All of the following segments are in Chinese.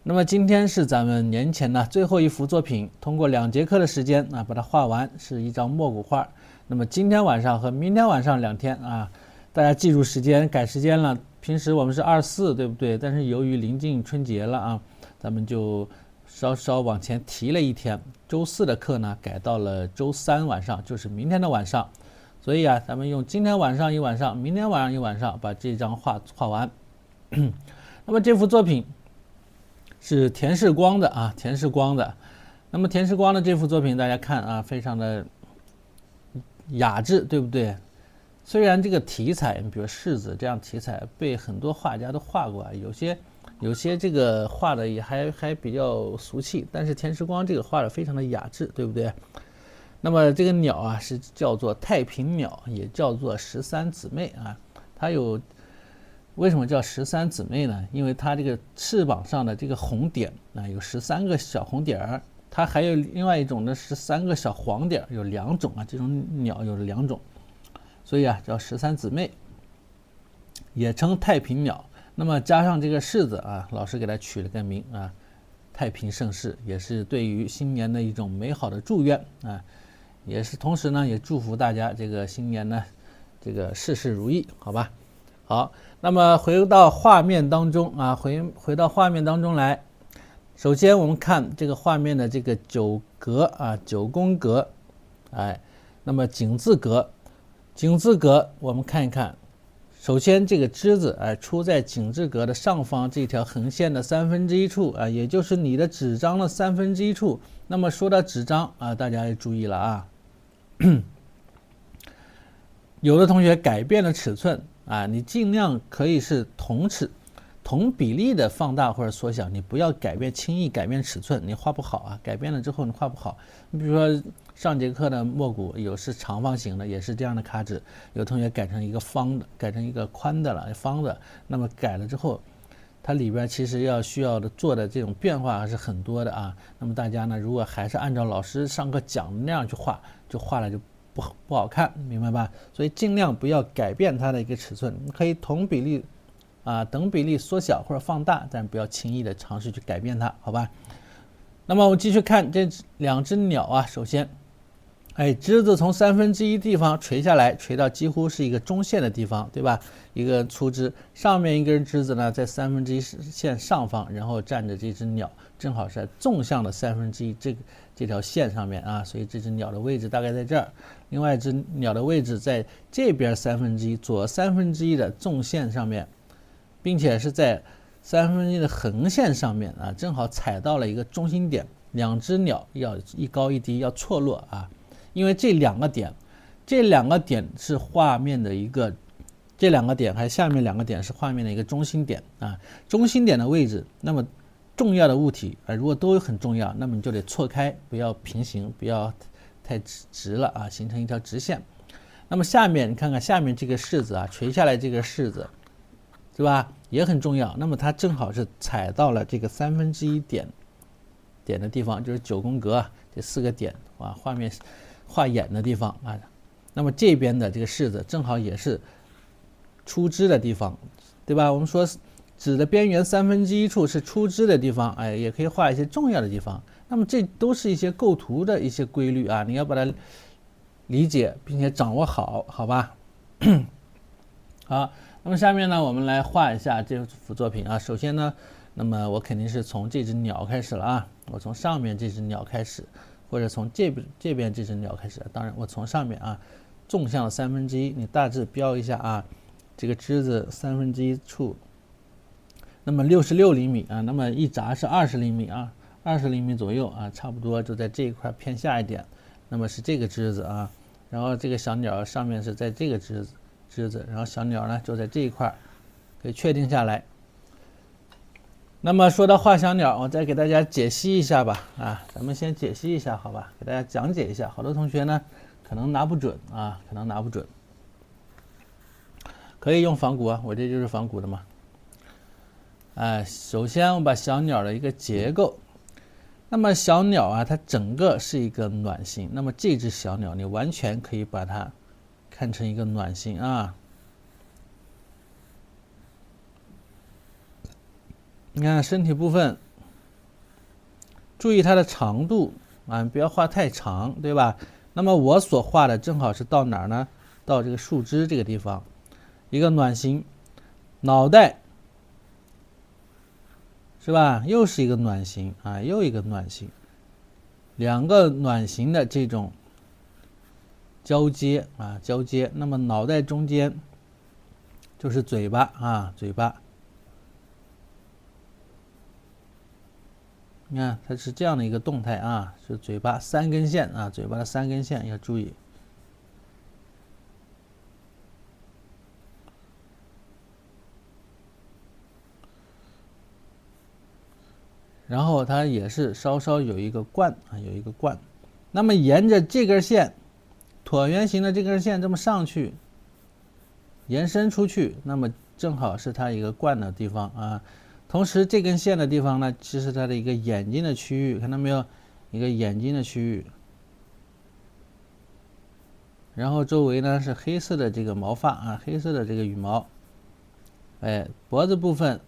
那么今天是咱们年前的最后一幅作品，通过2节课的时间啊把它画完，是一张墨骨画。那么今天晚上和明天晚上2天啊，大家记住时间，改时间了。平时我们是24，对不对？但是由于临近春节了啊，咱们就稍稍往前提了1天。周4的课呢改到了周3晚上，就是明天的晚上。所以啊，咱们用今天晚上一晚上，明天晚上一晚上把这张画完。那么这幅作品是田世光的啊，田世光的。那么田世光的这幅作品，大家看啊，非常的雅致，对不对？虽然这个题材，比如柿子这样题材被很多画家都画过啊，有些这个画的也还比较俗气，但是田世光这个画的非常的雅致，对不对？那么这个鸟啊是叫做太平鸟，也叫做13姊妹啊。它有为什么叫13姊妹呢？因为它这个翅膀上的这个红点啊有13个小红点儿，它还有另外一种呢13个小黄点，有2种啊，这种鸟有2种，所以啊叫13姊妹，也称太平鸟。那么加上这个柿子啊，老师给它取了个名啊，太平盛世，也是对于新年的一种美好的祝愿啊。也是同时呢，也祝福大家这个新年呢，这个事事如意，好吧？好，那么回到画面当中啊，回到画面当中来。首先我们看这个画面的这个9格啊，9宫格，哎，那么井字格，我们看一看。首先这个之字哎出在井字格的上方这条横线的1/3处啊，也就是你的纸张的1/3处。那么说到纸张啊，大家要注意了啊。有的同学改变了尺寸啊，你尽量可以是同比例的放大或者缩小，你不要轻易改变尺寸，你画不好啊。改变了之后你画不好。你比如说上节课的墨骨有是长方形的，也是这样的卡纸，有同学改成一个方的，改成一个宽的了，方的。那么改了之后，它里边其实需要做的这种变化还是很多的啊。那么大家呢，如果还是按照老师上课讲的那样去画，就画了就不好看，明白吧？所以尽量不要改变它的一个尺寸，你可以同比例啊等比例缩小或者放大，但不要轻易的尝试去改变它，好吧？那么我们继续看这2只鸟啊，首先，哎，枝子从1/3地方垂下来，垂到几乎是一个中线的地方，对吧？一个粗枝，上面一根枝子呢在1/3线上方，然后站着这只鸟，正好是在纵向的1/3这条线上面啊，所以这只鸟的位置大概在这儿。另外一只鸟的位置在这边1/3，左1/3的纵线上面，并且是在1/3的横线上面啊，正好踩到了一个中心点。2只鸟要一高一低，要错落啊。因为这两个点是画面的一个，这2个点还有下面2个点是画面的一个中心点啊。中心点的位置，那么重要的物体如果都很重要，那么你就得错开，不要平行，不要太直了啊，形成一条直线。那么下面你看看下面这个柿子啊，垂下来这个柿子，对吧？也很重要。那么它正好是踩到了这个1/3点的地方，就是9宫格啊，这4个点啊，画面画眼的地方啊。那么这边的这个柿子正好也是出枝的地方，对吧？我们说纸的边缘1/3处是出枝的地方，哎，也可以画一些重要的地方。那么这都是一些构图的一些规律啊，你要把它理解并且掌握好，好吧？好，那么下面呢，我们来画一下这幅作品啊。首先呢，那么我肯定是从这只鸟开始了啊，我从上面这只鸟开始，或者从这边这只鸟开始。当然，我从上面啊，纵向1/3，你大致标一下啊，这个枝子1/3处，那么66厘米啊，那么一拃是20厘米啊，20厘米左右啊，差不多就在这一块偏下一点。那么是这个枝子啊，然后这个小鸟上面是在这个枝子，然后小鸟呢就在这一块，可以确定下来。那么说到画小鸟，我再给大家解析一下吧啊，咱们先解析一下好吧，给大家讲解一下。好多同学呢可能拿不准啊，可以用仿古啊，我这就是仿古的嘛。哎，首先我们把小鸟的一个结构，那么小鸟啊，它整个是一个卵形，那么这只小鸟你完全可以把它看成一个卵形啊。你看身体部分注意它的长度啊，不要画太长，对吧？那么我所画的正好是到哪儿呢？到这个树枝这个地方，一个卵形，脑袋是吧？又是一个卵形啊，又一个卵形，两个卵形的这种交接啊，交接。那么脑袋中间就是嘴巴啊，嘴巴。你看，它是这样的一个动态啊，是嘴巴3根线啊，嘴巴的3根线要注意。然后它也是稍稍有一个冠啊，有一个冠。那么沿着这根线，椭圆形的这根线这么上去，延伸出去，那么正好是它一个冠的地方啊。同时这根线的地方呢，其实它的一个眼睛的区域，看到没有？一个眼睛的区域。然后周围呢是黑色的这个毛发啊，黑色的这个羽毛。哎，脖子部分，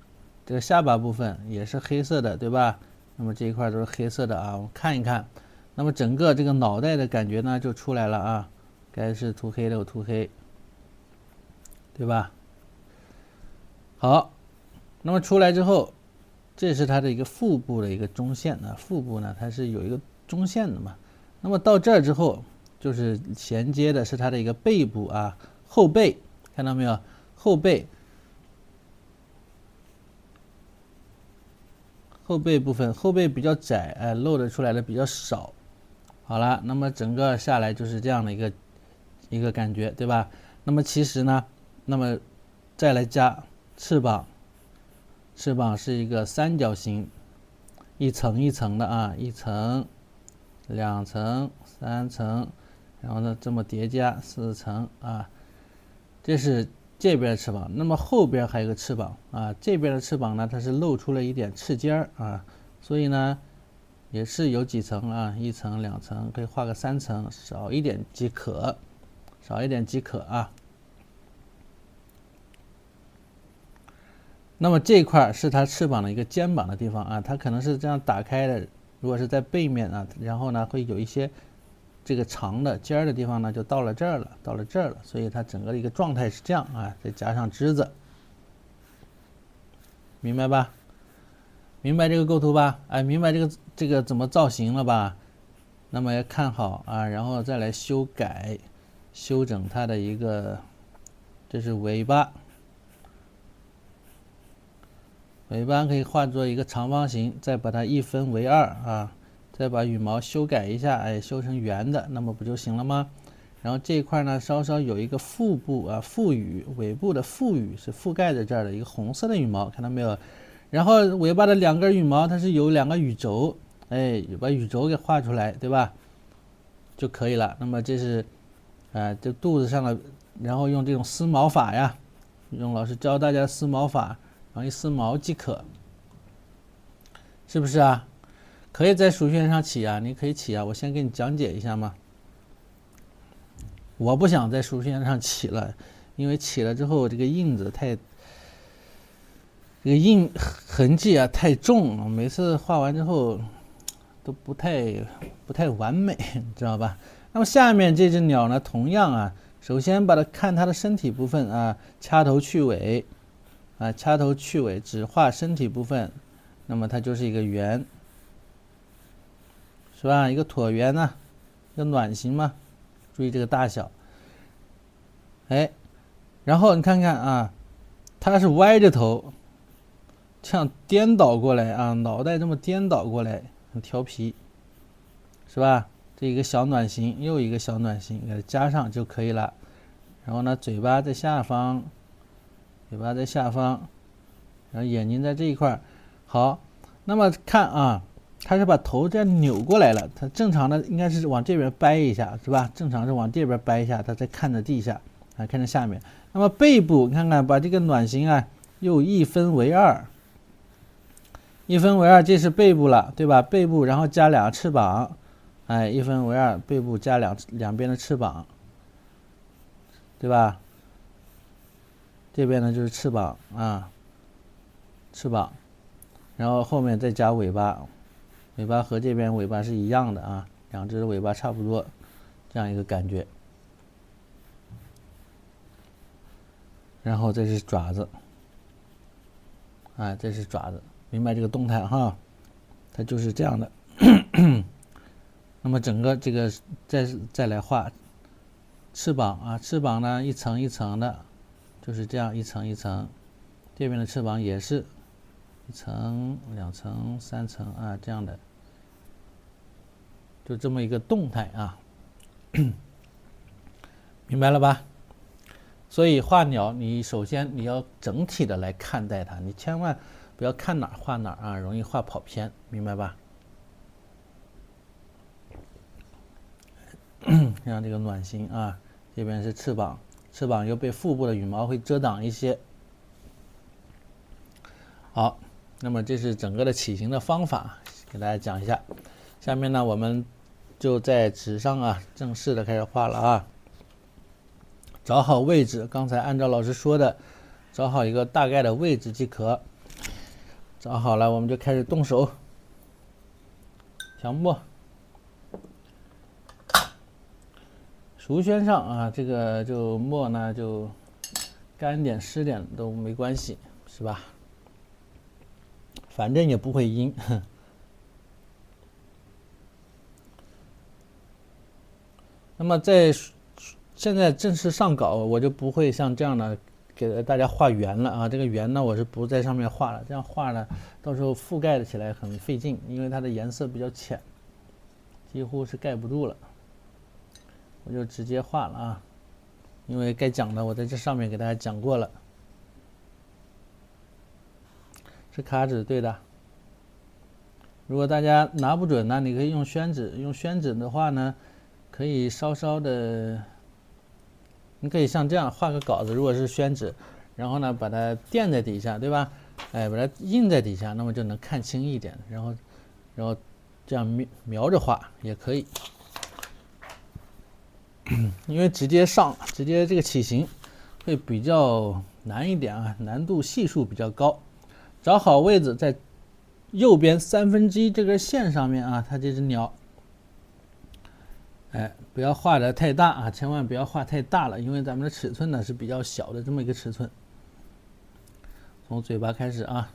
这个下巴部分也是黑色的，对吧？那么这一块都是黑色的啊，我们看一看。那么整个这个脑袋的感觉呢就出来了啊，该是涂黑的有涂黑，对吧？好，那么出来之后，这是它的一个腹部的一个中线啊，腹部呢它是有一个中线的嘛。那么到这儿之后，就是衔接的是它的一个背部啊，后背，看到没有？后背。后背部分，后背比较窄，哎，露得出来的比较少。好了，那么整个下来就是这样的一个感觉，对吧？那么其实呢，那么再来加翅膀，翅膀是一个三角形，一层一层的啊，一层、2层、3层，然后呢这么叠加4层啊，这是这边的翅膀。那么后边还有个翅膀啊，这边的翅膀呢，它是露出了一点翅尖啊，所以呢也是有几层啊，1层、2层，可以画个3层，少一点即可，少一点即可啊。那么这一块是它翅膀的一个肩膀的地方啊，它可能是这样打开的，如果是在背面啊，然后呢会有一些这个长的尖儿的地方呢，就到了这儿了，到了这儿了，所以它整个的一个状态是这样啊，再加上枝子，明白吧？明白这个构图吧？哎，明白这个怎么造型了吧？那么要看好啊，然后再来修改、修整它的一个，这是尾巴，尾巴可以画作一个长方形，再把它1分为2啊，再把羽毛修改一下，哎，修成圆的，那么不就行了吗？然后这一块呢，稍稍有一个腹部啊，腹羽，尾部的腹羽是覆盖在这儿的一个红色的羽毛，看到没有？然后尾巴的2根羽毛，它是有2个羽轴，哎，把羽轴给画出来，对吧？就可以了。那么这是，这肚子上的，然后用这种丝毛法呀，用老师教大家丝毛法，然后一丝毛即可，是不是啊？可以在数学上起啊，你可以起啊，我先给你讲解一下嘛。我不想在数学上起了，因为起了之后这个印子这个印痕迹啊太重了，每次画完之后都不太完美，你知道吧？那么下面这只鸟呢，同样啊，首先把它看它的身体部分啊，掐头去尾啊，掐头去尾，只画身体部分，那么它就是一个圆，是吧？一个椭圆呢，一个卵形嘛，注意这个大小。哎，然后你看看啊，它是歪着头，这样颠倒过来啊，脑袋这么颠倒过来，很调皮，是吧？这一个小卵形，又一个小卵形，给它加上就可以了。然后呢，嘴巴在下方，嘴巴在下方，然后眼睛在这一块。好，那么看啊，它是把头这样扭过来了，它正常的应该是往这边掰一下，是吧？正常是往这边掰一下，它再看着地下，啊，看着下面。那么背部，看看把这个卵形啊，又1分为2。1分为2，这是背部了，对吧？背部，然后加2个翅膀，哎，1分为2，背部加两边的翅膀，对吧？这边呢就是翅膀啊，翅膀，然后后面再加尾巴，尾巴和这边尾巴是一样的啊，两只尾巴差不多，这样一个感觉。然后这是爪子，啊，这是爪子，明白这个动态哈？它就是这样的。那么整个这个再来画翅膀啊，翅膀呢一层一层的，就是这样一层一层。这边的翅膀也是一层、2层、3层啊，这样的，就这么一个动态啊，明白了吧？所以画鸟，你首先你要整体的来看待它，你千万不要看哪儿画哪儿啊，容易画跑偏，明白吧？像这个卵形啊，这边是翅膀，翅膀又被腹部的羽毛会遮挡一些。好，那么这是整个的起形的方法，给大家讲一下。下面呢，我们就在纸上啊，正式的开始画了啊。找好位置，刚才按照老师说的，找好一个大概的位置即可。找好了，我们就开始动手。强墨，熟宣上啊，这个就墨呢就干点湿点都没关系，是吧？反正也不会阴。那么在现在正式上稿，我就不会像这样的给大家画圆了啊。这个圆呢，我是不在上面画了，这样画呢，到时候覆盖起来很费劲，因为它的颜色比较浅，几乎是盖不住了。我就直接画了啊，因为该讲的我在这上面给大家讲过了。是卡纸对的。如果大家拿不准呢，你可以用宣纸。用宣纸的话呢，可以稍稍的，你可以像这样画个稿子，如果是宣纸，然后呢把它垫在底下，对吧？哎，把它印在底下，那么就能看清一点。然后这样描着画也可以。因为直接这个起形会比较难一点啊，难度系数比较高。找好位置，在右边1/3这根线上面啊，它这只鸟，哎，不要画的太大啊，千万不要画太大了，因为咱们的尺寸呢是比较小的这么一个尺寸。从嘴巴开始啊。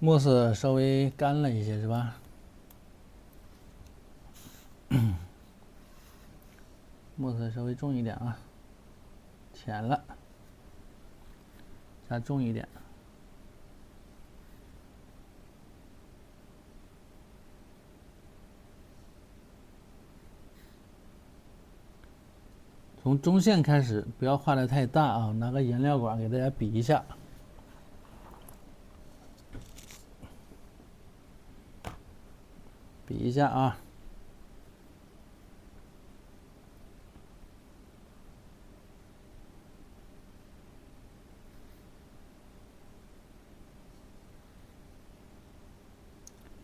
墨色稍微干了一些，是吧？墨色稍微重一点啊，浅了，加重一点。从中线开始，不要画的太大啊，拿个颜料管给大家比一下。比一下啊，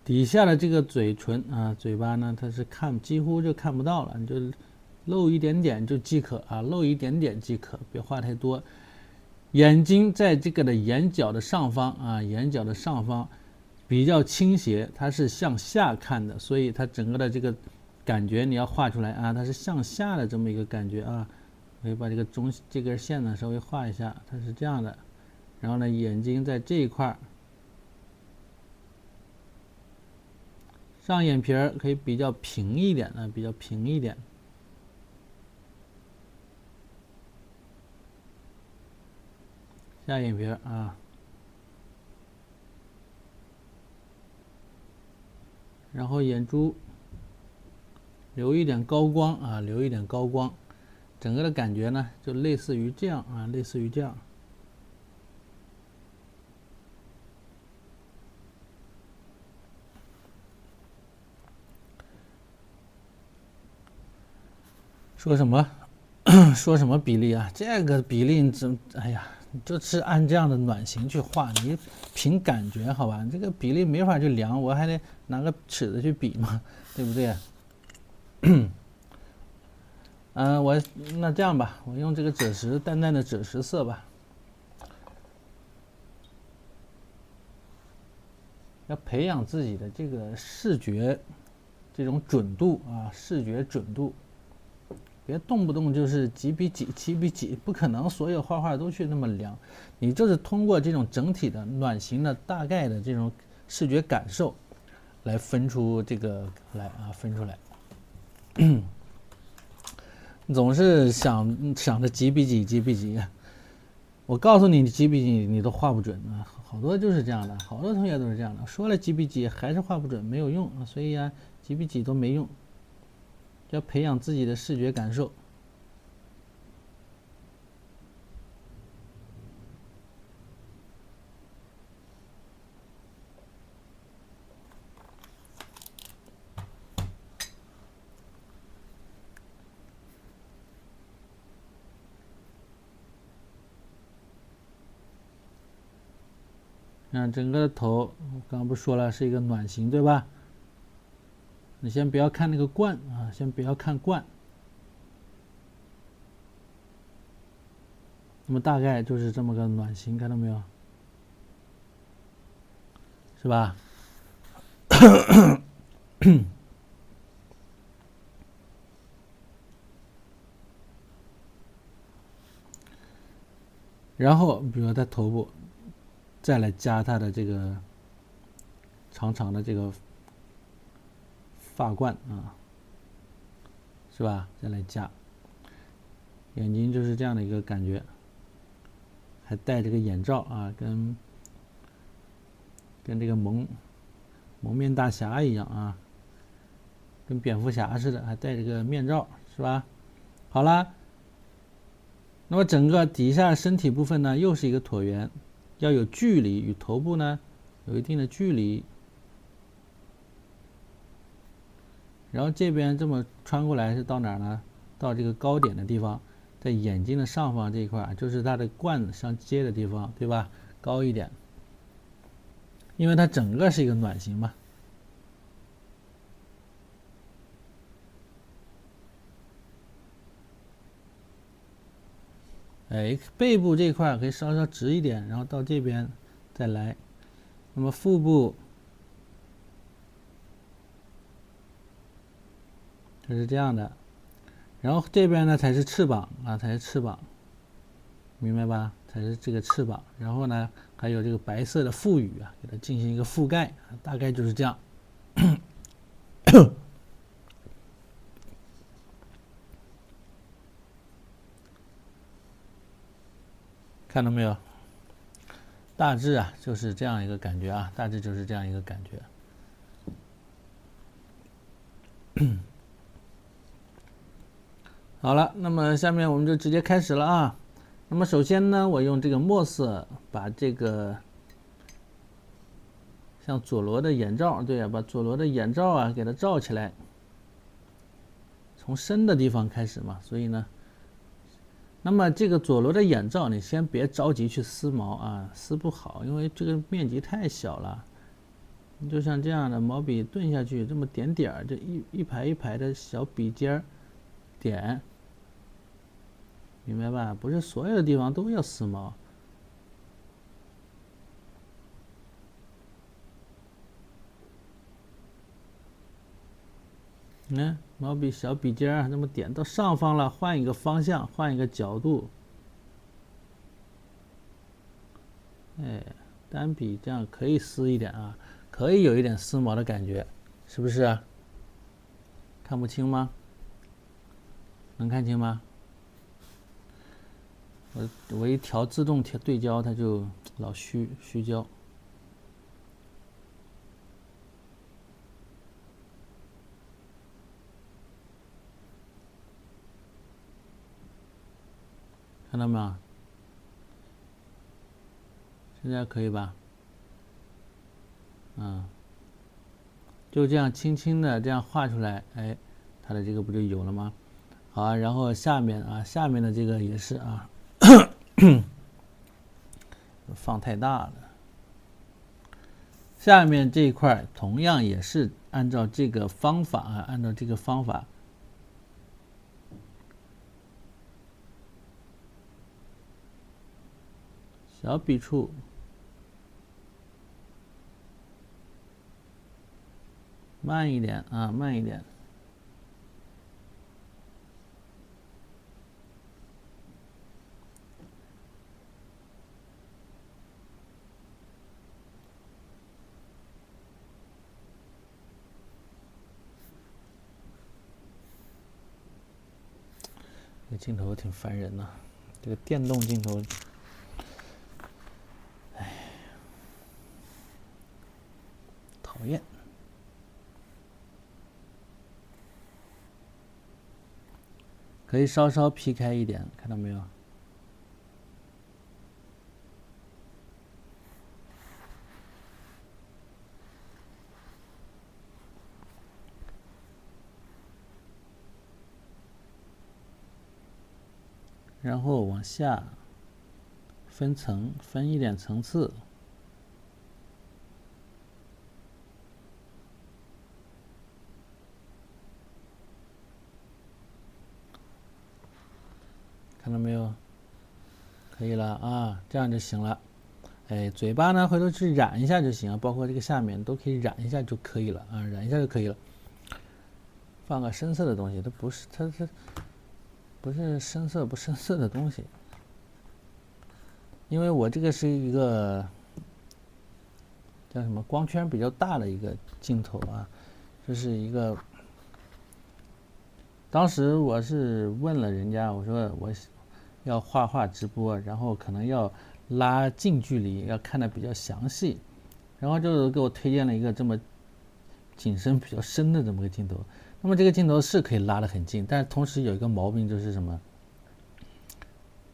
底下的这个嘴唇啊，嘴巴呢，它是几乎就看不到了，你就露一点点就即可啊，露一点点即可，别画太多。眼睛在这个的眼角的上方啊，眼角的上方。比较倾斜，它是向下看的，所以它整个的这个感觉你要画出来啊，它是向下的这么一个感觉啊。我把这个这根线呢稍微画一下，它是这样的。然后呢，眼睛在这一块，上眼皮儿可以比较平一点啊，比较平一点。下眼皮儿啊。然后眼珠留一点高光啊，留一点高光，整个的感觉呢就类似于这样啊，类似于这样。说什么？说什么比例啊？这个比例哎呀，就是按这样的卵形去画，你凭感觉好吧？这个比例没法去量，我还得拿个尺子去比嘛，对不对？那这样吧，我用这个赭石，淡淡的赭石色吧。要培养自己的这个视觉这种准度啊，视觉准度，别动不动就是几比几，几比几，不可能所有画画都去那么量。你就是通过这种整体的卵形的大概的这种视觉感受，来分出这个来啊，分出来。总是想着几比几，几比几，我告诉你几比几，你都画不准啊。好多就是这样的，好多同学都是这样的，说了几比几还是画不准，没有用啊。所以啊，几比几都没用，要培养自己的视觉感受。整个的头，我刚刚不说了是一个卵形，对吧？你先不要看那个冠啊，先不要看冠。那么大概就是这么个卵形，看到没有？是吧？然后，比如在头部，再来加它的这个长长的这个发冠啊，是吧？再来加，眼睛就是这样的一个感觉，还戴这个眼罩啊，跟这个蒙面大侠一样啊，跟蝙蝠侠似的，还戴这个面罩，是吧？好啦，那么整个底下身体部分呢，又是一个椭圆，要有距离，与头部呢有一定的距离。然后这边这么穿过来是到哪儿呢？到这个高点的地方，在眼睛的上方这一块，就是它的冠相接的地方，对吧？高一点，因为它整个是一个卵形嘛。背部这块可以稍稍直一点，然后到这边再来。那么腹部就是这样的，然后这边呢才是翅膀啊，才是翅膀，明白吧？才是这个翅膀。然后呢，还有这个白色的腹羽啊，给它进行一个覆盖，大概就是这样。看到没有？大致啊就是这样一个感觉啊，大致就是这样一个感觉。好了，那么下面我们就直接开始了啊。那么首先呢，我用这个墨色把这个像佐罗的眼罩，对啊，把佐罗的眼罩啊给它罩起来，从深的地方开始嘛。所以呢，那么这个佐罗的眼罩，你先别着急去撕毛啊，撕不好，因为这个面积太小了。你就像这样的毛笔顿下去，这么点点儿，这一排一排的小笔尖点。明白吧？不是所有的地方都要撕毛。你看，毛笔小笔尖儿这么点到上方了，换一个方向，换一个角度。单笔这样可以撕一点啊，可以有一点撕毛的感觉，是不是啊？看不清吗？能看清吗？我一调自动对焦，它就老虚焦。看到没有？现在可以吧？就这样轻轻的这样画出来，它的这个不就有了吗？好啊，然后下面的这个也是啊，放太大了。下面这一块同样也是按照这个方法啊，按照这个方法小笔触，慢一点啊，慢一点。这个镜头挺烦人的，这个电动镜头，哎，讨厌。可以稍稍劈开一点，看到没有？然后往下分层，分一点层次。看到没有？可以了啊，这样就行了。哎，嘴巴呢，回头去染一下就行，包括这个下面都可以染一下就可以了啊，染一下就可以了。放个深色的东西，它不是不是深色不深色的东西，因为我这个是一个叫什么光圈比较大的一个镜头啊，这是一个。当时我是问了人家，我说我要画画直播，然后可能要拉近距离，要看得比较详细，然后就给我推荐了一个这么景深比较深的这么个镜头。那么这个镜头是可以拉得很近，但是同时有一个毛病就是什么？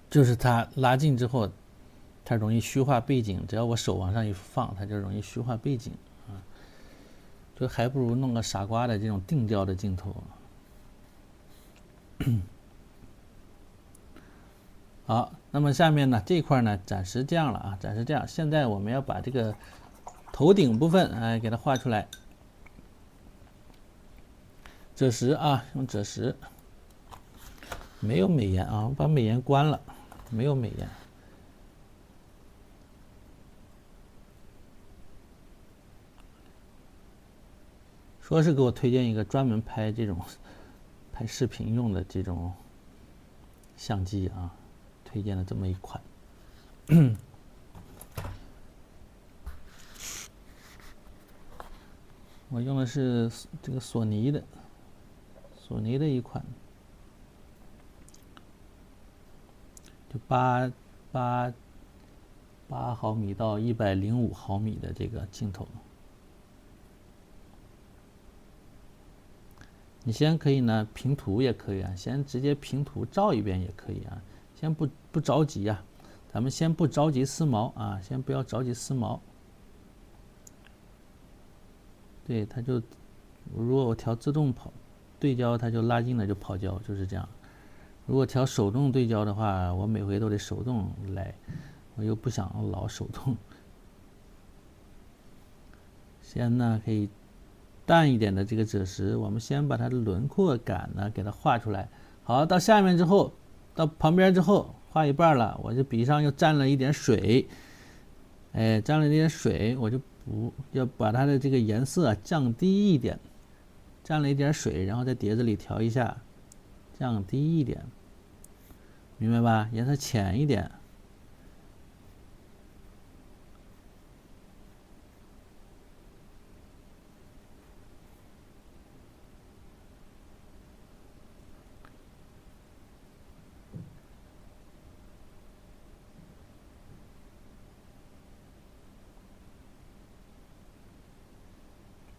就是它拉近之后，它容易虚化背景。只要我手往上一放，它就容易虚化背景啊。就还不如弄个傻瓜的这种定焦的镜头。好，那么下面呢这一块呢暂时这样了啊，暂时这样。现在我们要把这个头顶部分给它画出来。赭石啊，用赭石，没有美颜啊，我把美颜关了，没有美颜。说是给我推荐一个专门拍这种拍视频用的这种相机啊，推荐了这么一款。我用的是这个索尼的一款，就8毫米到105毫米的这个镜头。你先可以呢平图也可以啊，先直接平图照一遍也可以啊，先不着急啊，咱们先不着急撕毛啊，先不要着急撕毛。对，它就如果我调自动对焦，它就拉近了就跑焦，就是这样。如果调手动对焦的话，我每回都得手动来，我又不想老手动。先呢可以淡一点的这个赭石，我们先把它的轮廓感呢给它画出来。好，到下面之后，到旁边之后画一半了，我就笔上又沾了一点水，沾了一点水，我就要把它的这个颜色降低一点，沾了一点水，然后在碟子里调一下，降低一点，明白吧？颜色浅一点。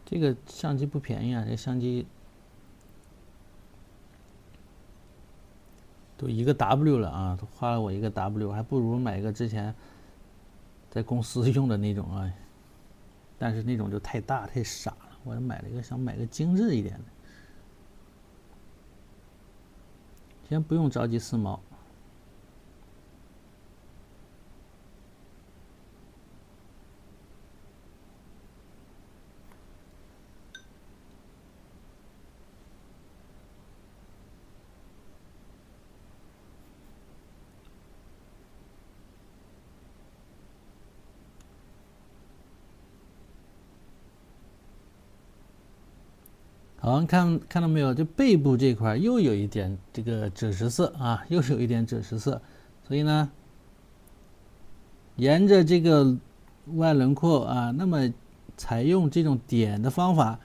这个相机不便宜啊，这相机都1个 W 了啊，都花了我1个 W， 还不如买一个之前在公司用的那种啊，但是那种就太大太傻了，我买了一个想买个精致一点的。先不用着急撕毛。好，你看到没有？就背部这块又有一点这个赭石色啊，又有一点赭石色，所以呢，沿着这个外轮廓啊，那么采用这种点的方法，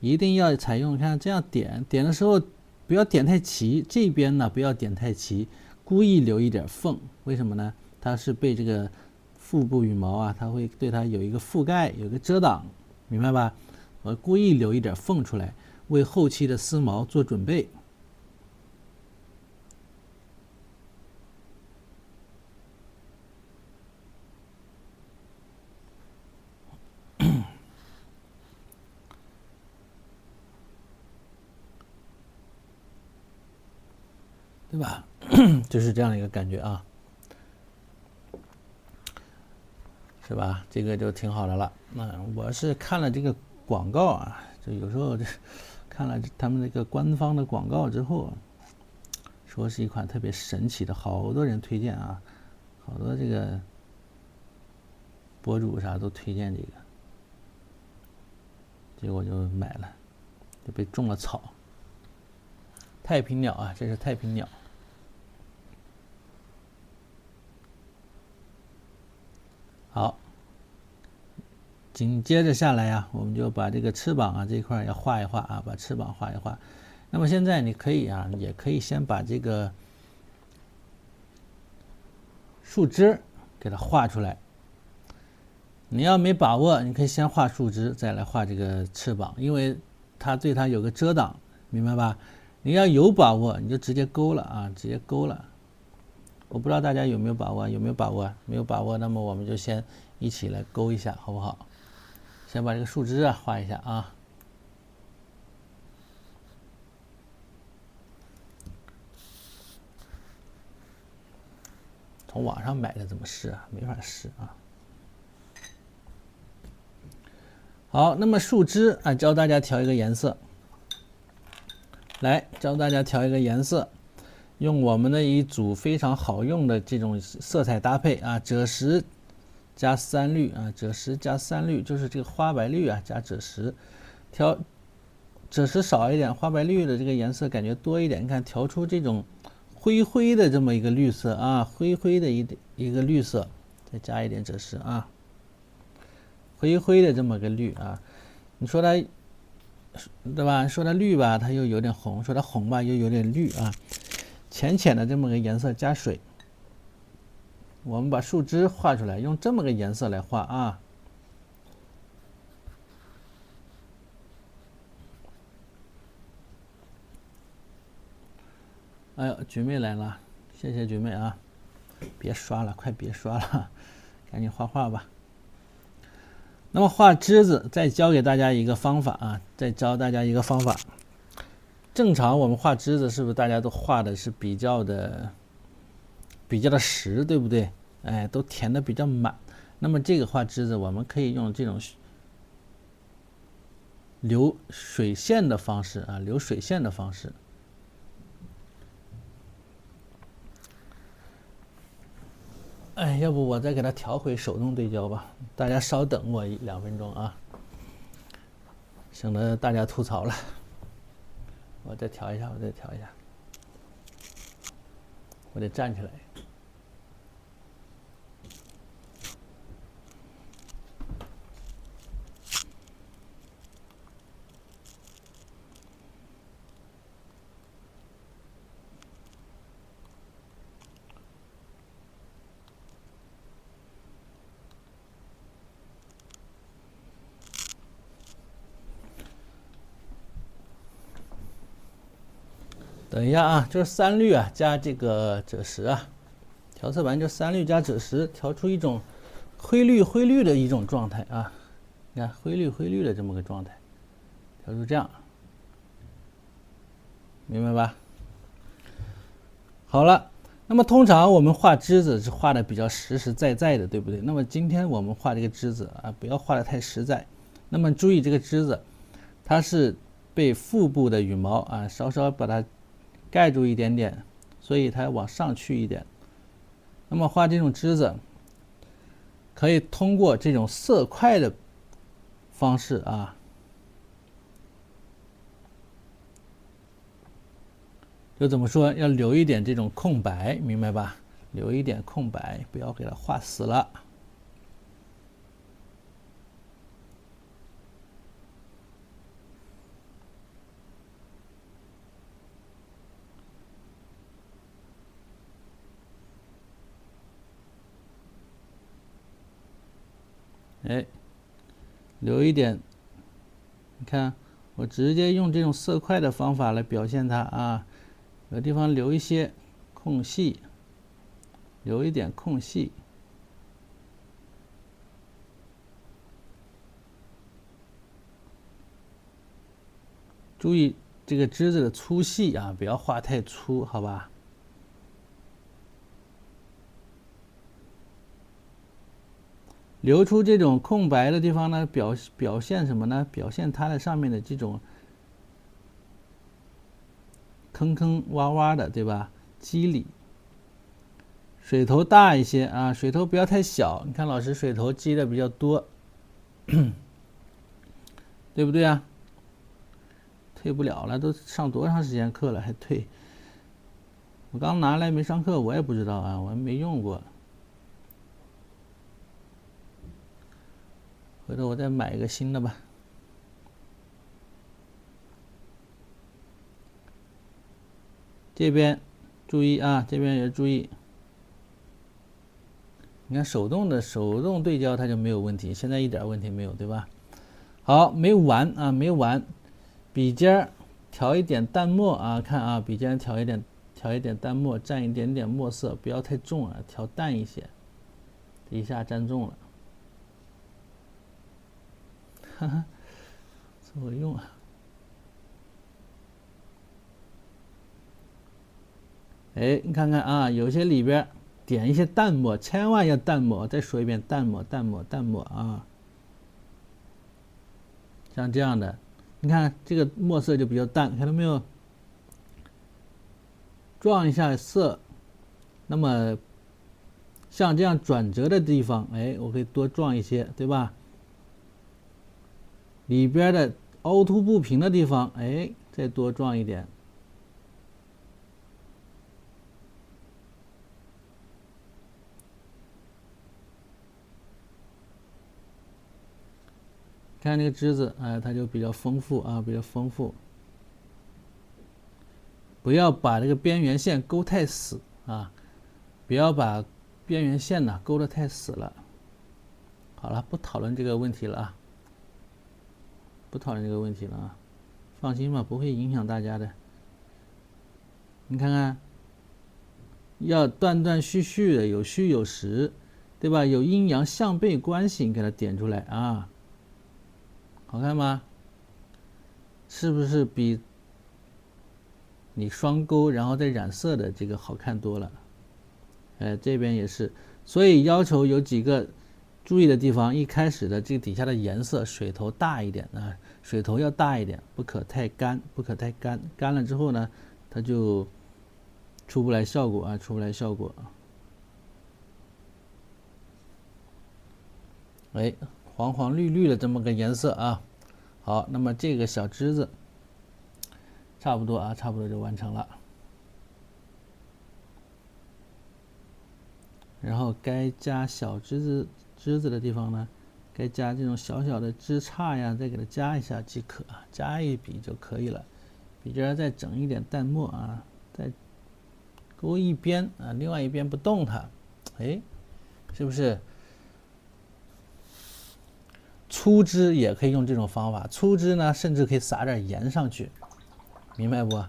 一定要采用看这样点的时候，不要点太齐，这边呢不要点太齐，故意留一点缝。为什么呢？它是被这个腹部羽毛啊，它会对它有一个覆盖，有一个遮挡，明白吧？我故意留一点缝出来，为后期的丝毛做准备。对吧？就是这样一个感觉啊，是吧？这个就挺好的了。那我是看了这个广告啊，就有时候看了他们那个官方的广告之后，说是一款特别神奇的，好多人推荐啊，好多这个博主啥都推荐这个，结果我就买了，就被种了草。太平鸟啊，这是太平鸟。好，紧接着下来啊，我们就把这个翅膀啊这一块要画一画啊，把翅膀画一画。那么现在你可以啊，也可以先把这个树枝给它画出来。你要没把握，你可以先画树枝，再来画这个翅膀，因为它对它有个遮挡，明白吧？你要有把握，你就直接勾了啊，直接勾了。我不知道大家有没有把握，有没有把握？没有把握，那么我们就先一起来勾一下，好不好？先把这个树枝啊画一下啊。从网上买的怎么试啊？没法试啊。好，那么树枝啊，教大家调一个颜色。来，教大家调一个颜色，用我们的一组非常好用的这种色彩搭配啊，赭石加三绿啊，赭石加三绿就是这个花白绿啊加赭石，调赭石少一点，花白绿的这个颜色感觉多一点。你看调出这种灰灰的这么一个绿色啊，灰灰的一个绿色，再加一点赭石啊，灰灰的这么个绿啊，你说它。对吧？说它绿吧，它又有点红；说它红吧，又有点绿啊。浅浅的这么个颜色加水，我们把树枝画出来，用这么个颜色来画啊。哎呦，菊妹来了，谢谢菊妹啊！别刷了，快别刷了，赶紧画画吧。那么画枝子，再教给大家一个方法啊，再教大家一个方法。正常我们画枝子是不是大家都画的是比较的实，对不对？哎，都填的比较满。那么这个画枝子，我们可以用这种流水线的方式啊，流水线的方式。哎，要不我再给它调回手动对焦吧？大家稍等我2分钟啊，省得大家吐槽了。我再调一下，我得站起来。等一下啊，就是三绿啊加这个赭石啊，调色板就三绿加赭石，调出一种灰绿的一种状态啊。你看灰绿的这么个状态，调出这样，明白吧？好了，那么通常我们画枝子是画的比较实在的，对不对？那么今天我们画这个枝子啊，不要画的太实在。那么注意这个枝子，它是被腹部的羽毛啊稍稍把它盖住一点点，所以它往上去一点。那么画这种枝子，可以通过这种色块的方式啊，就怎么说，要留一点这种空白，明白吧？留一点空白，不要给它画死了。哎，留一点，你看，我直接用这种色块的方法来表现它啊，有地方留一些空隙，留一点空隙。注意这个枝子的粗细啊，不要画太粗，好吧？留出这种空白的地方呢，表现什么呢？表现它的上面的这种坑坑洼洼的，对吧？肌理。水头大一些啊，水头不要太小。你看老师水头积的比较多，对不对啊？退不了了，都上多长时间课了还退？我刚拿来没上课，我也不知道啊，我没用过。回头我再买一个新的吧。这边注意啊，这边也注意。你看手动对焦它就没有问题，现在一点问题没有，对吧？好，没完啊，没完。笔尖调一点淡墨啊，看啊，笔尖调一点淡墨，蘸一点点墨色，不要太重啊，调淡一些。一下蘸重了，哈哈，怎么用啊？哎，你看看啊，有些里边点一些淡墨，千万要淡墨。再说一遍，淡墨，淡墨，淡墨啊！像这样的，你看这个墨色就比较淡，看到没有？撞一下色，那么像这样转折的地方，哎，我可以多撞一些，对吧？里边的凹凸不平的地方，哎，再多撞一点。看这个枝子，哎，它就比较丰富啊，比较丰富。不要把这个边缘线勾太死啊，不要把边缘线呢勾得太死了。好了，不讨论这个问题了啊，不讨论这个问题了啊，放心吧，不会影响大家的。你看看，要断断续续的，有虚有实，对吧？有阴阳相悖关系，你给它点出来啊，好看吗？是不是比你双勾然后再染色的这个好看多了？哎，这边也是，所以要求有几个注意的地方。一开始的这个底下的颜色水头大一点啊，水头要大一点，不可太干，不可太干。干了之后呢，它就出不来效果啊，出不来效果。哎，黄黄绿绿的这么个颜色啊。好，那么这个小枝子差不多啊，差不多就完成了。然后该加小枝子的地方呢，该加这种小小的枝杈呀，再给它加一下即可，加一笔就可以了。笔尖再整一点淡墨啊，再勾一边啊，另外一边不动它，哎，是不是？粗枝也可以用这种方法，粗枝呢，甚至可以撒点盐上去，明白不？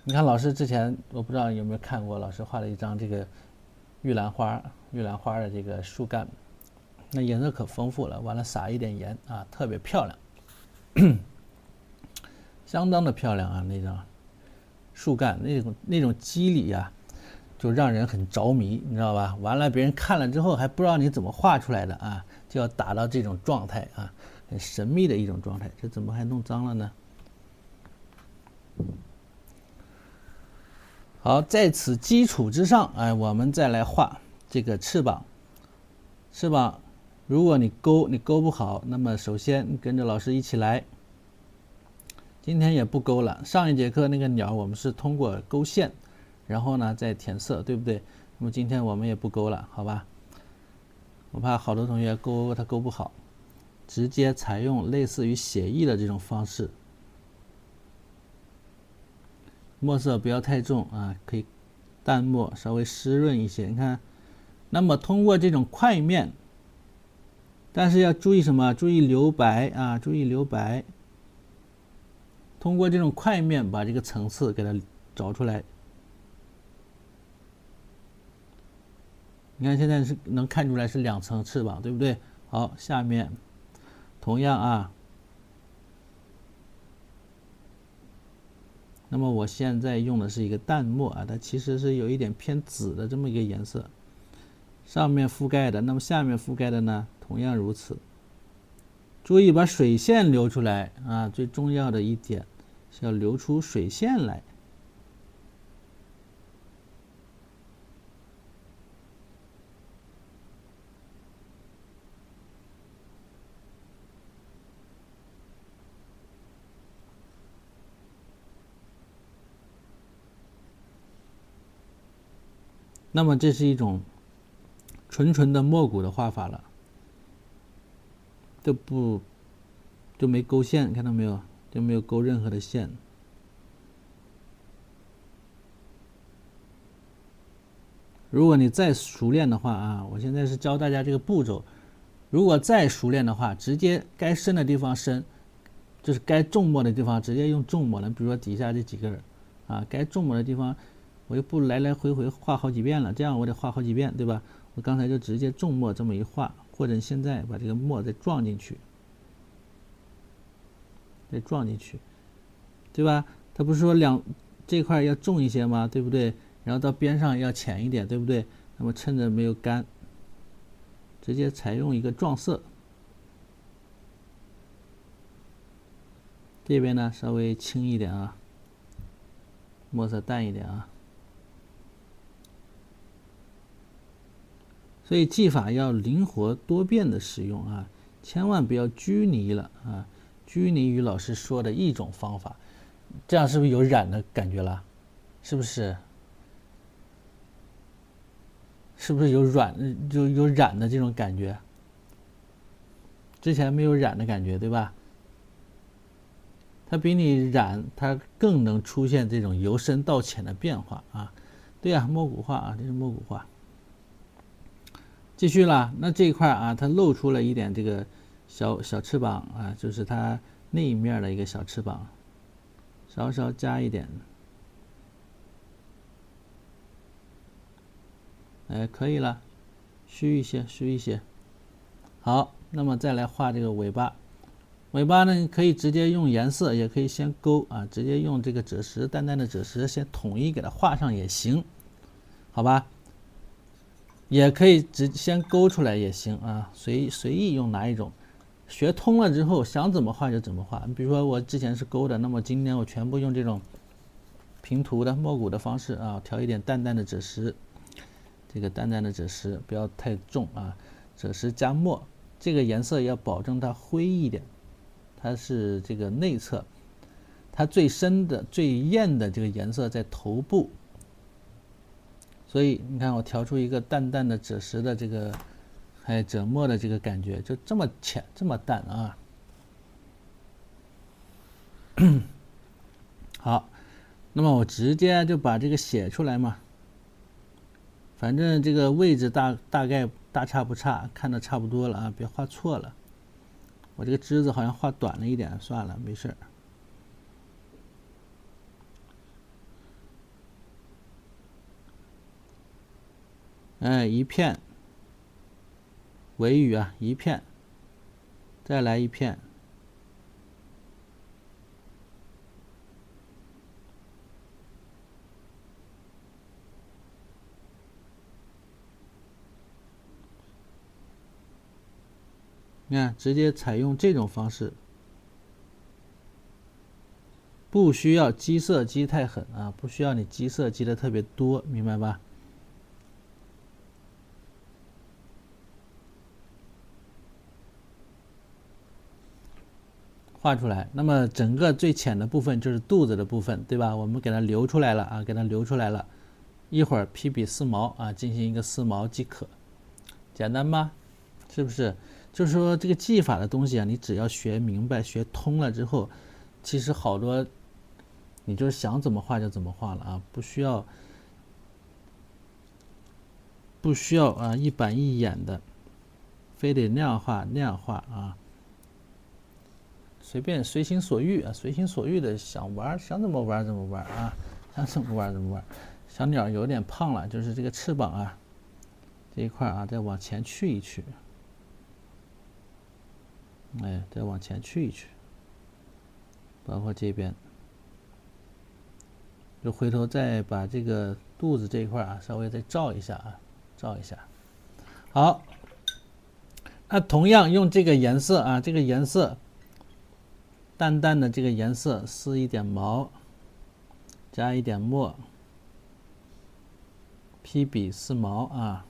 你看老师之前我不知道有没有看过，老师画了一张这个玉兰花的这个树干，那颜色可丰富了，完了撒一点盐啊，特别漂亮，相当的漂亮啊！那张树干那种肌理呀，就让人很着迷，你知道吧？完了别人看了之后还不知道你怎么画出来的啊，就要达到这种状态啊，很神秘的一种状态。这怎么还弄脏了呢？好，在此基础之上，哎，我们再来画这个翅膀。翅膀，如果你勾不好，那么首先你跟着老师一起来，今天也不勾了。上一节课那个鸟我们是通过勾线，然后呢再填色，对不对？那么今天我们也不勾了，好吧？我怕好多同学勾它勾不好，直接采用类似于写意的这种方式，墨色不要太重啊，可以淡墨稍微湿润一些。你看，那么通过这种块面，但是要注意什么？注意留白啊，注意留白。通过这种块面把这个层次给它找出来。你看现在是能看出来是2层翅膀，对不对？好，下面同样啊，那么我现在用的是一个淡墨啊，它其实是有一点偏紫的这么一个颜色。上面覆盖的，那么下面覆盖的呢，同样如此。注意把水线留出来啊，最重要的一点是要留出水线来。那么这是一种纯的墨骨的画法了，就没勾线，看到没有？就没有勾任何的线。如果你再熟练的话啊，我现在是教大家这个步骤。如果再熟练的话，直接该深的地方深，就是该重墨的地方直接用重墨了。比如说底下这几根啊，该重墨的地方，我又不来来回回画好几遍了，这样我得画好几遍，对吧？我刚才就直接重墨这么一画，或者现在把这个墨再撞进去，对吧？他不是说这块要重一些吗？对不对？然后到边上要浅一点，对不对？那么趁着没有干，直接采用一个撞色。这边呢稍微轻一点啊，墨色淡一点啊。所以技法要灵活多变的使用啊，千万不要拘泥了啊，拘泥于老师说的一种方法，这样是不是有染的感觉了？是不是？是不是有有染的这种感觉？之前没有染的感觉，对吧？它比你染，它更能出现这种由深到浅的变化啊。对呀，墨骨画啊，这是墨骨画。继续了，那这一块啊，它露出了一点这个小翅膀啊，就是它那一面的一个小翅膀，稍稍加一点，哎，可以了，虚一些，虚一些。好，那么再来画这个尾巴。尾巴呢，可以直接用颜色，也可以先勾啊，直接用这个赭石，淡淡的赭石先统一给它画上也行，好吧？也可以先勾出来也行啊，随意用哪一种，学通了之后想怎么画就怎么画。比如说我之前是勾的，那么今天我全部用这种平涂的墨骨的方式啊，调一点淡淡的赭石，这个淡淡的赭石不要太重啊，赭石加墨，这个颜色要保证它灰一点，它是这个内侧，它最深的最艳的这个颜色在头部。所以你看，我调出一个淡淡的赭石的这个，还有赭墨的这个感觉，就这么浅，这么淡啊。好，那么我直接就把这个写出来嘛。反正这个位置大概大差不差，看得差不多了啊，别画错了。我这个枝子好像画短了一点，算了，没事儿。哎，一片尾羽啊，一片，再来一片，你看，直接采用这种方式，不需要积色积太狠啊，不需要你积色积的特别多，明白吧？画出来。那么整个最浅的部分就是肚子的部分，对吧？我们给它留出来了啊，给它留出来了。一会儿披笔撕毛啊，进行一个撕毛即可，简单吧？是不是？就是说这个技法的东西啊，你只要学明白、学通了之后，其实好多你就是想怎么画就怎么画了啊，不需要啊一板一眼的，非得那样画那样画啊。随便随心所欲啊，随心所欲的想玩，想怎么玩怎么玩啊，想怎么玩怎么玩。小鸟有点胖了，就是这个翅膀啊这一块啊，再往前去一去，哎，再往前去一去，包括这边，就回头再把这个肚子这一块啊稍微再照一下啊，照一下。好，那同样用这个颜色啊，这个颜色。淡淡的这个颜色，撕一点毛，加一点墨，披笔撕毛啊，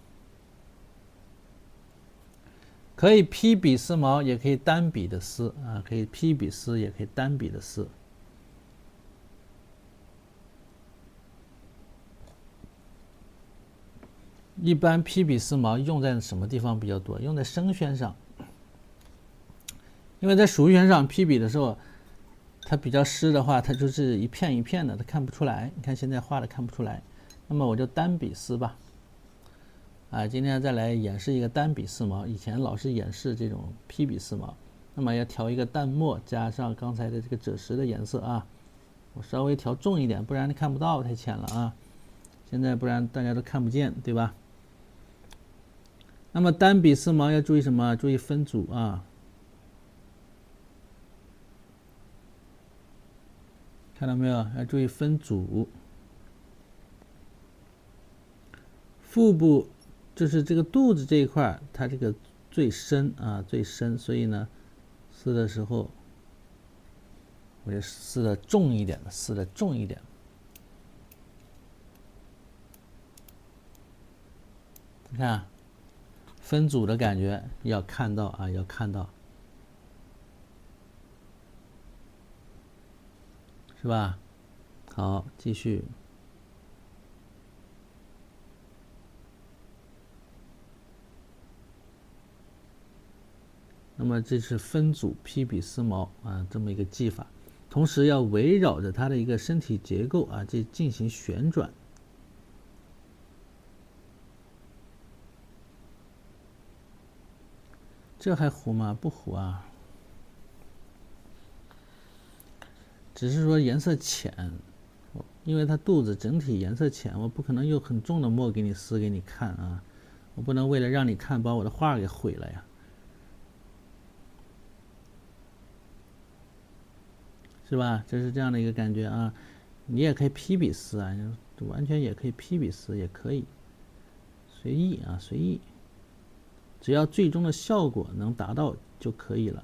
可以披笔撕毛，也可以单笔的撕啊，可以披笔撕，也可以单笔的撕。一般披笔撕毛用在什么地方比较多？用在生宣上，因为在熟宣上披笔的时候，它比较湿的话，它就是一片一片的，它看不出来。你看现在画的看不出来，那么我就单笔撕吧。啊，今天再来演示一个单笔撕毛，以前老是演示这种披笔撕毛，那么要调一个淡墨，加上刚才的这个赭石的颜色啊，我稍微调重一点，不然你看不到，太浅了啊。现在不然大家都看不见，对吧？那么单笔撕毛要注意什么？注意分组啊。看到没有？要注意分组。腹部就是这个肚子这一块，它这个最深啊，最深，所以呢，撕的时候我就撕的重一点的，撕的重一点。你看，分组的感觉要看到啊，要看到，是吧？好，继续。那么这是分组披笔撕毛啊，这么一个技法，同时要围绕着它的一个身体结构啊，这进行旋转。这还糊吗？不糊啊，只是说颜色浅，因为它肚子整体颜色浅，我不可能用很重的墨给你撕给你看啊，我不能为了让你看把我的画给毁了呀。是吧？就是这样的一个感觉啊，你也可以披笔撕啊，完全也可以披笔撕，也可以，随意啊，随意，只要最终的效果能达到就可以了。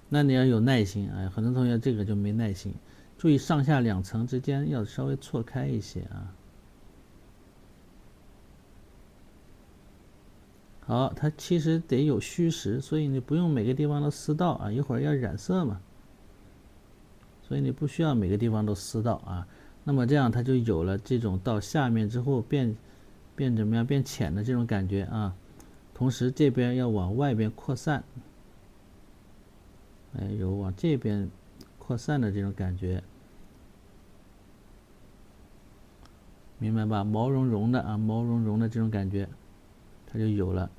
那你要有耐心啊，很多同学这个就没耐心，注意上下两层之间要稍微错开一些啊。好，它其实得有虚实，所以你不用每个地方都撕到啊，一会儿要染色嘛，所以你不需要每个地方都撕到啊。那么这样它就有了这种到下面之后变怎么样变浅的这种感觉啊。同时这边要往外边扩散，哎，有往这边扩散的这种感觉，明白吧？毛茸茸的啊，毛茸茸的这种感觉，它就有了。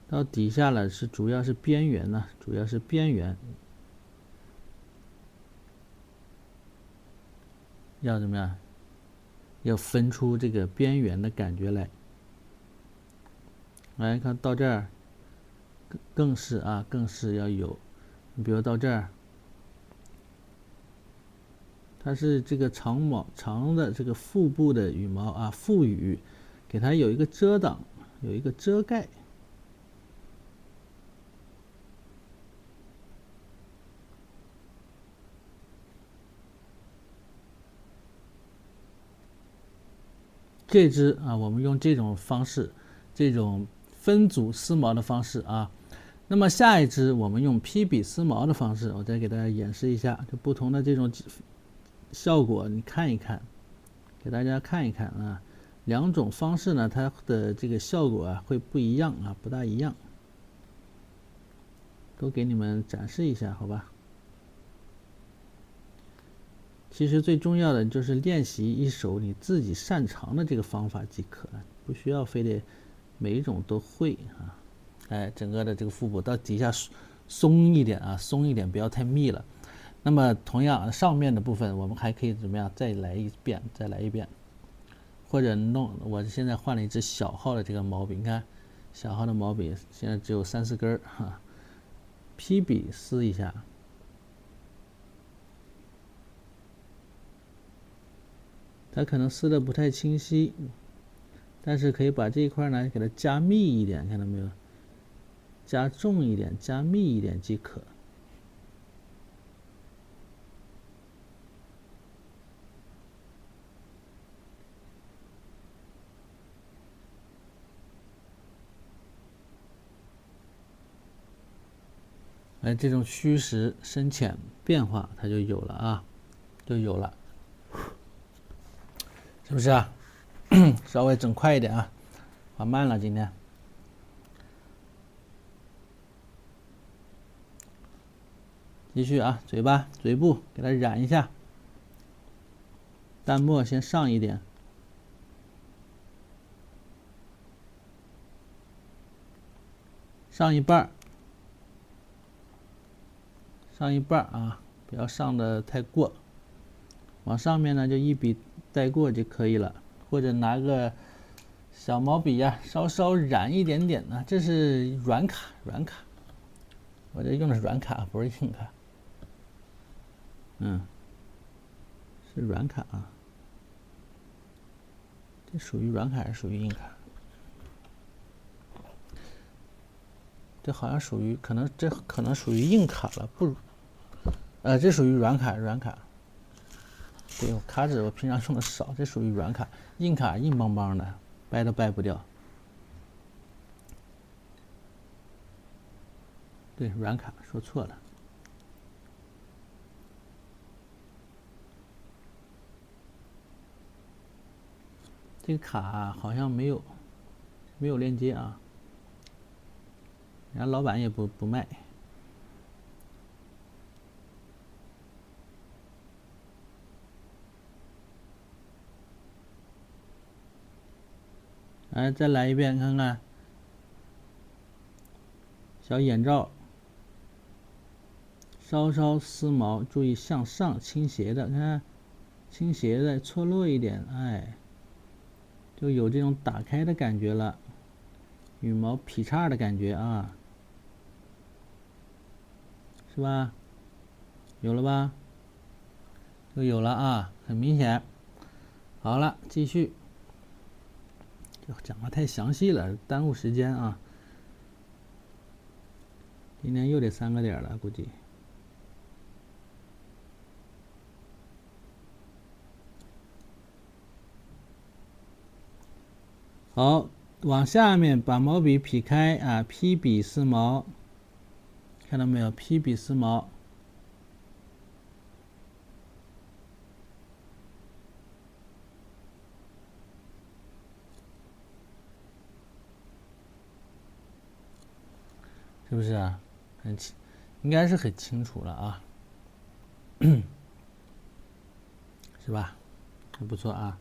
到底下了是主要是边缘呢，主要是边缘，要怎么样？要分出这个边缘的感觉来。来看到这儿，更是啊，更是要有。你比如到这儿，它是这个长的这个腹部的羽毛啊，腹羽，给它有一个遮挡，有一个遮盖。这支啊，我们用这种方式，这种分组丝毛的方式啊。那么下一支我们用披笔丝毛的方式，我再给大家演示一下，就不同的这种效果，你看一看，给大家看一看啊。两种方式呢，它的这个效果啊会不一样啊，不大一样。都给你们展示一下，好吧？其实最重要的就是练习一手你自己擅长的这个方法即可，不需要非得每一种都会啊。哎，整个的这个腹部到底下松一点啊，松一点，不要太密了。那么同样上面的部分我们还可以怎么样？再来一遍，再来一遍，或者我现在换了一支小号的这个毛笔，你看小号的毛笔现在只有3、4根哈。披笔撕一下，它可能撕的不太清晰，但是可以把这一块呢给它加密一点，看到没有？加重一点，加密一点即可。哎，这种虚实深浅变化它就有了啊，就有了，是不是啊？稍微整快一点啊，画慢了今天。继续啊，嘴部给它染一下，淡墨先上一点，上一半。上一半啊，不要上的太过，往上面呢就一笔带过就可以了，或者拿个小毛笔呀，稍稍染一点点呢。这是软卡，我这用的是软卡，不是硬卡。是软卡啊，这属于软卡还是属于硬卡？这好像属于，这可能属于硬卡了，不，这属于软卡。对，卡纸我平常用的少，这属于软卡，硬卡硬邦邦的，掰都掰不掉。对，软卡说错了。这个卡好像没有链接啊。人家老板也不卖。哎，再来一遍看看。小眼罩，稍稍丝毛，注意向上倾斜的，看，倾斜的错落一点，哎，就有这种打开的感觉了，羽毛劈叉的感觉啊。是吧？有了吧？就有了啊，很明显。好了，继续。这讲的太详细了，耽误时间啊。今天又得3个点了，估计。好，往下面把毛笔劈开啊，披笔丝毛。看到没有？披笔丝毛，是不是啊？应该是很清楚了啊，是吧？很不错啊。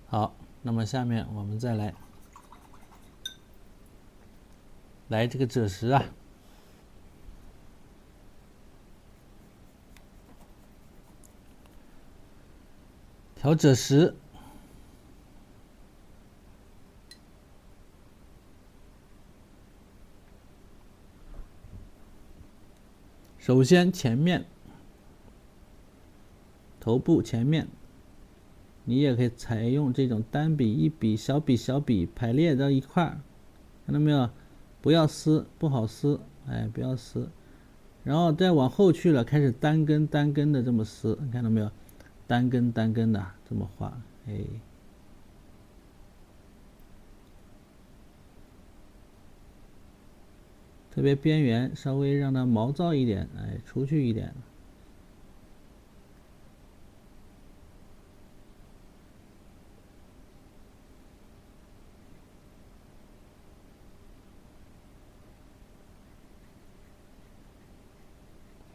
好，那么下面我们再来这个赭石啊。调赭石，首先前面头部前面，你也可以采用这种单笔一笔小笔排列到一块儿，看到没有？不要撕，不好撕，哎，不要撕，然后再往后去了，开始单根单根的这么撕，你看到没有？单根单根的这么画，哎，特别边缘稍微让它毛躁一点，哎，出去一点。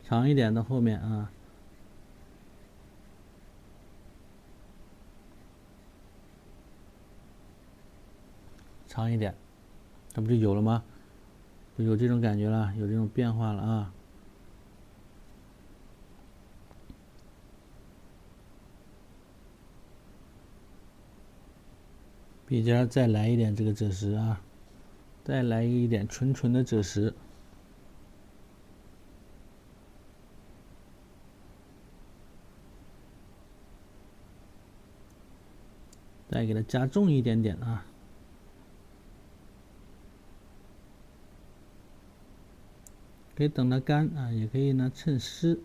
长一点的后面啊，长一点，这不就有了吗？不有这种感觉了，有这种变化了啊。笔尖再来一点这个赭石啊，再来一点纯纯的赭石。再给它加重一点点啊，可以等它干啊，也可以呢趁湿。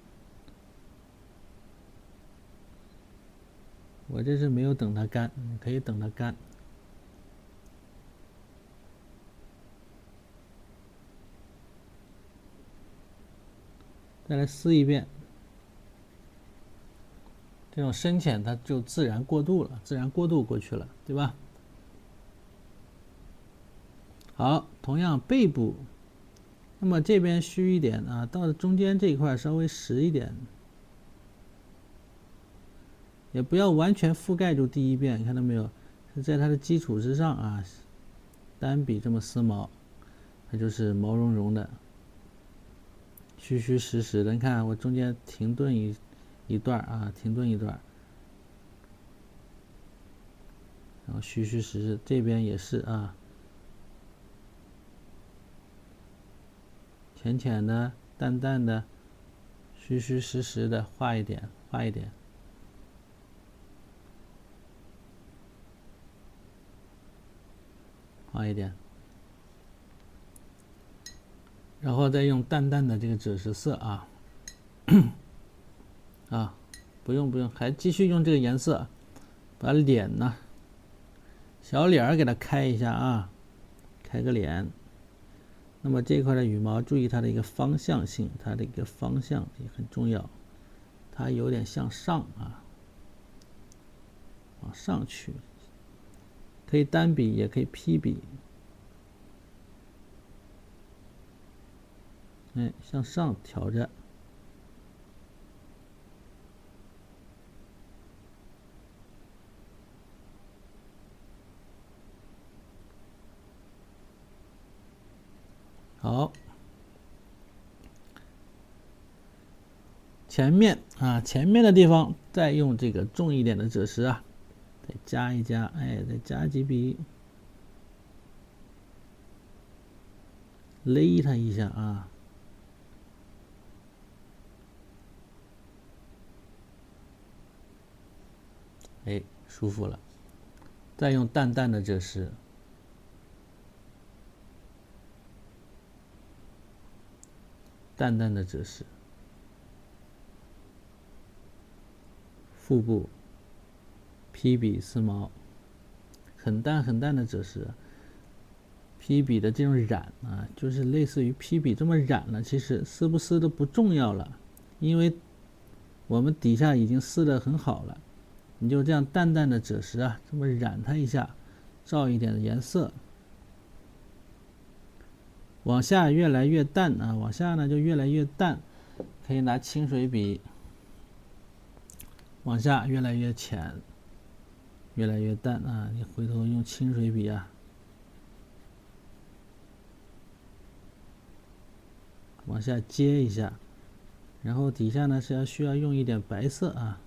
我这是没有等它干，你可以等它干。再来撕一遍，这种深浅它就自然过渡了，自然过渡过去了，对吧？好，同样背部，那么这边虚一点啊，到中间这一块稍微实一点，也不要完全覆盖住第一遍，看到没有？是在它的基础之上啊，单笔这么撕毛，它就是毛茸茸的。虚虚实实的，你看我中间停顿一段啊，停顿一段，然后虚虚实实，这边也是啊，浅浅的、淡淡的、虚虚实实的画一点，画一点，画一点，然后再用淡淡的这个赭石色啊。啊，不用，还继续用这个颜色，把脸呢，小脸儿给它开一下啊，开个脸。那么这块的羽毛，注意它的一个方向性，它的一个方向也很重要，它有点向上啊，往上去，可以单笔，也可以批笔，哎，向上挑着。好，前面啊，前面的地方再用这个重一点的赭石啊，再加一加，哎，再加几笔，勒它一下啊，哎，舒服了。再用淡淡的赭石，淡淡的赭石，腹部批笔丝毛，很淡很淡的赭石。批笔的这种染啊，就是类似于批笔这么染了，其实撕不撕都不重要了，因为我们底下已经撕得很好了。你就这样淡淡的赭石啊，这么染它一下，照一点的颜色，往下越来越淡啊，往下呢就越来越淡，可以拿清水笔，往下越来越浅，越来越淡啊，你回头用清水笔啊，往下接一下，然后底下呢是需要用一点白色啊。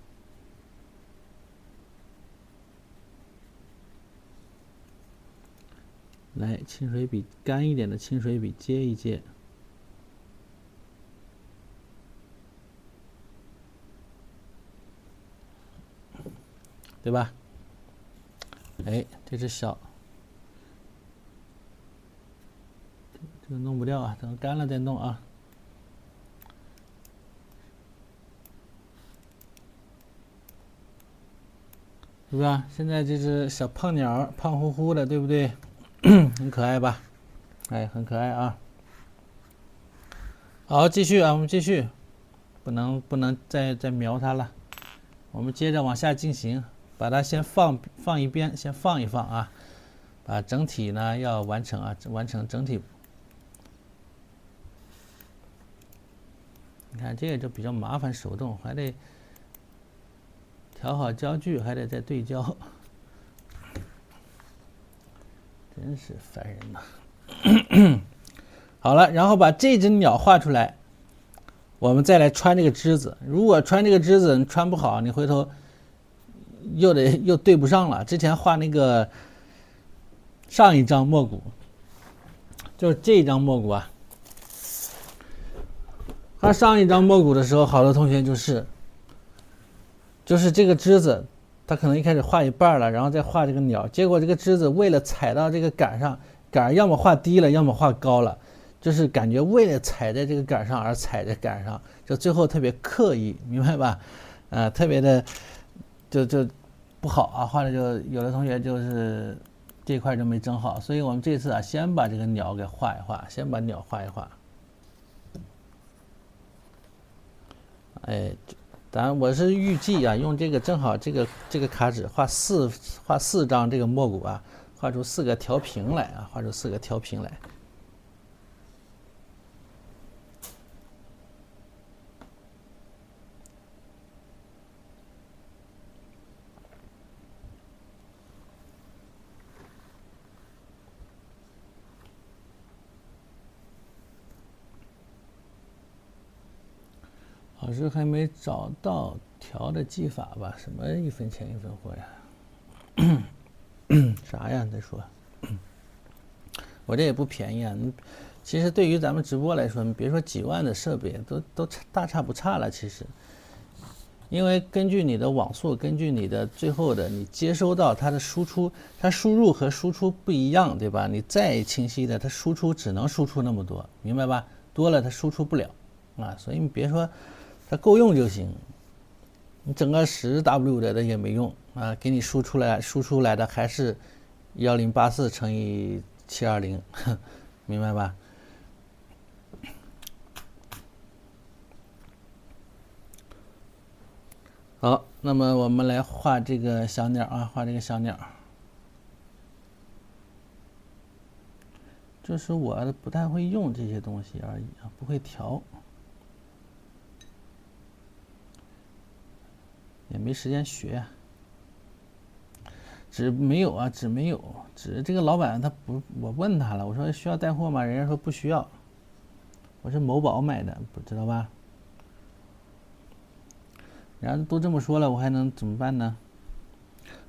来，清水笔干一点的清水笔接一接，对吧？哎，这只小，这个弄不掉啊，等干了再弄啊。是吧？现在这只小胖鸟，胖乎乎的，对不对？很可爱吧？哎，很可爱啊。好，继续啊，我们继续，不能再瞄它了。我们接着往下进行，把它先放一边，先放一放啊，把整体呢要完成啊，完成整体。你看这个就比较麻烦，手动还得调好焦距，还得再对焦，真是烦人呐。好了，然后把这只鸟画出来，我们再来穿这个枝子。如果穿这个枝子你穿不好，你回头又对不上了。之前画那个上一张墨骨，就是这一张墨骨啊。画上一张墨骨的时候，好多同学就是这个枝子，他可能一开始画一半了，然后再画这个鸟，结果这个枝子为了踩到这个杆上，杆要么画低了，要么画高了。就是感觉为了踩在这个杆上而踩在杆上，就最后特别刻意，明白吧？特别的就不好啊，画的就有的同学就是这块就没整好，所以我们这次啊，先把这个鸟给画一画，先把鸟画一画。哎，当然我是预计啊，用这个正好这个卡纸画四张这个墨骨啊，画出4个调平来啊，画出4个调平来。老师还没找到调的技法吧？什么1分钱1分货呀？啥呀？再说，我这也不便宜啊。其实对于咱们直播来说，你别说几万的设备，都大差不差了。其实，因为根据你的网速，根据你的最后的你接收到它的输出，它输入和输出不一样，对吧？你再清晰的，它输出只能输出那么多，明白吧？多了它输出不了啊。所以你别说。它够用就行，你整个10W 的也没用啊，给你输出来的还是1084乘以720，明白吧？好，那么我们来画这个小鸟啊，画这个小鸟。就是我不太会用这些东西而已啊，不会调。也没时间学，纸没有啊，纸没有，纸这个老板他不，我问他了，我说需要带货吗？人家说不需要，我是某宝买的，不知道吧？然后都这么说了，我还能怎么办呢？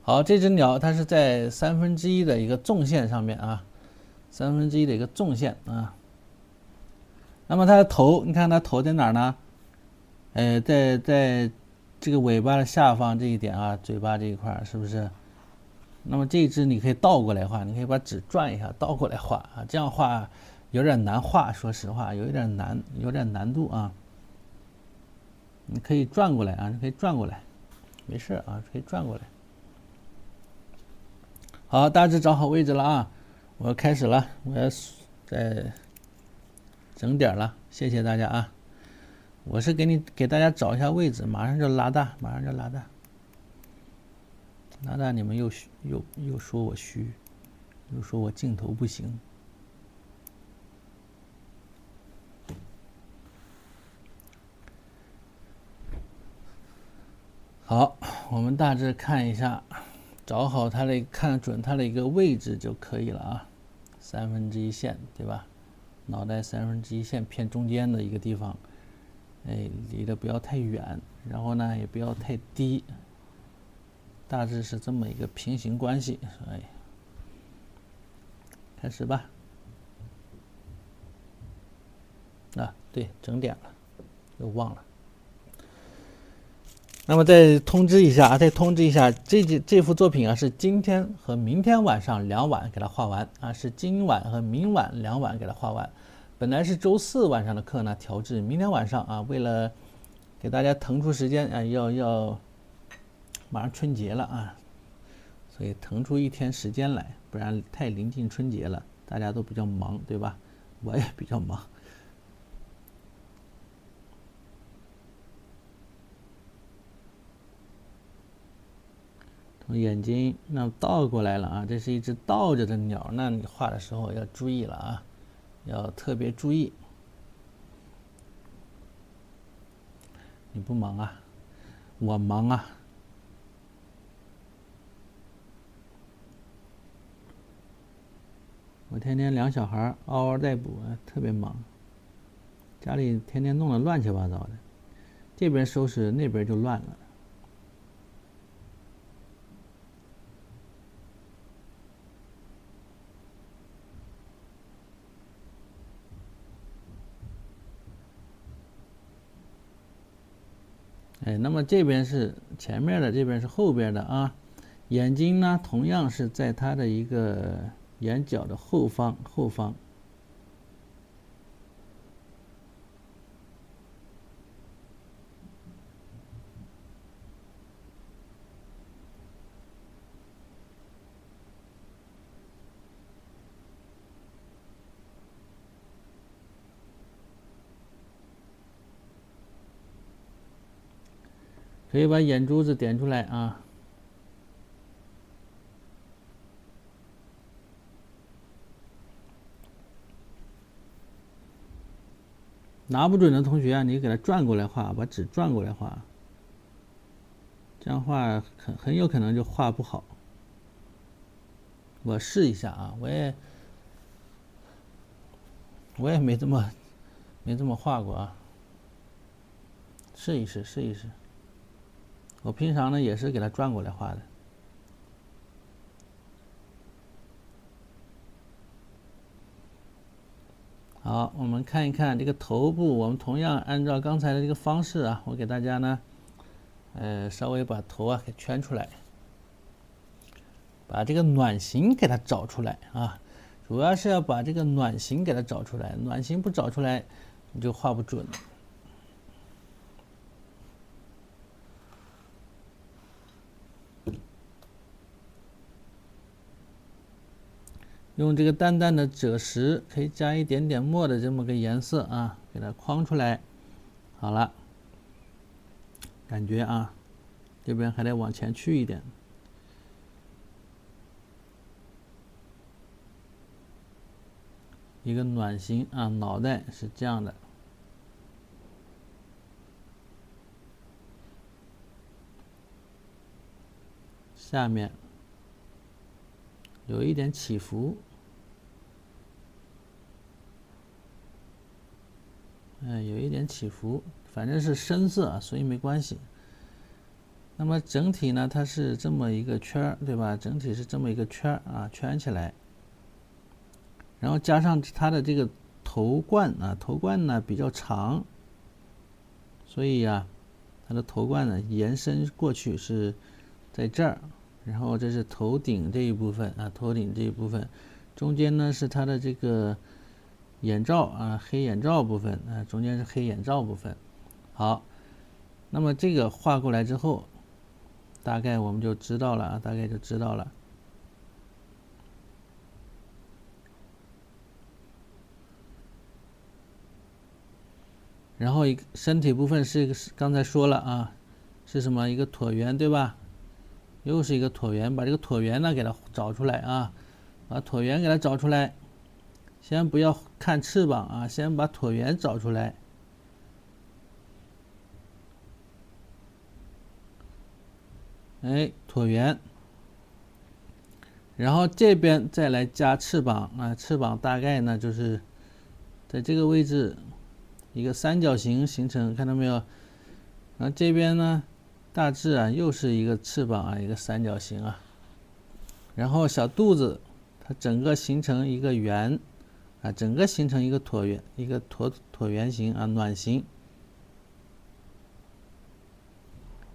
好，这只鸟它是在1/3的一个纵线上面啊，1/3的一个纵线啊。那么它的头，你看它头在哪儿呢？在这个尾巴的下方这一点啊，嘴巴这一块是不是？那么这一只你可以倒过来画，你可以把纸转一下，倒过来画啊，这样画有点难画，说实话有点难度啊。你可以转过来啊，你可以转过来，没事啊，可以转过来。好，大致找好位置了啊，我要开始了，我要再整点了，谢谢大家啊。我是给大家找一下位置，马上就拉大，马上就拉大。拉大，你们又说我虚，又说我镜头不行。好，我们大致看一下，找好它的，看准它的一个位置就可以了啊。1/3线，对吧？脑袋1/3线偏中间的一个地方。哎，离得不要太远，然后呢也不要太低，大致是这么一个平行关系。哎，开始吧。啊，对，整点了，又忘了。那么再通知一下，这幅作品啊是今天和明天晚上2晚给它画完啊，是今晚和明晚2晚给它画完。本来是周4晚上的课呢，调至明天晚上啊。为了给大家腾出时间啊，要马上春节了啊，所以腾出一天时间来，不然太临近春节了，大家都比较忙，对吧？我也比较忙。从眼睛那倒过来了啊，这是一只倒着的鸟，那你画的时候要注意了啊，要特别注意。你不忙啊？我忙啊。我天天两小孩嗷嗷待哺，特别忙，家里天天弄得乱七八糟的，这边收拾那边就乱了。哎，那么这边是前面的，这边是后边的啊。眼睛呢，同样是在它的一个眼角的后方。可以把眼珠子点出来啊。拿不准的同学啊，你给它转过来画，把纸转过来画，这样画很有可能就画不好。我试一下啊，我也没这么画过啊，试一试。我平常呢也是给它转过来画的。好，我们看一看这个头部，我们同样按照刚才的这个方式啊，我给大家呢，稍微把头啊给圈出来，把这个卵形给它找出来啊，主要是要把这个卵形给它找出来，卵形不找出来，你就画不准。用这个淡淡的赭石，可以加一点点墨的这么个颜色啊，给它框出来。好了，感觉啊，这边还得往前去一点。一个卵形啊，脑袋是这样的，下面有一点起伏，有一点起伏，反正是深色啊，所以没关系。那么整体呢，它是这么一个圈，对吧？整体是这么一个圈啊，圈起来，然后加上它的这个头冠啊，头冠呢比较长，所以呀，它的头冠呢延伸过去是在这儿。然后这是头顶这一部分啊，头顶这一部分，中间呢是它的这个眼罩啊，黑眼罩部分啊，中间是黑眼罩部分。好，那么这个画过来之后，大概我们就知道了啊，大概就知道了。然后身体部分是一个，刚才说了啊，是什么？一个椭圆，对吧？又是一个椭圆，把这个椭圆呢给它找出来啊，把椭圆给它找出来。先不要看翅膀啊，先把椭圆找出来。哎，椭圆。然后这边再来加翅膀啊，翅膀大概呢就是在这个位置一个三角形形成，看到没有？然后这边呢大致啊又是一个翅膀啊，一个三角形啊。然后小肚子它整个形成一个圆啊，整个形成一个椭圆，一个椭圆形啊，卵形。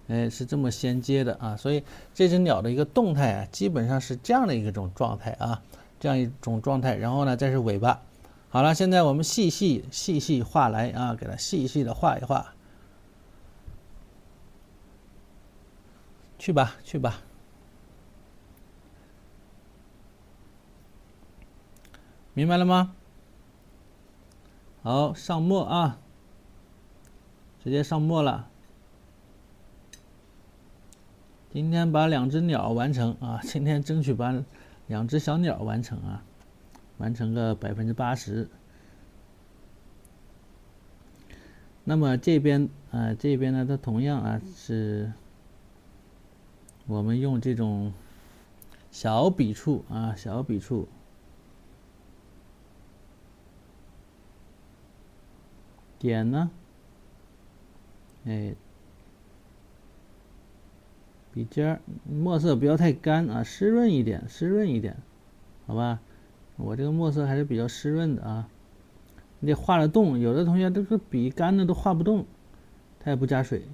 哎，是这么衔接的啊，所以这只鸟的一个动态啊，基本上是这样的一种状态啊，这样一种状态。然后呢，再是尾巴。好了，现在我们细细画来啊，给它细细的画一画。去吧。明白了吗？好，上墨啊，直接上墨了。今天把2只鸟完成啊，今天争取把2只小鸟完成啊，完成个80%。那么这边呢，它同样啊是我们用这种小笔触啊，小笔触，点呢，哎，笔尖儿，墨色不要太干啊，湿润一点，湿润一点，好吧？我这个墨色还是比较湿润的啊。你得画得动，有的同学这个笔干的都画不动，他也不加水。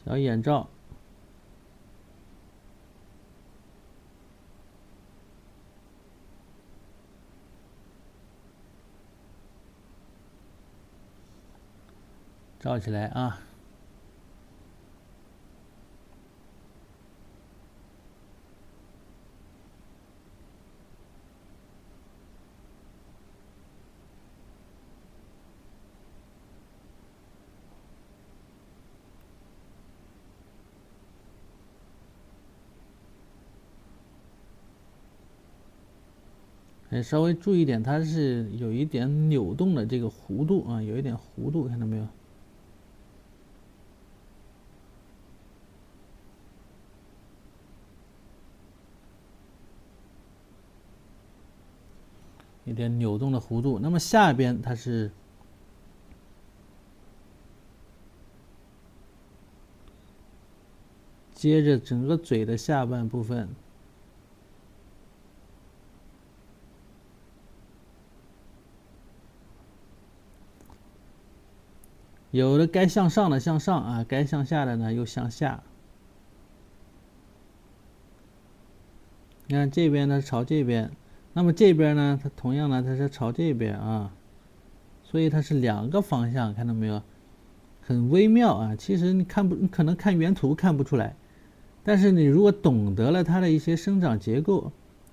小眼罩，罩起来啊。稍微注意点，它是有一点扭动的这个弧度啊，有一点弧度，看到没有？一点扭动的弧度。那么下边它是接着整个嘴的下半部分。有的该向上的向上啊，该向下的呢又向下。你看这边呢朝这边，那么这边呢，它同样呢它是朝这边啊，所以它是2个方向，看到没有？很微妙啊。其实你可能看原图看不出来，但是你如果懂得了它的一些生长结构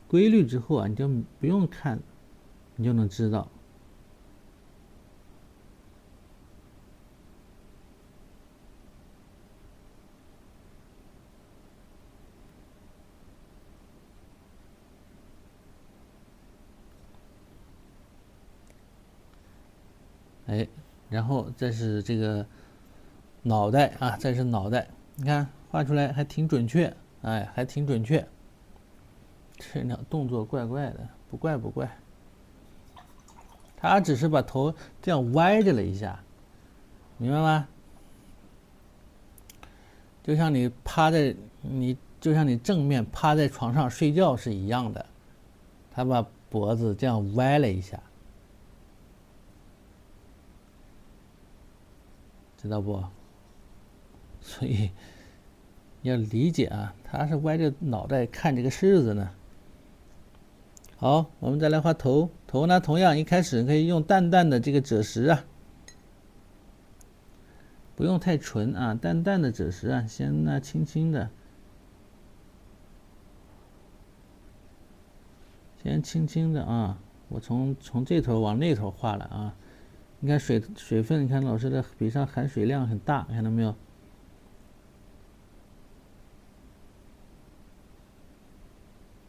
规律之后啊，你就不用看，你就能知道。哎，然后这是这个脑袋啊，这是脑袋，你看画出来还挺准确，哎，还挺准确。这鸟动作怪怪的，不怪不怪，他只是把头这样歪着了一下，明白吗？就像你正面趴在床上睡觉是一样的，他把脖子这样歪了一下。知道不？所以要理解啊，他是歪着脑袋看这个柿子呢。好，我们再来画头。头呢，同样一开始可以用淡淡的这个赭石啊，不用太纯啊，淡淡的赭石啊，先呢轻轻的，先轻轻的啊。我从这头往那头画了啊。你看水分，你看老师的笔上含水量很大，看到没有？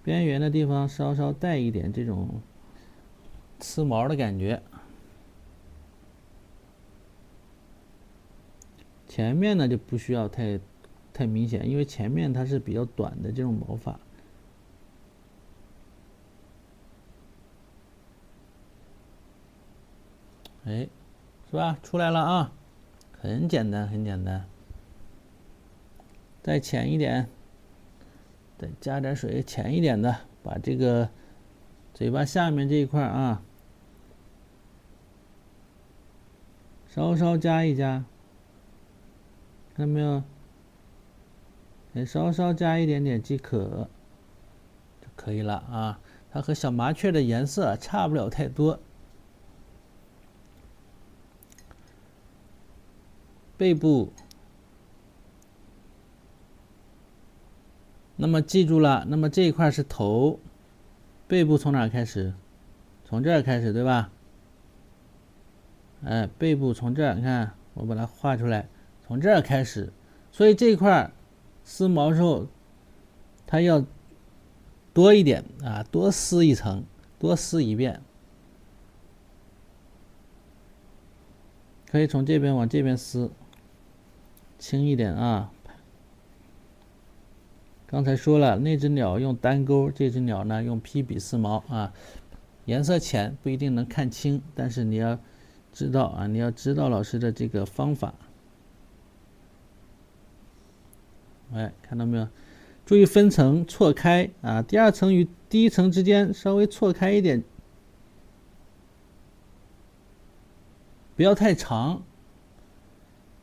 边缘的地方稍稍带一点这种刺毛的感觉。前面呢就不需要太明显，因为前面它是比较短的这种毛发。哎，是吧？出来了啊，很简单，很简单。再浅一点，再加点水，浅一点的，把这个嘴巴下面这一块啊，稍稍加一加，看到没有？哎，稍稍加一点点即可，就可以了啊。它和小麻雀的颜色差不了太多。背部那么记住了，那么这一块是头，背部从哪儿开始？从这儿开始，对吧？哎，背部从这儿，你看我把它画出来，从这儿开始，所以这一块撕毛的时候，它要多一点啊，多撕一层，多撕一遍，可以从这边往这边撕，轻一点啊。刚才说了，那只鸟用单钩，这只鸟呢用披笔撕毛啊，颜色浅不一定能看清，但是你要知道啊，你要知道老师的这个方法。哎，看到没有？注意分层错开啊，第二层与第一层之间稍微错开一点，不要太长，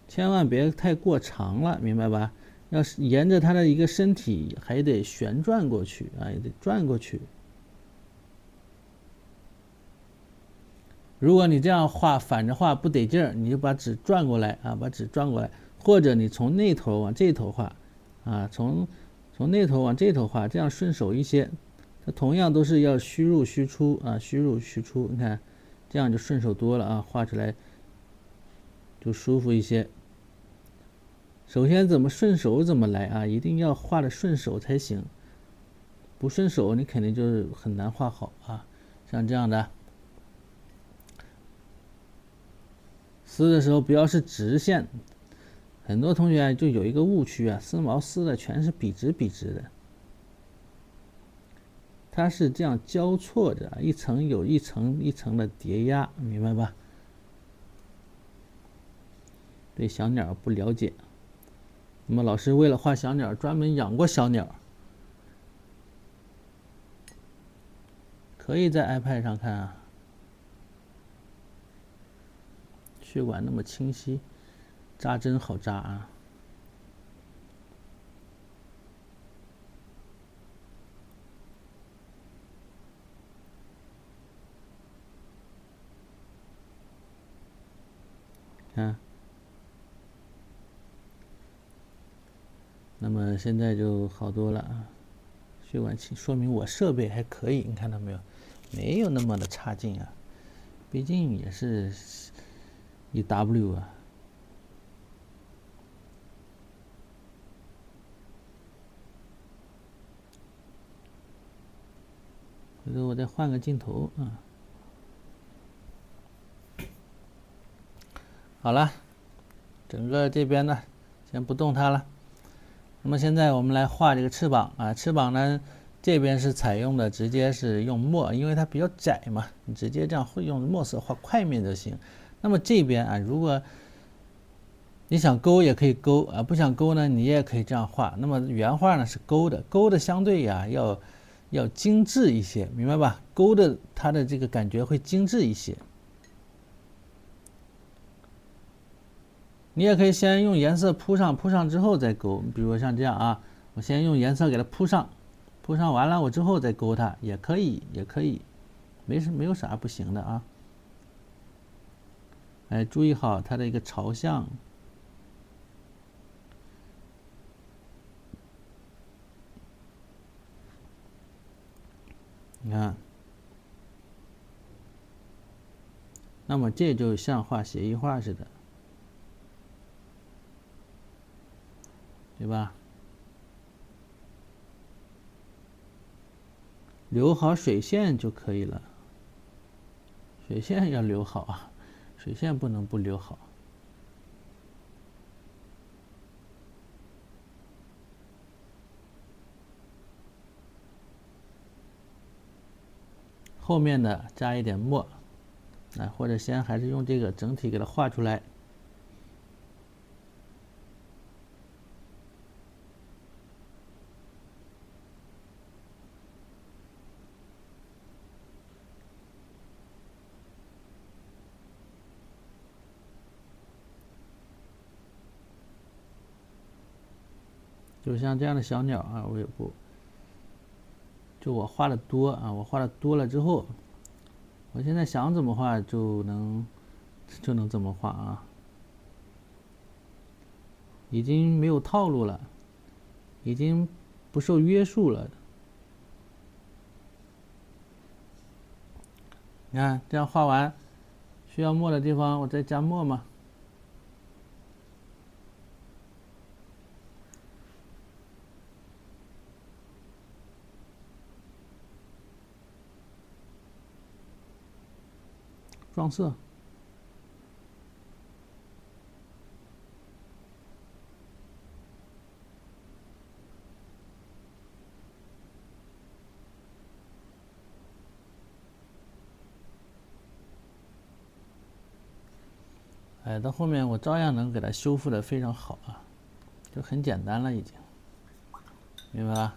千万别太过长了，明白吧？要是沿着它的一个身体还得旋转过去啊，也得转过去。如果你这样画反着画不得劲儿，你就把纸转过来啊，把纸转过来，或者你从那头往这头画，啊，从那头往这头画，这样顺手一些。它同样都是要虚入虚出啊，虚入虚出，你看，这样就顺手多了啊，画出来就舒服一些。首先怎么顺手怎么来啊，一定要画的顺手才行，不顺手你肯定就是很难画好啊。像这样的。撕的时候不要是直线，很多同学就有一个误区啊，撕毛撕的全是笔直笔直的，它是这样交错着，一层有一层一层的叠压，明白吧？对小鸟不了解，那么老师为了画小鸟，专门养过小鸟，可以在 iPad 上看啊。血管那么清晰，扎针好扎啊！看，那么现在就好多了啊，血管清，说明我设备还可以，你看到没有？没有那么的差劲啊，毕竟也是1W 啊。回头我再换个镜头啊。好了，整个这边呢，先不动它了。那么现在我们来画这个翅膀啊，翅膀呢这边是采用的直接是用墨，因为它比较窄嘛，你直接这样会用墨色画块面就行。那么这边啊，如果你想勾也可以勾啊，不想勾呢，你也可以这样画。那么原画呢是勾的，勾的相对呀要精致一些，明白吧？勾的它的这个感觉会精致一些。你也可以先用颜色铺上，铺上之后再勾。比如像这样啊，我先用颜色给它铺上，铺上完了我之后再勾它也可以，也可以，没有啥不行的啊。哎，注意好它的一个朝向。你看，那么这就像画写意画似的，对吧？留好水线就可以了，水线要留好啊，水线不能不留好。后面的加一点墨，啊，或者先还是用这个整体给它画出来。就像这样的小鸟啊，我也不，就我画的多啊，我画的多了之后，我现在想怎么画就能怎么画啊，已经没有套路了，已经不受约束了。你看这样画完，需要墨的地方我再加墨嘛。撞色。哎，到后面我照样能给它修复的非常好啊，就很简单了已经，明白吧？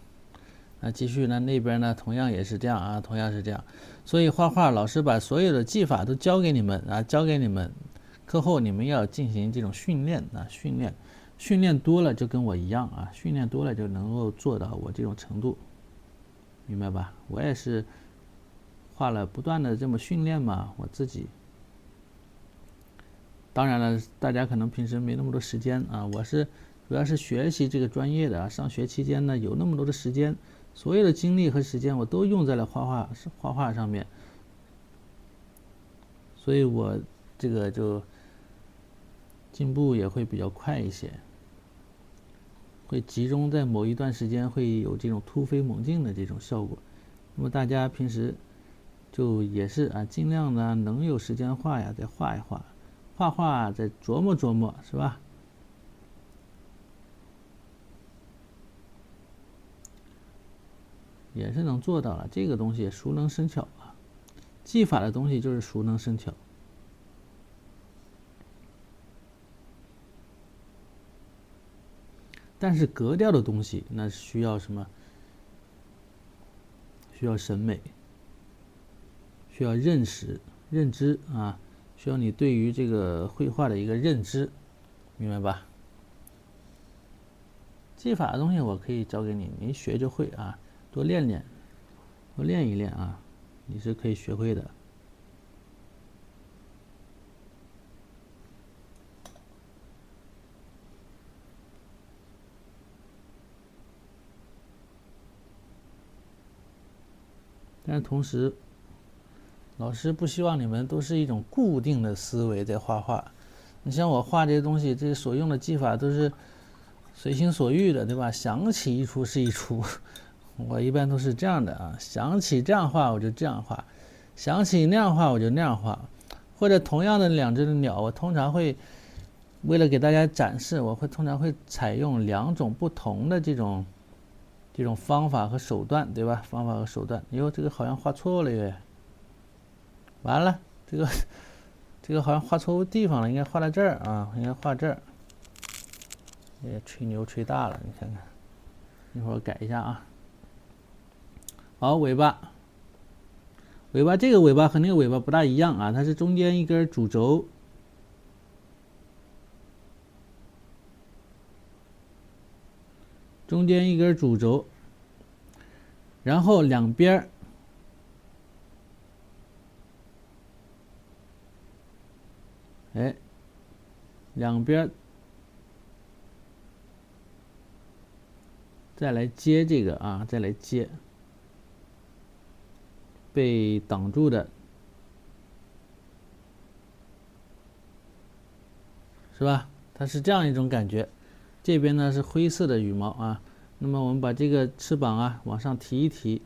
那继续呢，那边呢同样也是这样啊，同样是这样。所以画画老师把所有的技法都教给你们啊，教给你们，课后你们要进行这种训练啊，训练多了就跟我一样啊，训练多了就能够做到我这种程度，明白吧？我也是画了不断的这么训练嘛，我自己。当然了，大家可能平时没那么多时间啊，我是主要是学习这个专业的啊，上学期间呢有那么多的时间，所有的精力和时间我都用在了画画上面，所以我这个就进步也会比较快一些，会集中在某一段时间会有这种突飞猛进的这种效果。那么大家平时就也是啊，尽量呢能有时间画呀，再画一画。画画再琢磨琢磨，是吧？也是能做到了。这个东西熟能生巧啊，技法的东西就是熟能生巧。但是格调的东西，那需要什么？需要审美，需要认知啊。需要你对于这个绘画的一个认知，明白吧？技法的东西我可以教给你，你一学就会啊，多练练，多练一练啊，你是可以学会的。但是同时，老师不希望你们都是一种固定的思维在画画。你像我画这些东西，这些所用的技法都是随心所欲的，对吧？想起一出是一出，我一般都是这样的啊。想起这样画我就这样画，想起那样画我就那样画，或者同样的两只鸟，我通常会为了给大家展示，我会通常会采用两种不同的这种方法和手段，对吧？方法和手段。哟，这个好像画错了耶。完了，这个好像画错误地方了，应该画在这儿啊，应该画这儿。也吹牛吹大了，你看看，一会儿我改一下啊。好，尾巴这个尾巴和那个尾巴不大一样啊，它是中间一根主轴，然后两边两边再来接这个啊，再来接被挡住的，是吧？它是这样一种感觉。这边呢是灰色的羽毛啊，那么我们把这个翅膀啊往上提一提。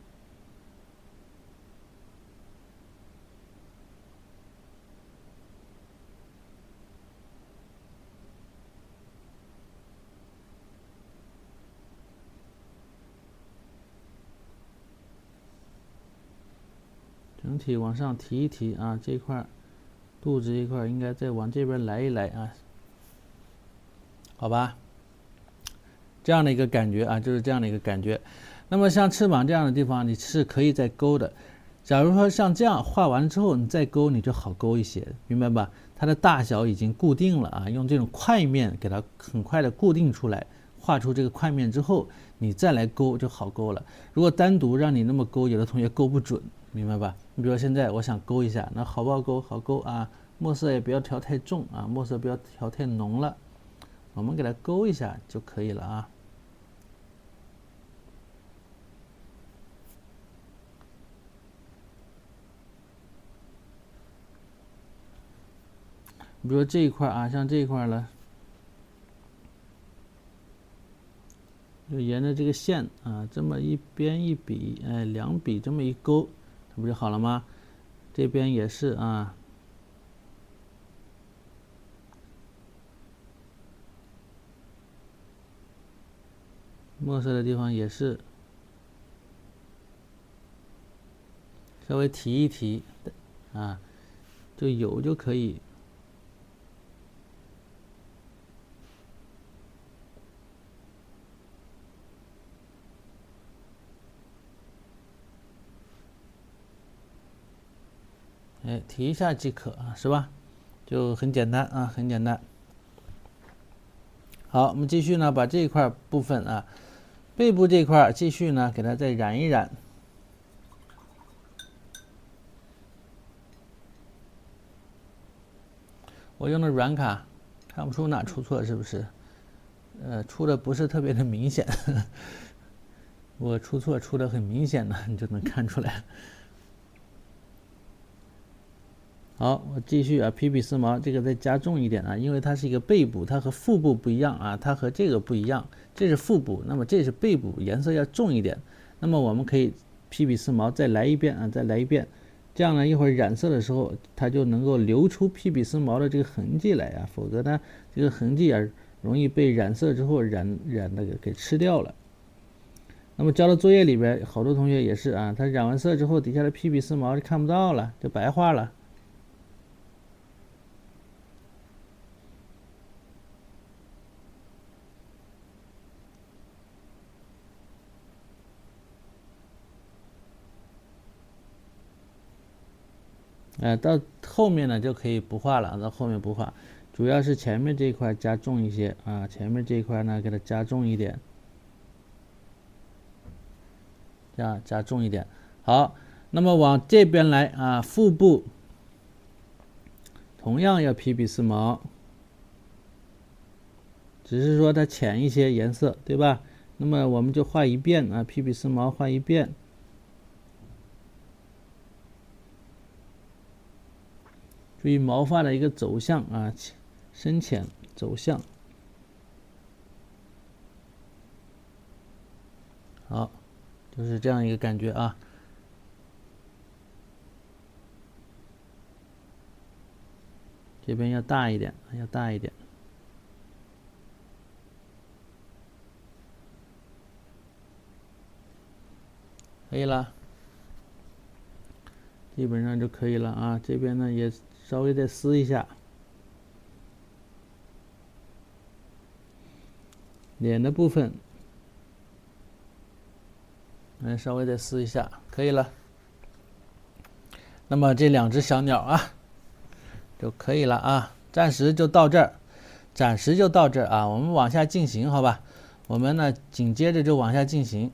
整体往上提一提啊，这块肚子这块应该再往这边来一来啊，好吧？这样的一个感觉啊，就是这样的一个感觉。那么像翅膀这样的地方，你是可以再勾的。假如说像这样画完之后，你再勾，你就好勾一些，明白吧？它的大小已经固定了啊，用这种块面给它很快的固定出来，画出这个块面之后，你再来勾就好勾了。如果单独让你那么勾，有的同学勾不准，明白吧？你比如说现在我想勾一下，那好不好勾？好勾啊，墨色也不要调太重啊，墨色不要调太浓了，我们给它勾一下就可以了啊。比如说这一块啊，像这一块了，就沿着这个线啊，这么一边一笔，哎，两笔这么一勾，这不就好了吗？这边也是啊，墨色的地方也是稍微提一提啊，就有就可以。哎，提一下即可啊，是吧？就很简单啊，很简单。好，我们继续呢，把这一块部分啊，背部这一块继续呢，给它再染一染。我用的软卡，看不出哪出错是不是？出的不是特别的明显。我出错出的很明显的，你就能看出来。好，我继续啊，皮比丝毛这个再加重一点啊，因为它是一个背部，它和腹部不一样啊，它和这个不一样，这是腹部，那么这是背部，颜色要重一点。那么我们可以皮比丝毛再来一遍啊，再来一遍，这样呢一会儿染色的时候，它就能够留出皮比丝毛的这个痕迹来啊，否则呢这个痕迹啊容易被染色之后染那个给吃掉了。那么交的作业里边，好多同学也是啊，他染完色之后，底下的皮比丝毛就看不到了，就白画了。到后面呢就可以不画了，到后面不画，主要是前面这一块加重一些啊，前面这一块呢给它加重一点，这样加重一点。好，那么往这边来啊，腹部同样要皮比丝毛，只是说它浅一些颜色，对吧？那么我们就画一遍啊，皮比丝毛画一遍。注意毛发的一个走向啊，深浅走向。好，就是这样一个感觉啊。这边要大一点，要大一点。可以了，基本上就可以了啊。这边呢也稍微再撕一下。脸的部分，稍微再撕一下，可以了。那么这两只小鸟啊，就可以了啊。暂时就到这儿，暂时就到这儿啊。我们往下进行，好吧？我们呢紧接着就往下进行。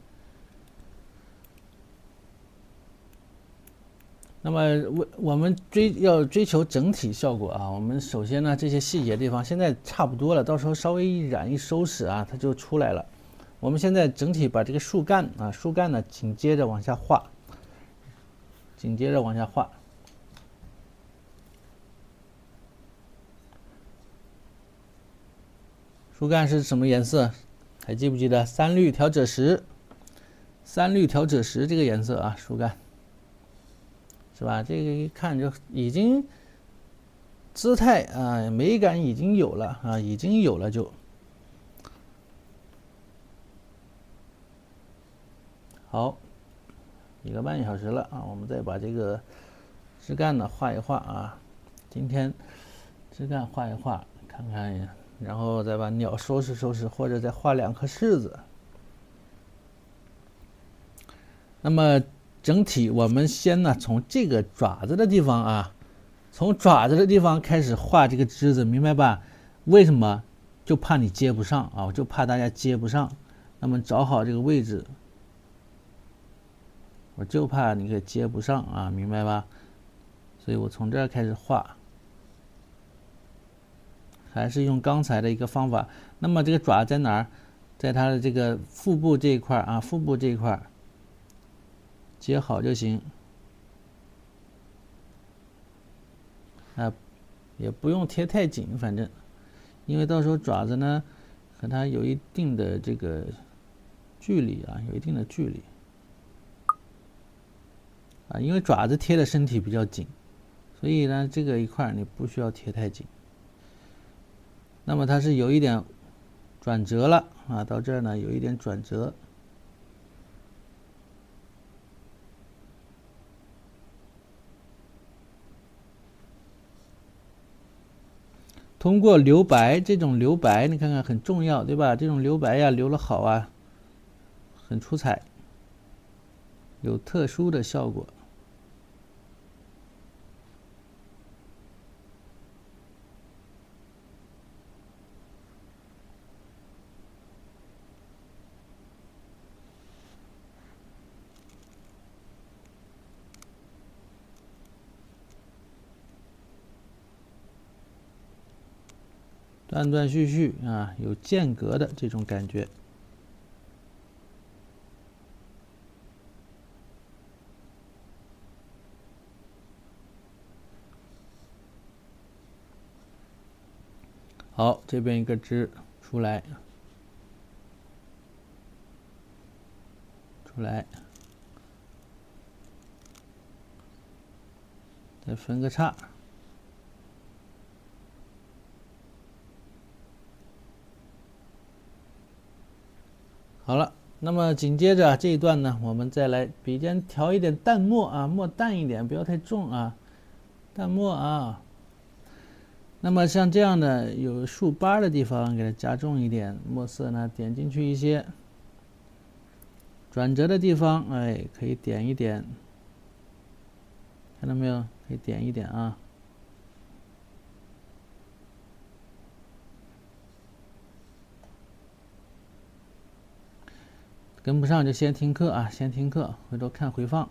那么我们要追求整体效果啊，我们首先呢这些细节地方现在差不多了，到时候稍微一染一收拾啊，它就出来了。我们现在整体把这个树干啊，树干呢紧接着往下画，紧接着往下画。树干是什么颜色？还记不记得三绿调赭石？三绿调赭石这个颜色啊，树干。是吧？这个一看就已经姿态啊，美感已经有了啊，已经有了就好。1个半小时了啊，我们再把这个枝干呢画一画啊。今天枝干画一画，看看呀，然后再把鸟收拾收拾，或者再画2颗柿子。那么整体我们先呢从这个爪子的地方啊，从爪子的地方开始画这个枝子，明白吧？为什么？就怕你接不上啊，就怕大家接不上。那么找好这个位置，我就怕你给接不上啊，明白吧？所以我从这儿开始画，还是用刚才的一个方法。那么这个爪在哪儿？在它的这个腹部这一块啊，腹部这一块。接好就行，也不用贴太紧，反正，因为到时候爪子呢和它有一定的这个距离啊，有一定的距离啊，因为爪子贴的身体比较紧，所以呢这个一块你不需要贴太紧。那么它是有一点转折了啊，到这儿呢有一点转折。通过留白，这种留白你看看很重要，对吧？这种留白呀，留了好啊，很出彩，有特殊的效果。断断续续啊，有间隔的这种感觉。好，这边一个枝出来，再分个叉。好了，那么紧接着这一段呢，我们再来笔尖调一点淡墨啊，墨淡一点，不要太重啊，淡墨啊。那么像这样的有竖疤的地方，给它加重一点墨色呢，点进去一些。转折的地方，哎，可以点一点，看到没有？可以点一点啊。跟不上就先听课啊，先听课，回头看回放。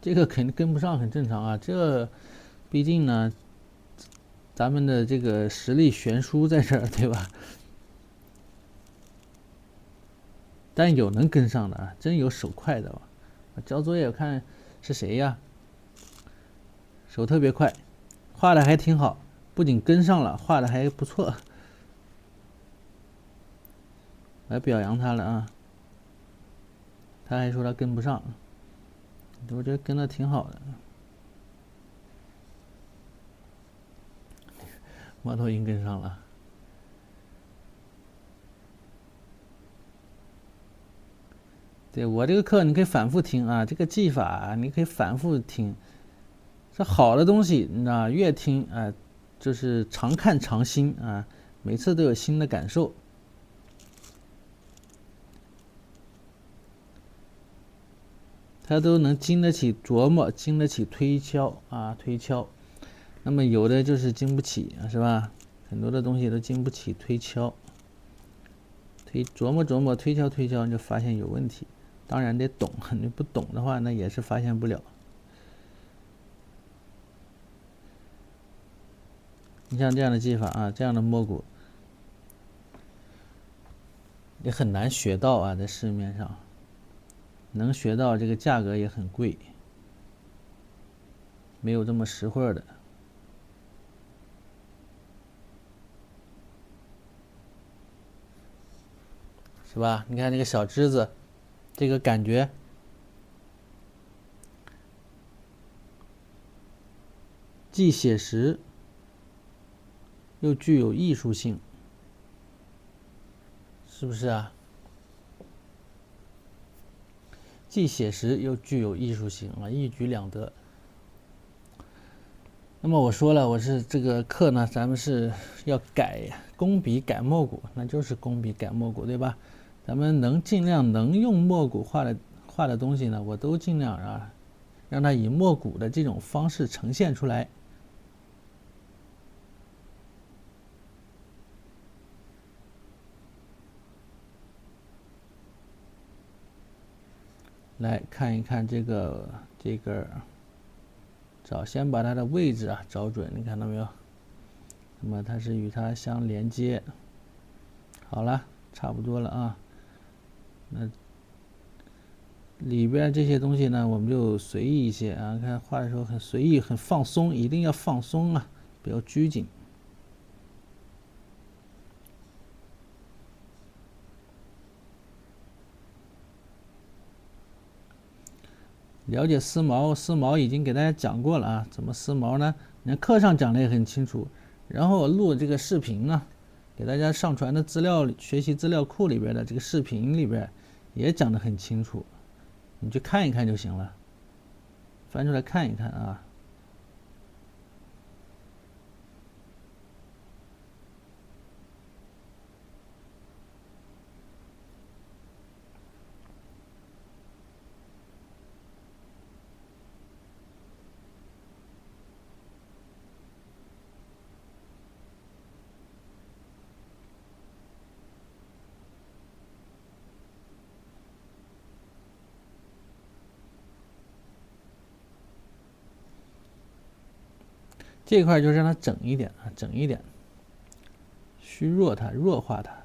这个肯定跟不上很正常啊，这毕竟呢，咱们的这个实力悬殊在这儿，对吧？但有能跟上的啊，真有手快的吧？交作业我看是谁呀？手特别快，画的还挺好，不仅跟上了，画的还不错。来表扬他了啊！他还说他跟不上，我觉得跟的挺好的。猫头鹰跟上了。对，我这个课你可以反复听啊，这个技法你可以反复听。这好的东西，你知道，越听啊，就是常看常新啊，每次都有新的感受。他都能经得起琢磨，经得起推敲啊，推敲。那么有的就是经不起，是吧？很多的东西都经不起推敲，琢磨琢磨，推敲推敲，你就发现有问题。当然得懂，你不懂的话，那也是发现不了。你像这样的技法啊，这样的摸骨，也很难学到啊，在市面上。能学到这个价格也很贵，没有这么实惠的，是吧？你看这个小枝子，这个感觉，既写实又具有艺术性，是不是啊？既写实又具有艺术性啊，一举两得。那么我说了，我是这个课呢，咱们是要工笔改墨骨，那就是工笔改墨骨，对吧？咱们尽量能用墨骨画的东西呢，我都尽量啊，让它以墨骨的这种方式呈现出来。来看一看这个先把它的位置啊找准，你看到没有？那么它是与它相连接。好了，差不多了啊。那里边这些东西呢，我们就随意一些啊，看画的时候很随意，很放松，一定要放松啊，不要拘谨。了解丝毛，丝毛已经给大家讲过了啊，怎么丝毛呢？你看课上讲的也很清楚，然后我录这个视频呢，给大家上传的资料学习资料库里边的这个视频里边也讲得很清楚，你去看一看就行了，翻出来看一看啊。这块就让它整一点啊，整一点，虚弱它，弱化它。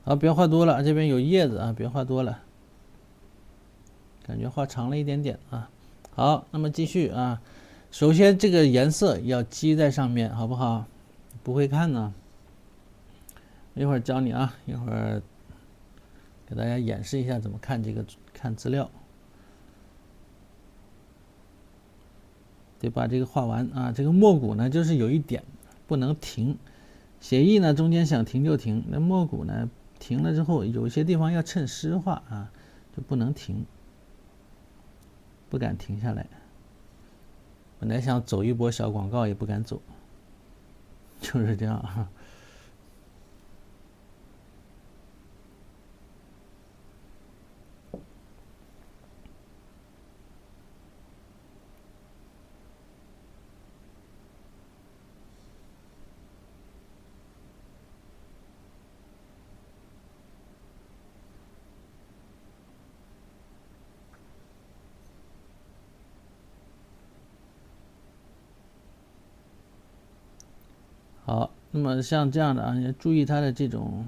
好，别画多了，这边有叶子啊，别画多了，感觉画长了一点点啊。好，那么继续啊，首先这个颜色要积在上面，好不好？不会看呢，一会儿教你啊，一会儿给大家演示一下怎么看这个看资料，得把这个画完啊。这个墨骨呢，就是有一点不能停，写意呢中间想停就停，那墨骨呢？停了之后，有些地方要趁湿画啊，就不能停，不敢停下来。本来想走一波小广告，也不敢走，就是这样啊。好，那么像这样的啊，要注意它的这种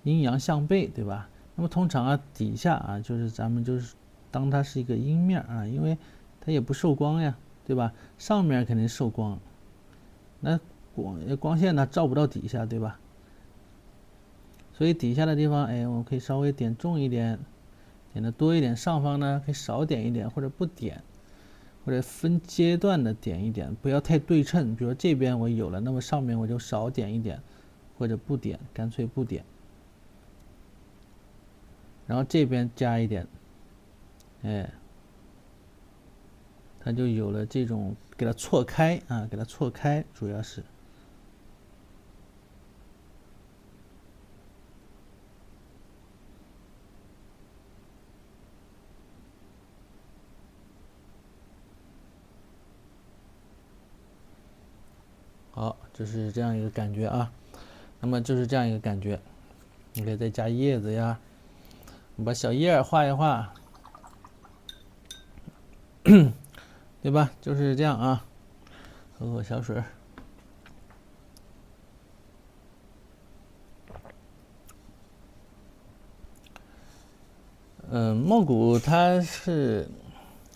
阴阳相背，对吧？那么通常啊，底下啊，就是咱们就是当它是一个阴面啊，因为它也不受光呀，对吧？上面肯定受光，那光线呢照不到底下，对吧？所以底下的地方，哎，我们可以稍微点重一点，点的多一点。上方呢可以少点一点，或者不点。或者分阶段的点一点，不要太对称。比如这边我有了，那么上面我就少点一点，或者不点，干脆不点。然后这边加一点，哎，它就有了这种给它错开啊，给它错开，主要是。好，就是这样一个感觉啊。那么就是这样一个感觉，你可以再加叶子呀，我把小叶画一画，对吧？就是这样啊。喝口小水。墨骨它是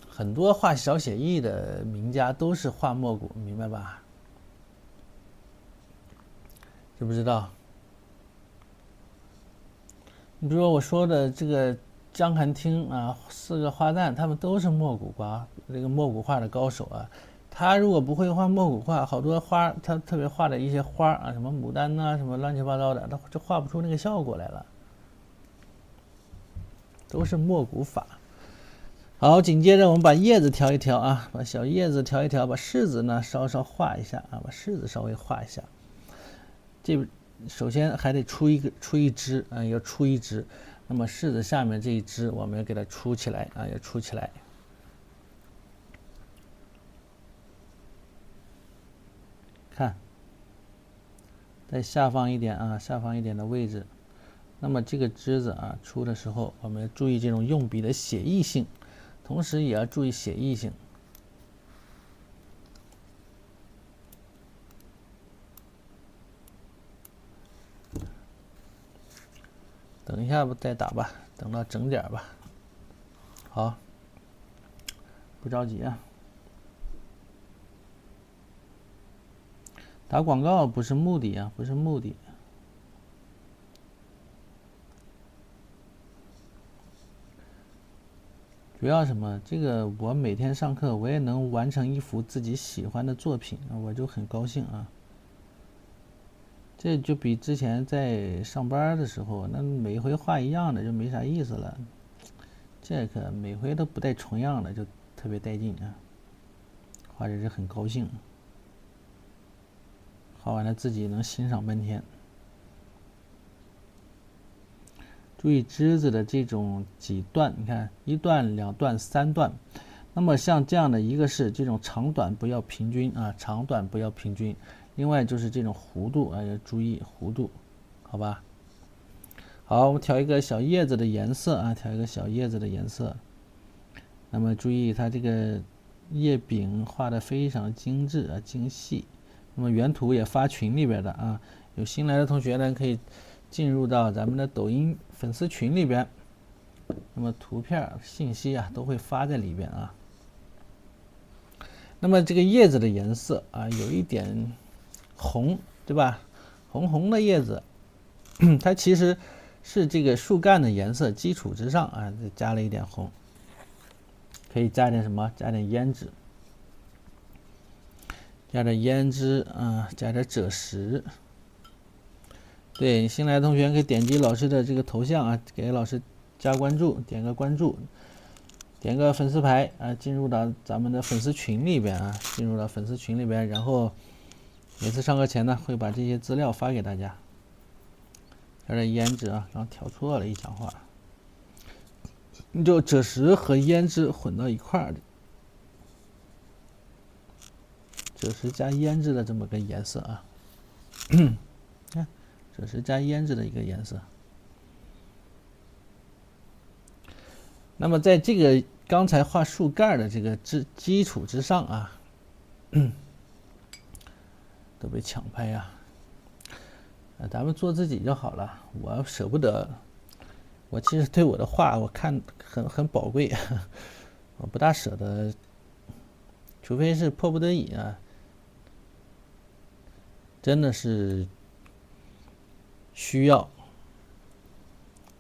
很多画小写意的名家都是画墨骨，明白吧？知不知道？你比如说我说的这个江寒汀啊，四个花旦，他们都是墨骨画，这个墨骨画的高手啊。他如果不会画墨骨画，好多花他特别画的一些花啊，什么牡丹呐、什么乱七八糟的，他就画不出那个效果来了。都是墨骨法。好，紧接着我们把叶子调一调啊，把小叶子调一调，把柿子呢稍稍画一下啊，把柿子稍微画一下。这首先还得出一支啊，要出一支。那么柿子下面这一支，我们要给它出起来啊，要出起来。看，在下方一点啊，下方一点的位置。那么这个枝子啊出的时候，我们要注意这种用笔的写意性，同时也要注意写意性。等一下吧，再打吧，等到整点吧。好，不着急啊。打广告不是目的啊，不是目的。主要什么？这个我每天上课，我也能完成一幅自己喜欢的作品，我就很高兴啊。这就比之前在上班的时候，那每回画一样的就没啥意思了。这个每回都不带重样的，就特别带劲啊。画着是很高兴，画完了自己能欣赏半天。注意枝子的这种几段，你看1段、2段、3段。那么像这样的一个是这种长短不要平均啊，长短不要平均。另外就是这种弧度啊，要注意弧度，好吧？好，我们调一个小叶子的颜色啊，调一个小叶子的颜色。那么注意它这个叶柄画的非常精致啊，精细。那么原图也发群里边的啊，有新来的同学呢可以进入到咱们的抖音粉丝群里边。那么图片信息啊都会发在里边啊。那么这个叶子的颜色啊，有一点红，对吧？红红的叶子，它其实是这个树干的颜色基础之上啊，再加了一点红。可以加点什么？加点胭脂，加点胭脂啊，加点赭石。对，新来的同学可以点击老师的这个头像啊，给老师加关注，点个关注。点个粉丝牌啊，进入到咱们的粉丝群里边啊，进入到粉丝群里边，然后每次上课前呢，会把这些资料发给大家。加点胭脂啊，刚调错了，一讲话，你就赭石和胭脂混到一块儿的，赭石加胭脂的这么个颜色啊，看，赭石加胭脂的一个颜色。那么在这个刚才画树干的这个基础之上啊，都被抢拍呀！咱们做自己就好了，我舍不得。我其实对我的画，我看很宝贵，我不大舍得，除非是迫不得已啊，真的是需要。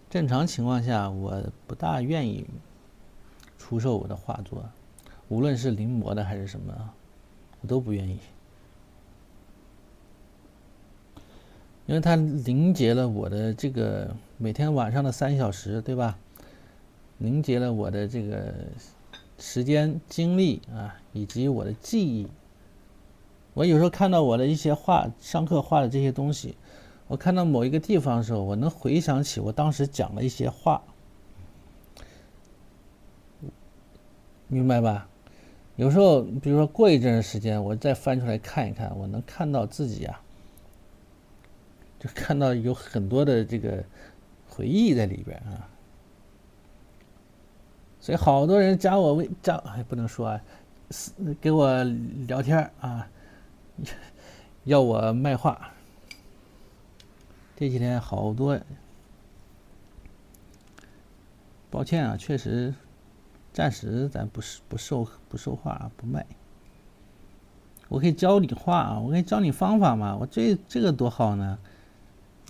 正常情况下，我不大愿意出售我的画作，无论是临摹的还是什么，我都不愿意，因为它凝结了我的这个每天晚上的3小时，对吧？凝结了我的这个时间、精力啊，以及我的记忆。我有时候看到我的一些画，上课画的这些东西。我看到某一个地方的时候，我能回想起我当时讲了一些话，明白吧？有时候，比如说过一阵时间，我再翻出来看一看，我能看到自己啊，就看到有很多的这个回忆在里边啊。所以好多人加我不能说啊，给我聊天啊，要我卖画。这几天好多，抱歉啊，确实，暂时咱不收画，不卖。我可以教你画啊，我可以教你方法嘛，我这个多好呢？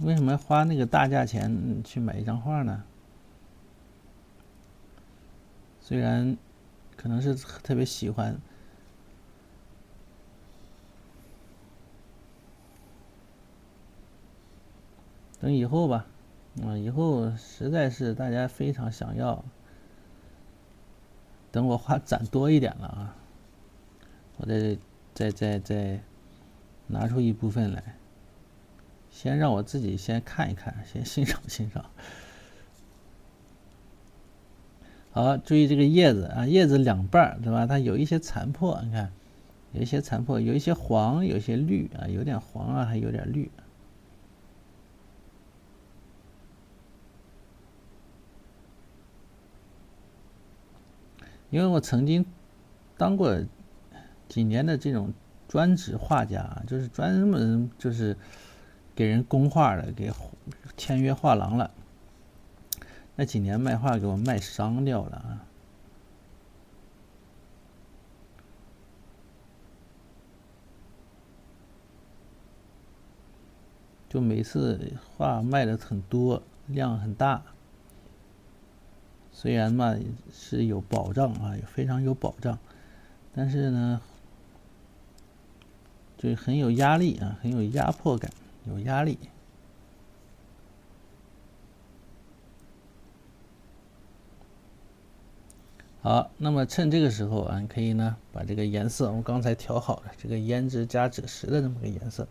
为什么花那个大价钱去买一张画呢？虽然可能是特别喜欢。等以后吧，以后实在是大家非常想要，等我画展多一点了啊，我再拿出一部分来，先让我自己先看一看，先欣赏欣赏。好，注意这个叶子啊，叶子两半对吧？它有一些残破，你看有一些残破，有一些黄，有一些绿啊，有点黄啊，还有点绿。因为我曾经当过几年的这种专职画家，就是专门就是给人供画的，给签约画廊了。那几年卖画给我卖伤掉了啊！就每次画卖的很多，量很大。虽然嘛是有保障啊，也非常有保障，但是呢，就很有压力啊，很有压迫感，有压力。好，那么趁这个时候啊，你可以呢把这个颜色，我们刚才调好了这个胭脂加赭石的这么个颜色，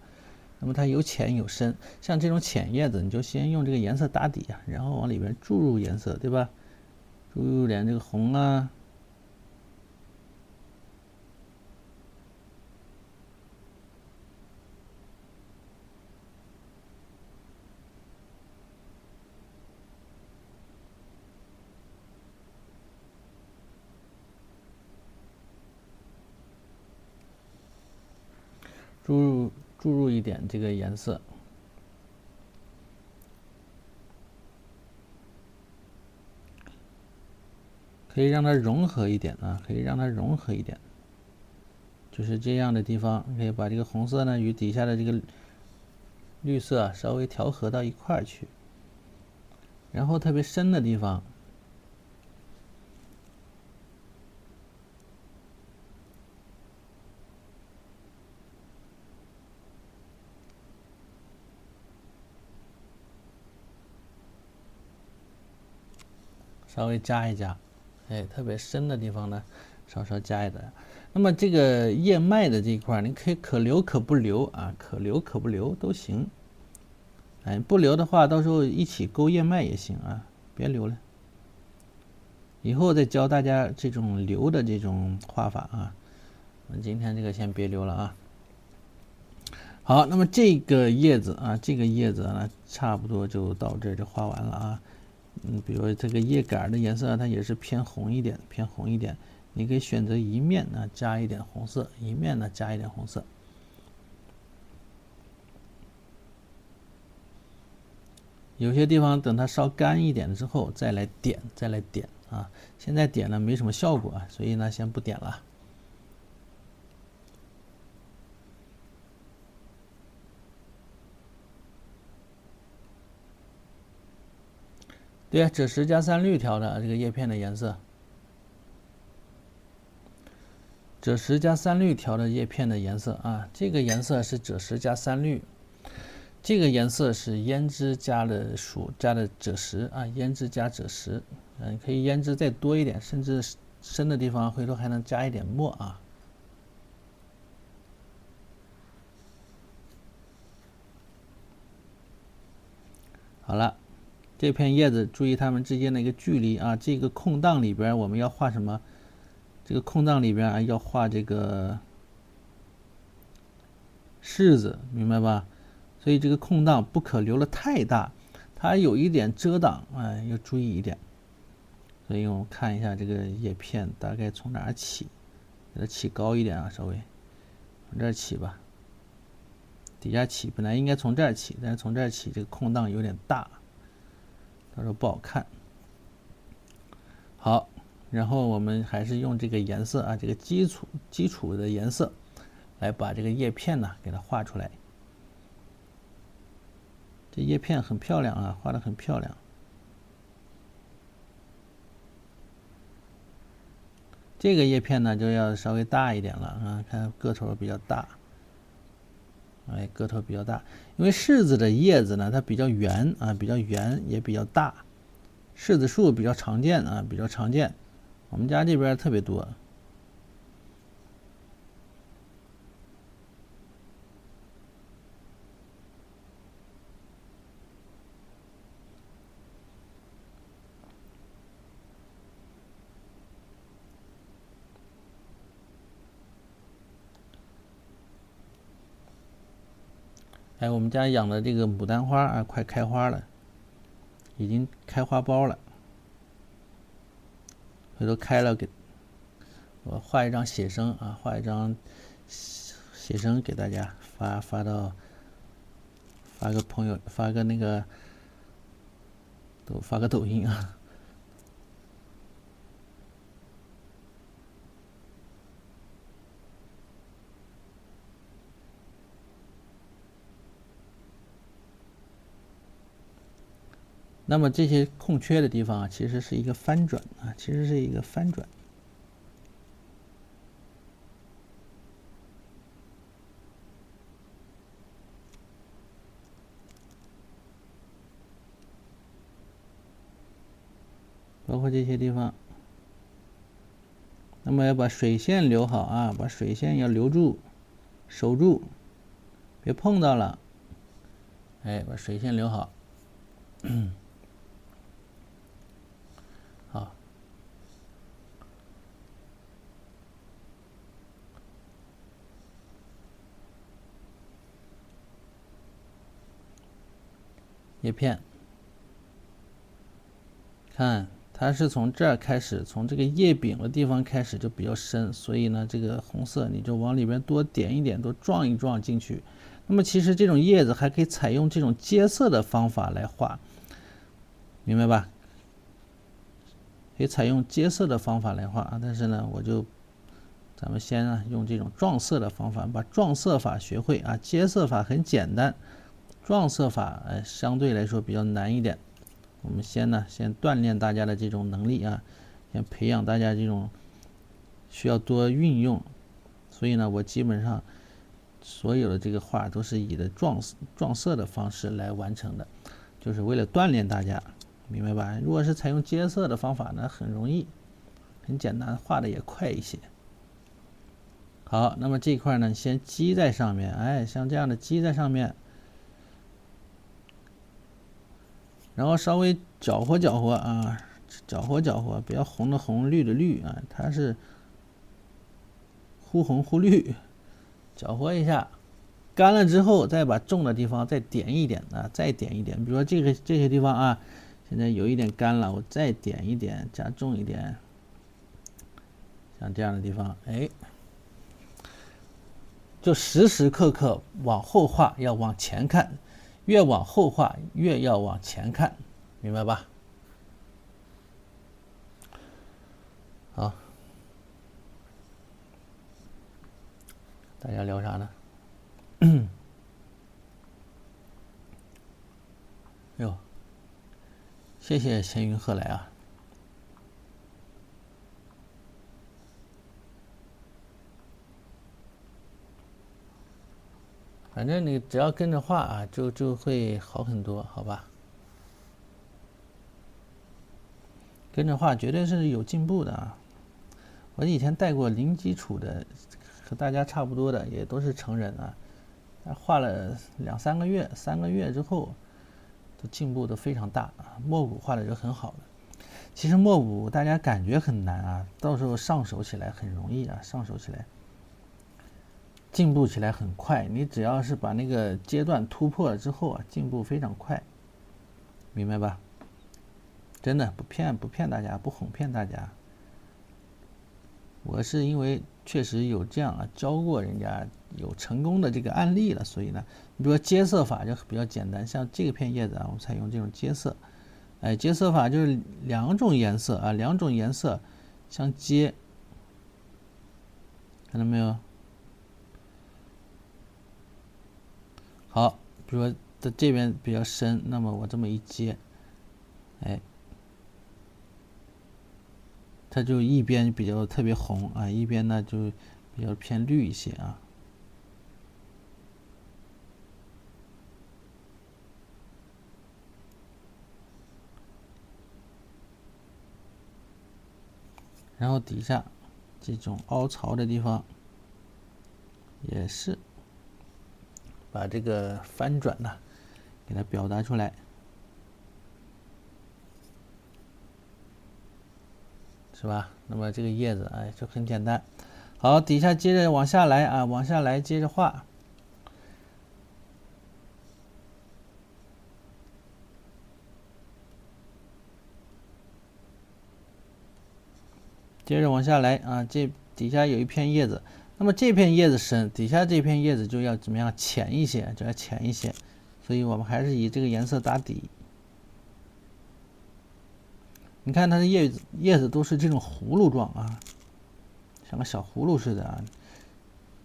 那么它有浅有深，像这种浅叶子，你就先用这个颜色打底啊，然后往里边注入颜色，对吧？注入点这个红啊，注入一点这个颜色。可以让它融合一点啊，可以让它融合一点，就是这样的地方，可以把这个红色呢与底下的这个绿色稍微调和到一块儿去，然后特别深的地方，稍微加一加，哎，特别深的地方呢，稍稍加一点。那么这个叶脉的这一块，你可以可留可不留啊，可留可不留都行。哎，不留的话，到时候一起勾叶脉也行啊，别留了。以后再教大家这种留的这种画法啊。我们今天这个先别留了啊。好，那么这个叶子啊，这个叶子呢，差不多就到这儿就画完了啊。比如这个叶杆的颜色，它也是偏红一点，偏红一点。你可以选择一面呢加一点红色，一面呢加一点红色。有些地方等它烧干一点之后再来点，再来点啊。现在点了没什么效果啊，所以呢先不点了。对啊，赭石加三绿调的这个叶片的颜色，赭石加三绿调的叶片的颜色啊，这个颜色是赭石加三绿，这个颜色是胭脂加的赭石啊，胭脂加赭石，可以胭脂再多一点，甚至深的地方回头还能加一点墨啊。好了。这片叶子注意它们之间的一个距离啊，这个空档里边我们要画什么？这个空档里边啊要画这个柿子，明白吧？所以这个空档不可留的太大，它有一点遮挡，要注意一点。所以我们看一下这个叶片大概从哪儿起，给它起高一点啊，稍微从这儿起吧。底下起本来应该从这儿起，但是从这儿起这个空档有点大。到时候不好看。好，然后我们还是用这个颜色啊，这个基础的颜色，来把这个叶片呢给它画出来。这叶片很漂亮啊，画的很漂亮。这个叶片呢就要稍微大一点了啊，看个头比较大。哎，个头比较大，因为柿子的叶子呢，它比较圆啊，比较圆也比较大。柿子树比较常见啊，比较常见，我们家这边特别多。哎，我们家养的这个牡丹花啊，快开花了，已经开花苞了。回头开了给我画一张写生啊，画一张写生给大家发个朋友，发个那个发个抖音啊。那么这些空缺的地方啊，其实是一个翻转啊，其实是一个翻转。包括这些地方，那么要把水线留好啊，把水线要留住，守住，别碰到了。哎，把水线留好。好，叶片，看它是从这儿开始，从这个叶柄的地方开始就比较深，所以呢，这个红色你就往里边多点一点，多撞一撞进去。那么其实这种叶子还可以采用这种接色的方法来画，明白吧？可以采用接色的方法来画啊，但是呢，咱们先呢用这种撞色的方法，把撞色法学会啊。接色法很简单，撞色法相对来说比较难一点。我们先锻炼大家的这种能力啊，先培养大家这种需要多运用。所以呢，我基本上所有的这个画都是以的撞色的方式来完成的，就是为了锻炼大家，明白吧？如果是采用接色的方法呢，很容易，很简单，画的也快一些。好，那么这一块呢，先积在上面，哎，像这样的积在上面。然后稍微搅和搅和啊，搅和搅和，不要红的红，绿的绿啊，它是忽红忽绿，搅和一下，干了之后再把重的地方再点一点啊，再点一点，比如说这些地方啊，现在有一点干了，我再点一点，加重一点，像这样的地方，哎，就时时刻刻往后画，要往前看，越往后画越要往前看。明白吧？好，大家聊啥呢？哟，谢谢闲云鹤来啊！反正你只要跟着画啊，就会好很多，好吧？跟着画绝对是有进步的啊！我以前带过零基础的，和大家差不多的，也都是成人啊。画了2、3个月，3个月之后，都进步都非常大啊。墨补画的就很好了。其实墨补大家感觉很难啊，到时候上手起来很容易啊，上手起来进步起来很快。你只要是把那个阶段突破了之后啊，进步非常快，明白吧？真的不骗大家，不哄骗大家。我是因为确实有这样啊教过人家有成功的这个案例了，所以呢，你比如说接色法就比较简单，像这片叶子啊，我们采用这种接色，哎，接色法就是2种颜色啊，2种颜色相接，看到没有？好，比如说这边比较深，那么我这么一接，哎。它就一边比较特别红啊，一边呢就比较偏绿一些啊。然后底下这种凹槽的地方，也是把这个翻转呢给它表达出来，是吧？那么这个叶子哎就很简单。好，底下接着往下来啊，往下来接着画。接着往下来啊，这底下有一片叶子，那么这片叶子深，底下这片叶子就要怎么样浅一些，就要浅一些，所以我们还是以这个颜色打底。你看它的叶子都是这种葫芦状啊，像个小葫芦似的啊，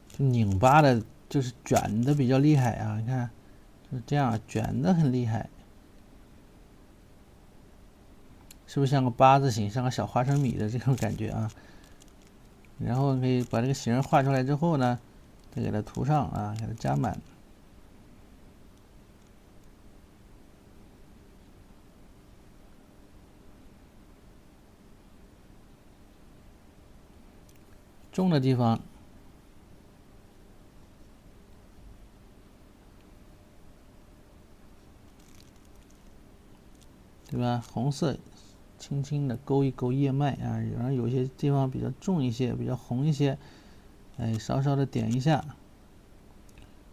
就拧巴的，就是卷的比较厉害啊，你看就是这样卷的很厉害。是不是像个八字形，像个小花生米的这种感觉啊？然后可以把这个形画出来之后呢，再给它涂上啊，给它加满。重的地方，对吧？红色。轻轻的勾一勾叶脉啊，然后有些地方比较重一些，比较红一些，哎，稍稍的点一下，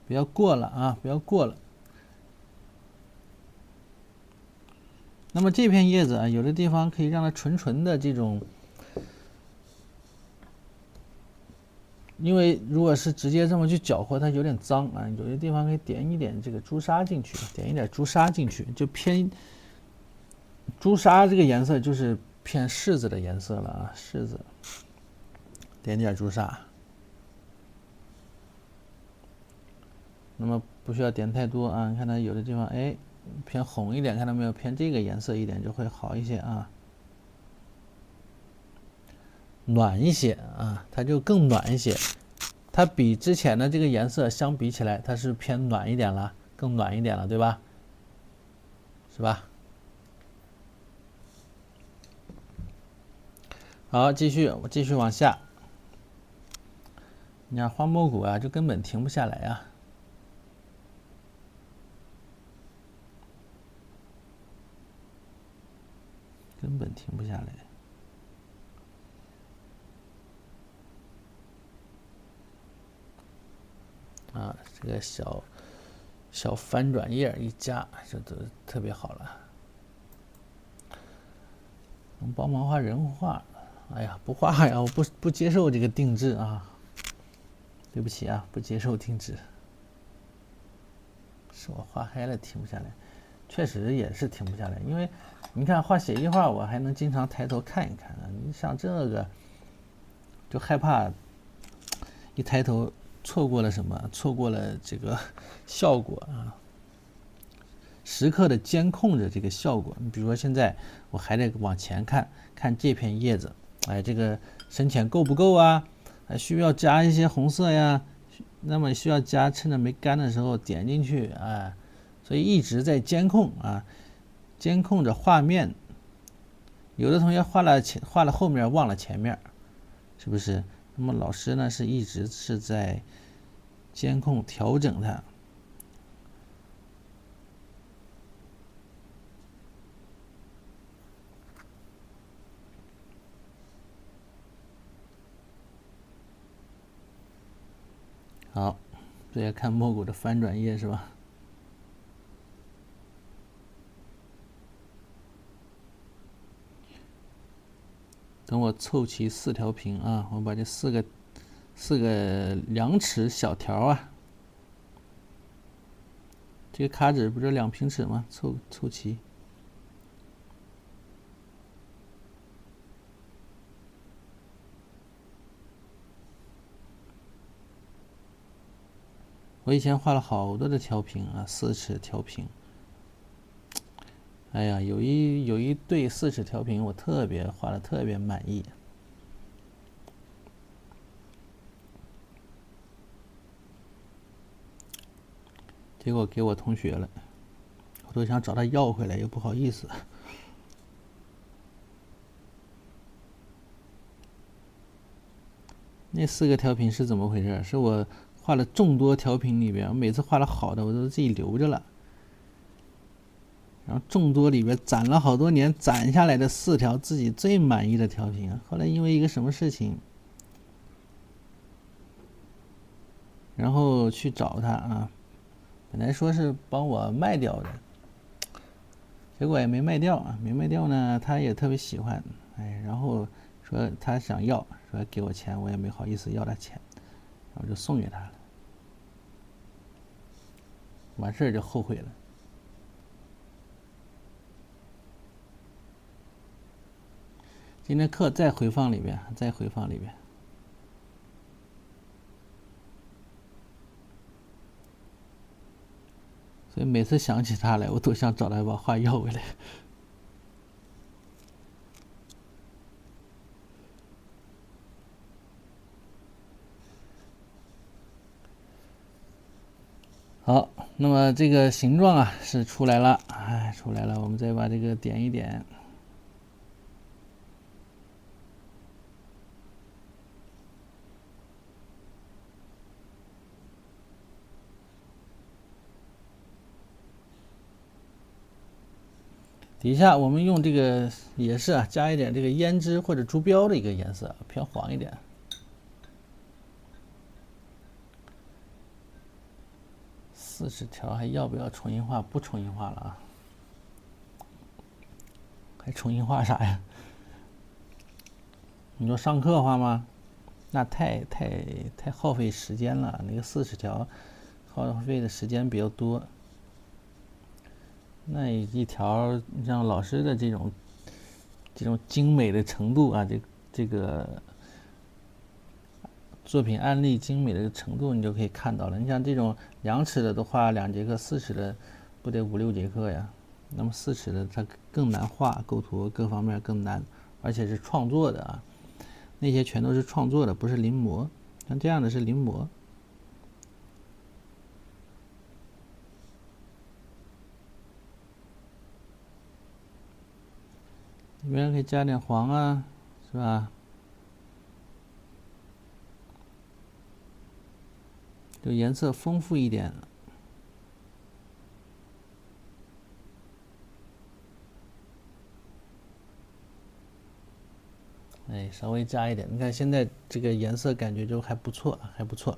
不要过了啊，不要过了。那么这片叶子啊，有的地方可以让它纯纯的这种，因为如果是直接这么去搅和，它有点脏啊。有些地方可以点一点这个朱砂进去，点一点朱砂进去，就偏朱砂这个颜色就是偏柿子的颜色了啊，柿子，点点朱砂。那么不需要点太多啊，你看它有的地方哎偏红一点，看到没有？偏这个颜色一点就会好一些啊，暖一些啊，它就更暖一些。它比之前的这个颜色相比起来，它是偏暖一点了，更暖一点了，对吧？是吧？好，继续往下。你看花蘑菇啊，就根本停不下来啊。根本停不下来啊！这个小翻转页一加，这都特别好了。能帮忙画人画，哎呀，不画呀，我不接受这个定制啊！对不起啊，不接受定制。是我画嗨了停不下来，确实也是停不下来，因为你看画写意画，我还能经常抬头看一看啊。你像这个，就害怕一抬头错过了什么，错过了这个效果啊。时刻的监控着这个效果。你比如说现在我还得往前看，看这片叶子，哎，这个深浅够不够啊？还需要加一些红色呀？那么需要加，趁着没干的时候点进去啊。所以一直在监控啊，监控着画面。有的同学画了后面忘了前面，是不是？那么老师呢一直是在监控调整它。好，这要看蘑菇的翻转页是吧？等我凑齐4条屏啊，我把这四个2尺小条啊，这个卡纸不是2平尺吗？凑齐。我以前画了好多的调屏啊，4尺调屏。哎呀，有一对4尺调屏，我画的特别满意。结果给我同学了，我都想找他要回来，又不好意思。那4个调屏是怎么回事？是我画了众多调屏里边，我每次画了好的，我都自己留着了。然后众多里边攒了好多年，攒下来的4条自己最满意的调屏，后来因为一个什么事情，然后去找他啊，本来说是帮我卖掉的，结果也没卖掉啊，没卖掉呢，他也特别喜欢，哎，然后说他想要，说给我钱，我也没好意思要他钱，然后就送给他了，完事儿就后悔了。今天课再回放里边，再回放里边。所以每次想起他来，我都想找他把话要回来。好，那么这个形状啊是出来了，哎，出来了，我们再把这个点一点。底下我们用这个也是啊，加一点这个胭脂或者猪标的一个颜色，偏黄一点。40条还要不要重新画？不重新画了啊，还重新画啥呀？你说上课画吗？那太耗费时间了，那个40条耗费的时间比较多。那一条像老师的这种精美的程度啊，这个作品案例精美的程度，你就可以看到了。你像这种2尺的都画2节课，4尺的不得5、6节课呀？那么4尺的它更难画，构图各方面更难，而且是创作的啊。那些全都是创作的，不是临摹。像这样的是临摹。里面可以加点黄啊，是吧？就颜色丰富一点。哎，稍微加一点。你看现在这个颜色感觉就还不错，还不错。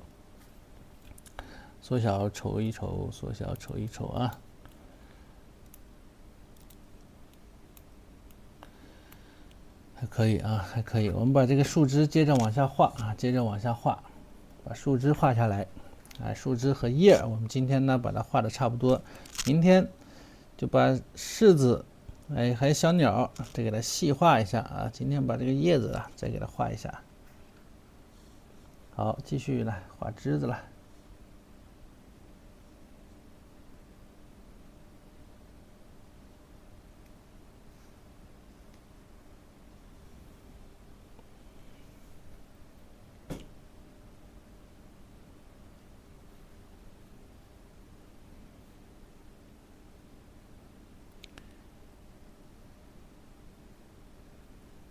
缩小瞅一瞅，缩小瞅一瞅啊。还可以啊，还可以。我们把这个树枝接着往下画啊，接着往下画，把树枝画下来。哎，树枝和叶我们今天呢把它画的差不多，明天就把柿子，哎，还有小鸟，再给它细画一下啊。今天把这个叶子啊再给它画一下。好，继续来画枝子了。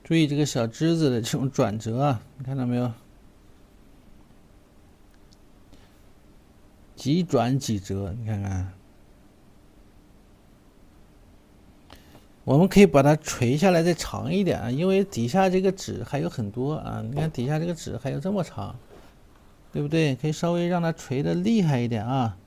注意这个小枝子的这种转折啊，你看到没有？几转几折，你看看。我们可以把它垂下来再长一点啊，因为底下这个纸还有很多啊。你看底下这个纸还有这么长，对不对？可以稍微让它垂的厉害一点啊。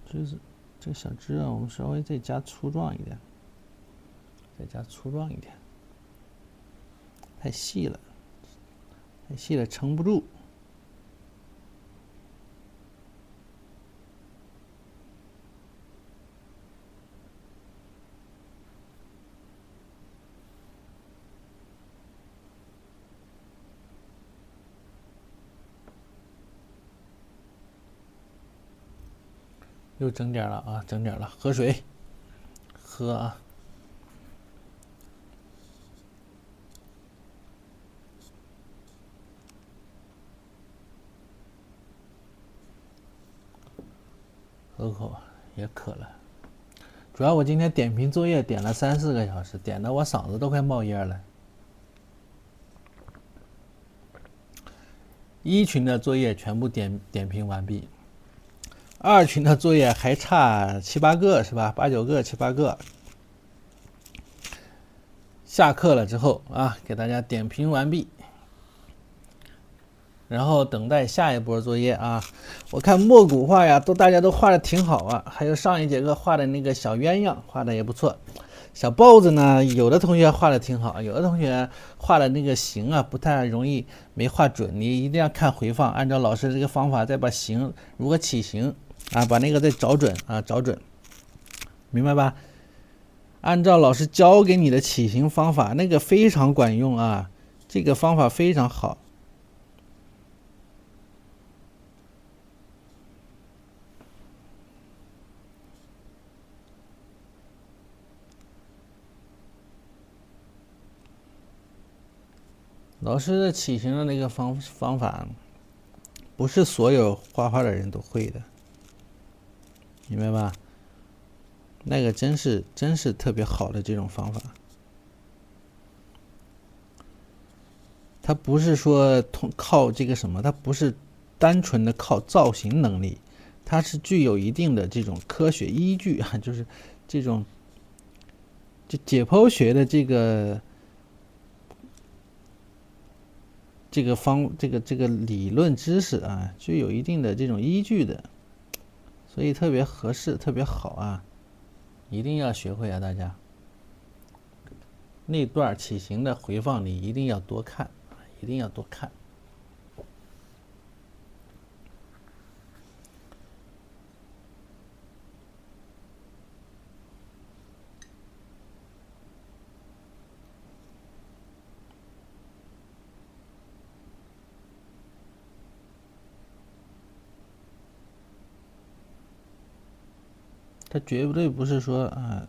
就是这个小枝啊，我们稍微再加粗壮一点，再加粗壮一点。太细了，太细了撑不住。又整点了啊，整点了，喝水，喝啊。喝口，也渴了。主要我今天点评作业点了3、4个小时，点的我嗓子都快冒烟了。1群的作业全部点评完毕，2群的作业还差7、8个是吧？8、9个、7、8个。下课了之后啊，给大家点评完毕。然后等待下一波作业啊。我看墨骨画呀，大家都画的挺好啊，还有上一节课画的那个小鸳鸯画的也不错。小豹子呢，有的同学画的挺好，有的同学画的那个形啊不太容易，没画准。你一定要看回放，按照老师这个方法再把形如何起形啊，把那个再找准啊，找准，明白吧？按照老师教给你的起形方法，那个非常管用啊，这个方法非常好。老师的起形的那个方法，不是所有画画的人都会的，明白吧？那个真是特别好的这种方法。它不是说靠这个什么，它不是单纯的靠造型能力，它是具有一定的这种科学依据啊，就是这种就解剖学的这个理论知识啊，具有一定的这种依据的，所以特别合适，特别好啊，一定要学会啊，大家。那段起形的回放你一定要多看，一定要多看。它绝对不是说啊，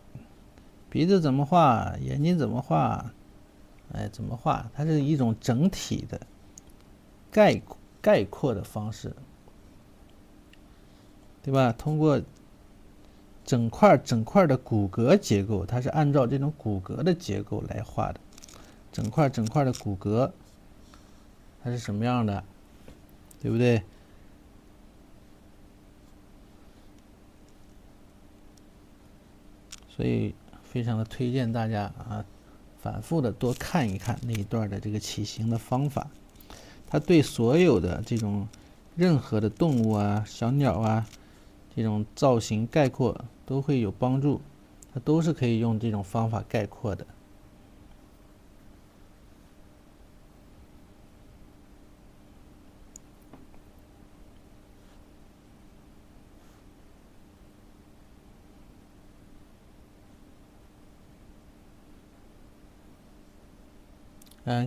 鼻子怎么画，眼睛怎么画，哎，怎么画？它是一种整体的概括的方式，对吧？通过整块的骨骼结构，它是按照这种骨骼的结构来画的。整块的骨骼，它是什么样的，对不对？所以非常的推荐大家啊，反复的多看一看那一段的这个起形的方法，它对所有的这种任何的动物啊、小鸟啊这种造型概括都会有帮助，它都是可以用这种方法概括的。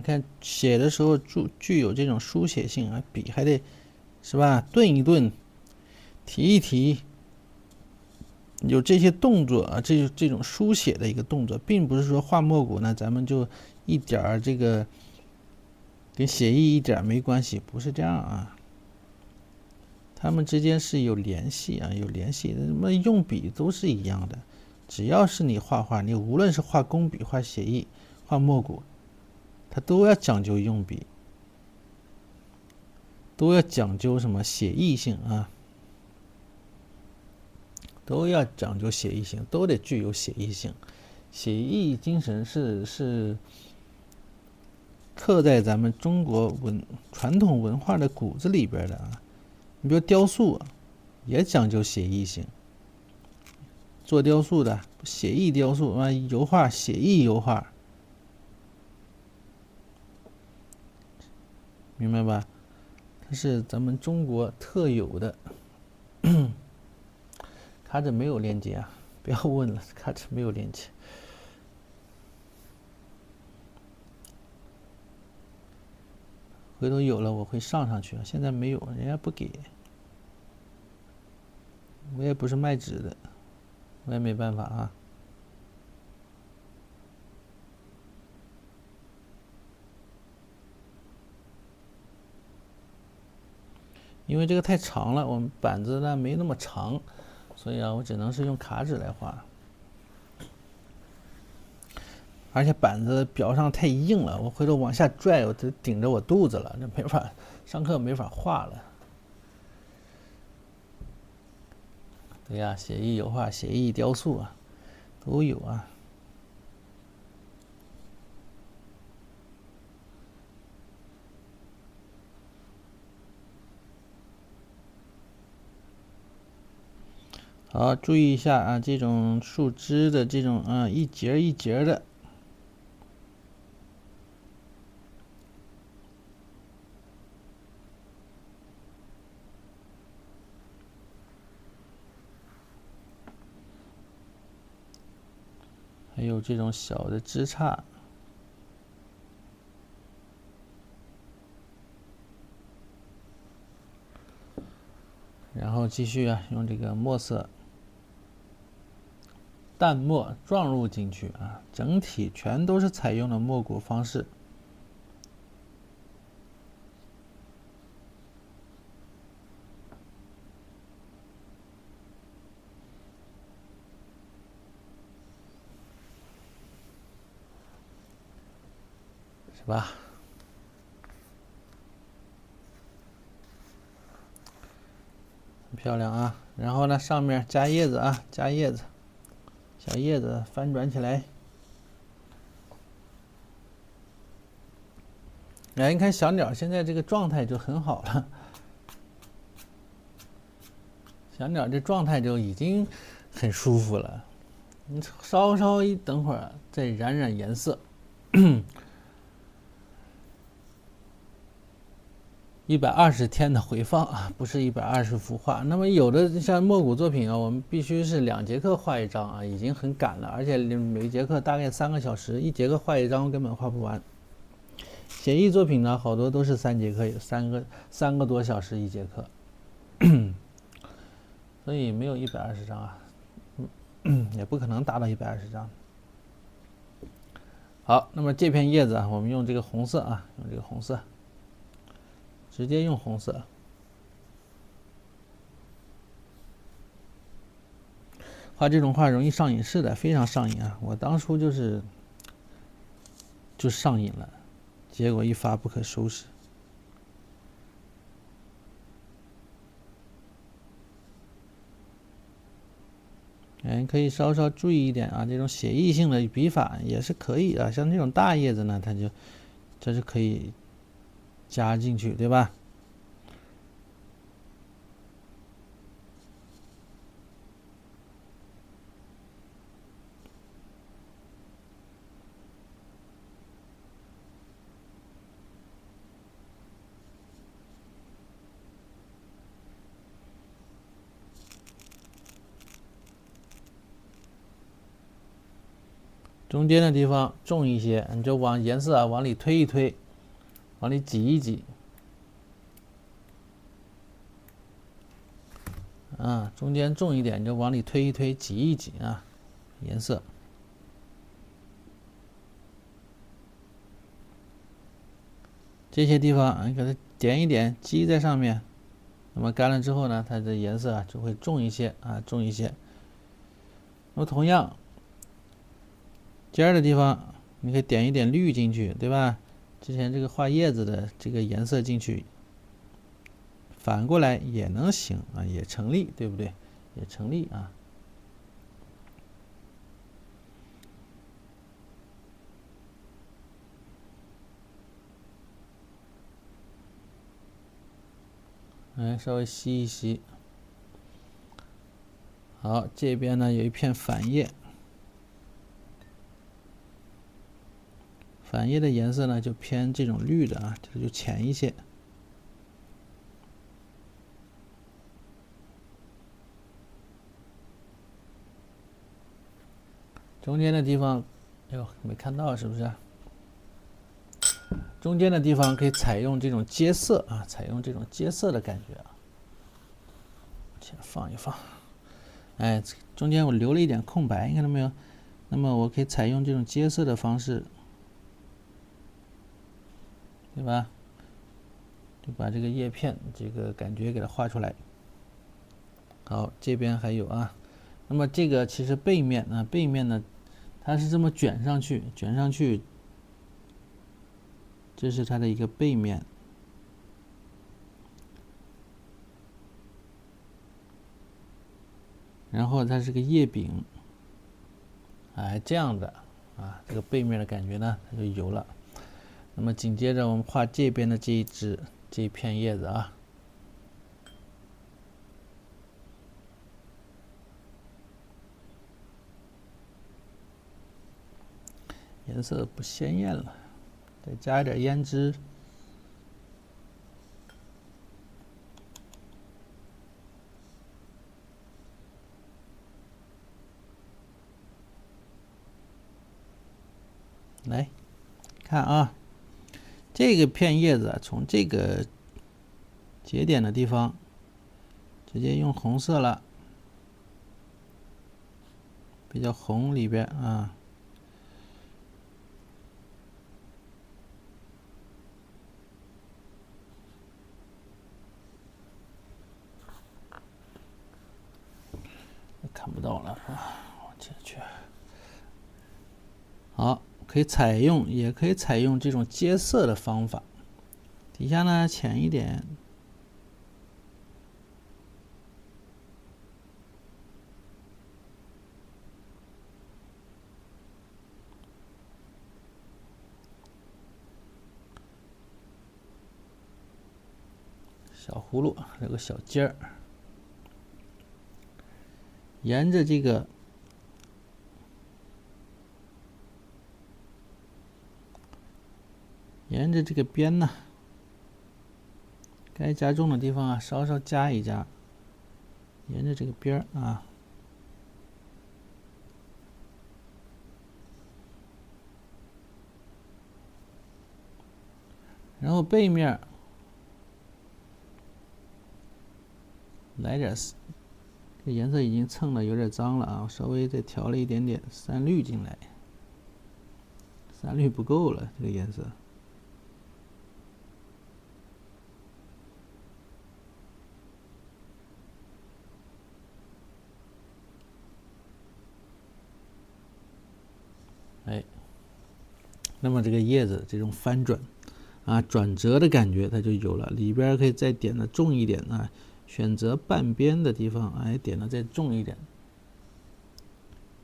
看写的时候具有这种书写性啊，笔还得是吧，顿一顿，提一提，有这些动作啊，这种书写的一个动作，并不是说画墨骨呢，咱们就一点儿这个跟写意一点没关系，不是这样啊。他们之间是有联系啊，有联系的。什么用笔都是一样的，只要是你画画，你无论是画工笔、画写意、画墨骨，它都要讲究用笔，都要讲究什么写意性啊，都要讲究写意性，都得具有写意性。写意精神是刻在咱们中国传统文化的骨子里边的啊。你比如雕塑啊，也讲究写意性。做雕塑的写意雕塑啊，油画写意油画，明白吧？它是咱们中国特有的。卡着没有链接啊，不要问了，卡着没有链接。回头有了我会上去，现在没有，人家不给。我也不是卖纸的，我也没办法啊。因为这个太长了，我们板子呢没那么长，所以啊，我只能是用卡纸来画。而且板子表上太硬了，我回头往下拽，我都顶着我肚子了，这没法上课没法画了。对呀，写意油画、写意雕塑啊，都有啊。好，注意一下啊，这种树枝的这种一节一节的。还有这种小的枝杈，然后继续啊，用这个墨色淡墨撞入进去啊，整体全都是采用了墨骨方式。是吧？很漂亮啊。然后呢，上面加叶子啊，加叶子，小叶子翻转起来。哎，你看小鸟现在这个状态就很好了，小鸟这状态就已经很舒服了。你稍稍一等会儿再染染颜色。120天的回放啊，不是120幅画。那么有的像墨骨作品啊，我们必须是2节课画一张啊，已经很赶了，而且每一节课大概3个小时，1节课画一张根本画不完。写意作品呢，好多都是3节课，有3个多小时1节课，所以没有120张啊，也不可能达到120张。好，那么这片叶子啊，我们用这个红色啊，用这个红色。直接用红色，画这种画容易上瘾，是的，非常上瘾啊！我当初就上瘾了，结果一发不可收拾。哎，可以稍稍注意一点啊，这种写意性的笔法也是可以的。像这种大叶子呢，这是可以加进去，对吧？中间的地方重一些，你就往颜色啊往里推一推，往里挤一挤。啊，中间重一点，你就往里推一推，挤一挤啊，颜色。这些地方你给它点一点，积在上面，那么干了之后呢，它的颜色啊就会重一些啊，重一些。那么同样，尖儿的地方你可以点一点绿进去，对吧？之前这个画叶子的这个颜色进去，反过来也能行啊，也成立，对不对？也成立啊。来，稍微吸一吸。好，这边呢有一片反叶，反叶的颜色呢就偏这种绿的啊，这就浅一些。中间的地方，哎呦，没看到是不是？中间的地方可以采用这种接色啊，采用这种接色的感觉啊。先放一放，哎，中间我留了一点空白，你看到没有？那么我可以采用这种接色的方式，对吧？就把这个叶片这个感觉给它画出来。好，这边还有啊。那么这个其实背面呢，背面呢，它是这么卷上去，卷上去。这是它的一个背面，然后它是个叶柄，哎，这样的啊，这个背面的感觉呢，它就有了。那么紧接着我们画这边的这一片叶子啊，颜色不鲜艳了，再加一点胭脂。来看啊，这个片叶子啊，从这个节点的地方直接用红色了，比较红里边啊，看不到了啊，往前去。好，可以采用，也可以采用这种接色的方法。底下呢浅一点，小葫芦有个小尖儿，沿着这个边呢，该加重的地方啊，稍稍加一加，沿着这个边儿啊，然后背面来点，这颜色已经蹭的有点脏了啊，稍微再调了一点点三绿进来，三绿不够了，这个颜色。哎，那么这个叶子这种翻转啊，转折的感觉它就有了，里边可以再点的重一点啊，选择半边的地方，哎，点的再重一点。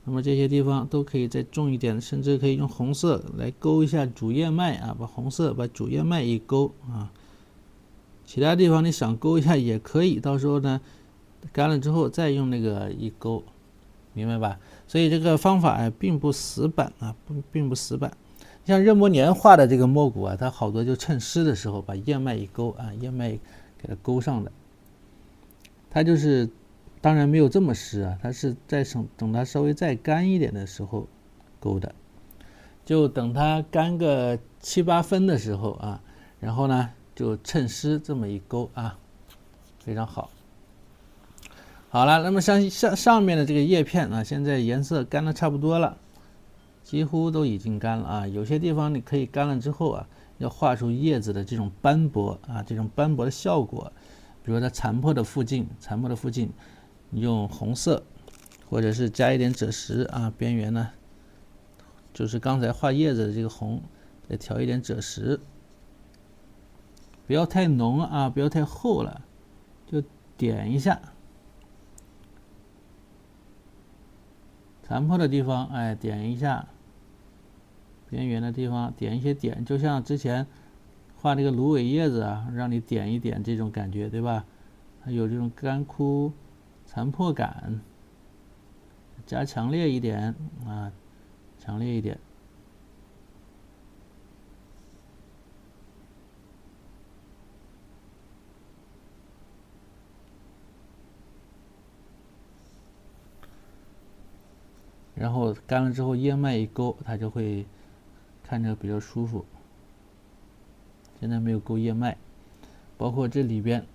那么这些地方都可以再重一点，甚至可以用红色来勾一下主叶脉啊，把红色把主叶脉一勾啊。其他地方你想勾一下也可以，到时候呢干了之后再用那个一勾，明白吧？所以这个方法并不死板啊，并不死板。像任伯年画的这个墨骨啊，他好多就趁湿的时候把叶脉一勾啊，叶脉给它勾上的。他就是当然没有这么湿啊，他是在等它稍微再干一点的时候勾的，就等它干个7、8分的时候啊，然后呢就趁湿这么一勾啊，非常好。好了，那么像上面的这个叶片啊，现在颜色干的差不多了，几乎都已经干了啊。有些地方你可以干了之后啊，要画出叶子的这种斑驳啊，这种斑驳的效果。比如说它残破的附近，你用红色，或者是加一点赭石啊，边缘呢，就是刚才画叶子的这个红，再调一点赭石，不要太浓啊，不要太厚了，就点一下。残破的地方，哎，点一下；边缘的地方点一些点，就像之前画这个芦苇叶子啊，让你点一点这种感觉，对吧？它有这种干枯、残破感，加强烈一点啊，强烈一点。然后干了之后，叶脉一勾，它就会看着比较舒服。现在没有勾叶脉，包括这里边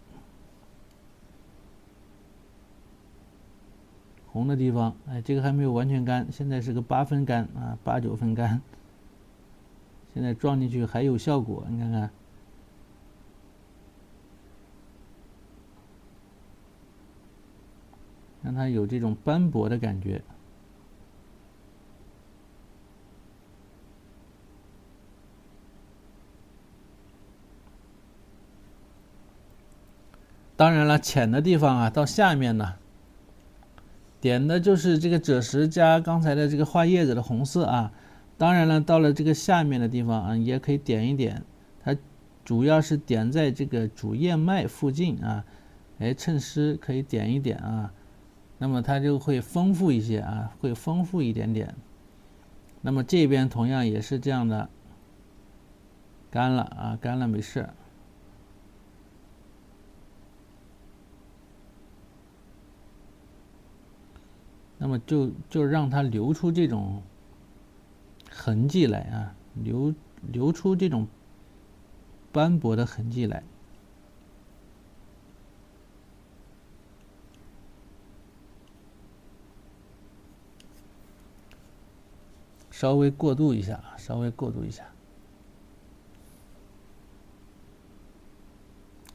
红的地方，哎，这个还没有完全干，现在是个8分干啊，8、9分干。现在撞进去还有效果，你看看，让它有这种斑驳的感觉。当然了，浅的地方啊，到下面呢，点的就是这个赭石加刚才的这个画叶子的红色啊。当然了，到了这个下面的地方啊，也可以点一点，它主要是点在这个主叶脉附近啊，哎，趁湿可以点一点啊，那么它就会丰富一些啊，会丰富一点点。那么这边同样也是这样的，干了啊，干了没事。那么就让它留出这种痕迹来啊，留出这种斑驳的痕迹来。稍微过渡一下，稍微过渡一下，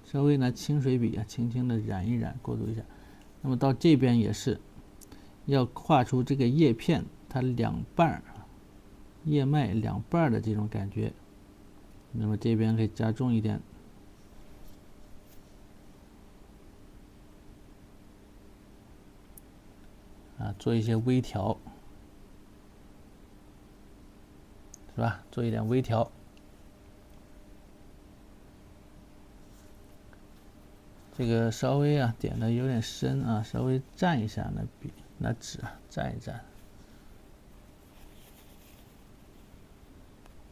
稍微拿清水笔啊，轻轻的染一染，过渡一下。那么到这边也是要画出这个叶片它两半叶脉两半的这种感觉。那么这边可以加重一点，啊，做一些微调。是吧？做一点微调，这个稍微啊点的有点深啊，稍微蘸一下拿纸蘸一蘸，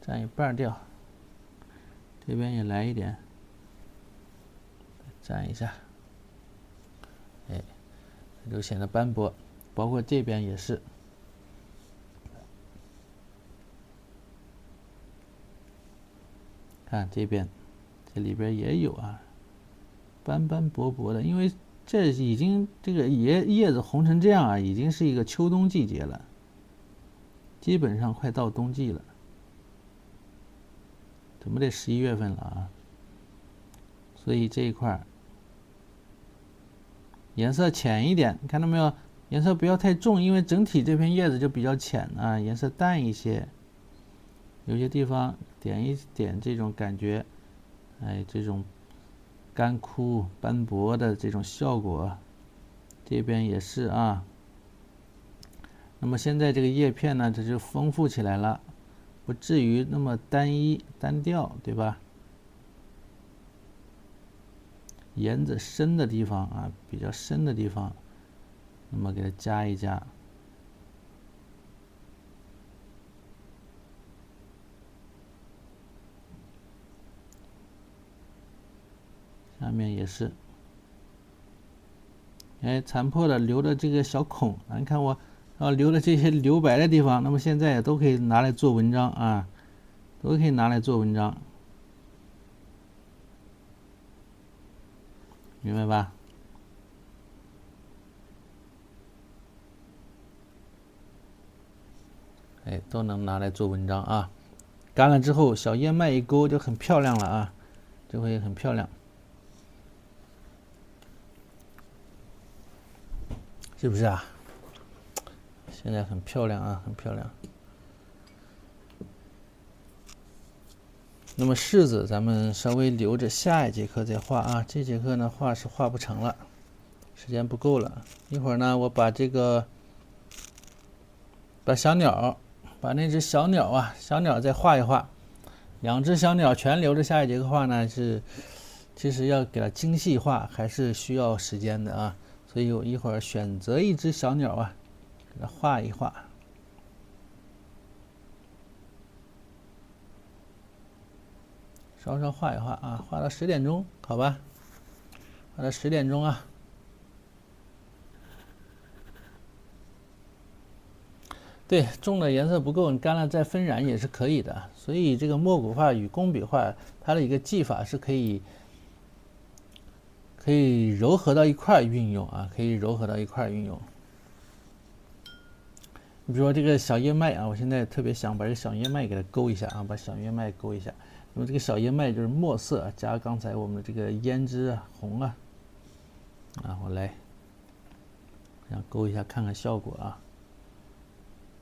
蘸一半掉。这边也来一点，蘸一下，哎，就显得斑驳。包括这边也是。看这边，这里边也有啊，斑斑驳驳的，因为这已经这个叶子红成这样啊，已经是一个秋冬季节了，基本上快到冬季了，怎么得11月份了啊？所以这一块颜色浅一点，看到没有？颜色不要太重，因为整体这片叶子就比较浅啊，颜色淡一些。有些地方点一点这种感觉，哎，这种干枯斑驳的这种效果，这边也是啊。那么现在这个叶片呢，这就丰富起来了，不至于那么单一单调，对吧？沿着深的地方啊，比较深的地方，那么给它加一加。下面也是，哎，残破的留的这个小孔啊，你看我留的这些留白的地方，那么现在也都可以拿来做文章啊，都可以拿来做文章，明白吧？哎，都能拿来做文章啊。干了之后，小叶脉一勾就很漂亮了啊，就会很漂亮。是不是啊？现在很漂亮啊，很漂亮。那么柿子咱们稍微留着下一节课再画啊，这节课呢画是画不成了，时间不够了。一会儿呢，我把这个把小鸟，把那只小鸟啊，小鸟再画一画，两只小鸟全留着下一节课画呢是，其实要给它精细化还是需要时间的啊。所以我一会儿选择一只小鸟啊，给它画一画。稍稍画一画啊，画到10点钟，好吧？画到10点钟啊。对，重的颜色不够，你干了再分染也是可以的。所以这个墨骨画与工笔画，它的一个技法是可以糅合到一块运用啊，可以糅合到一块运用。你比如说这个小叶脉啊，我现在特别想把这个小叶脉给它勾一下啊，把小叶脉勾一下。那么这个小叶脉就是墨色加刚才我们的这个胭脂啊、红啊，我来这样勾一下看看效果啊。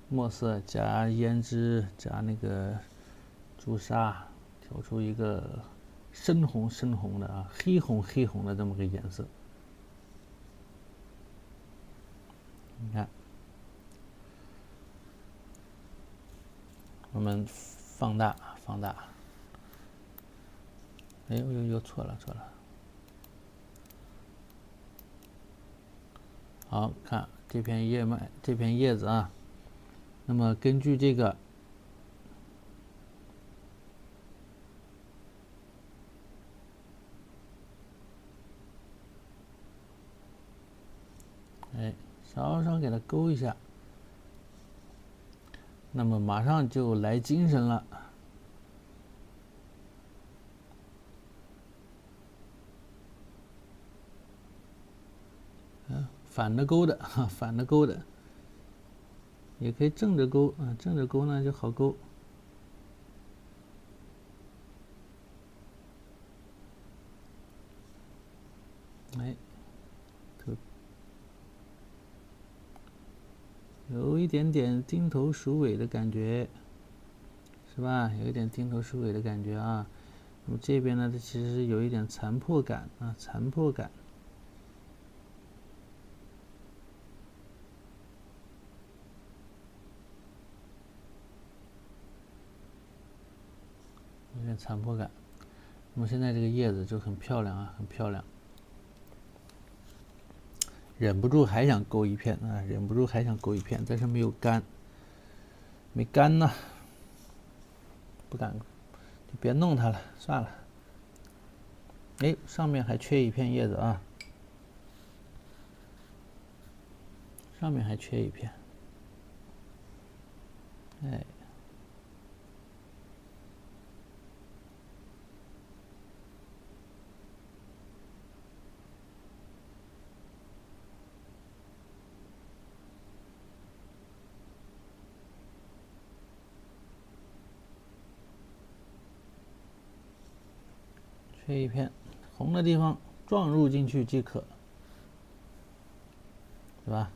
墨色加胭脂加那个朱砂，调出一个深红深红的啊，黑红黑红的这么个颜色。你看，我们放大放大。哎呦又错了。好看这片叶脉，这片叶子啊。那么根据这个稍稍给它勾一下，那么马上就来精神了。反着勾的，反着勾的，也可以正着勾啊，正着勾呢就好勾。哎，有一点点钉头鼠尾的感觉，是吧？有一点钉头鼠尾的感觉啊。那么这边呢，它其实有一点残破感啊，残破感。有点残破感。那么现在这个叶子就很漂亮啊，很漂亮。忍不住还想勾一片啊，忍不住还想勾一片，但是没有干，没干呢，不敢，就别弄它了，算了。哎，上面还缺一片叶子啊，上面还缺一片，哎。缺一片，红的地方撞入进去即可，对吧？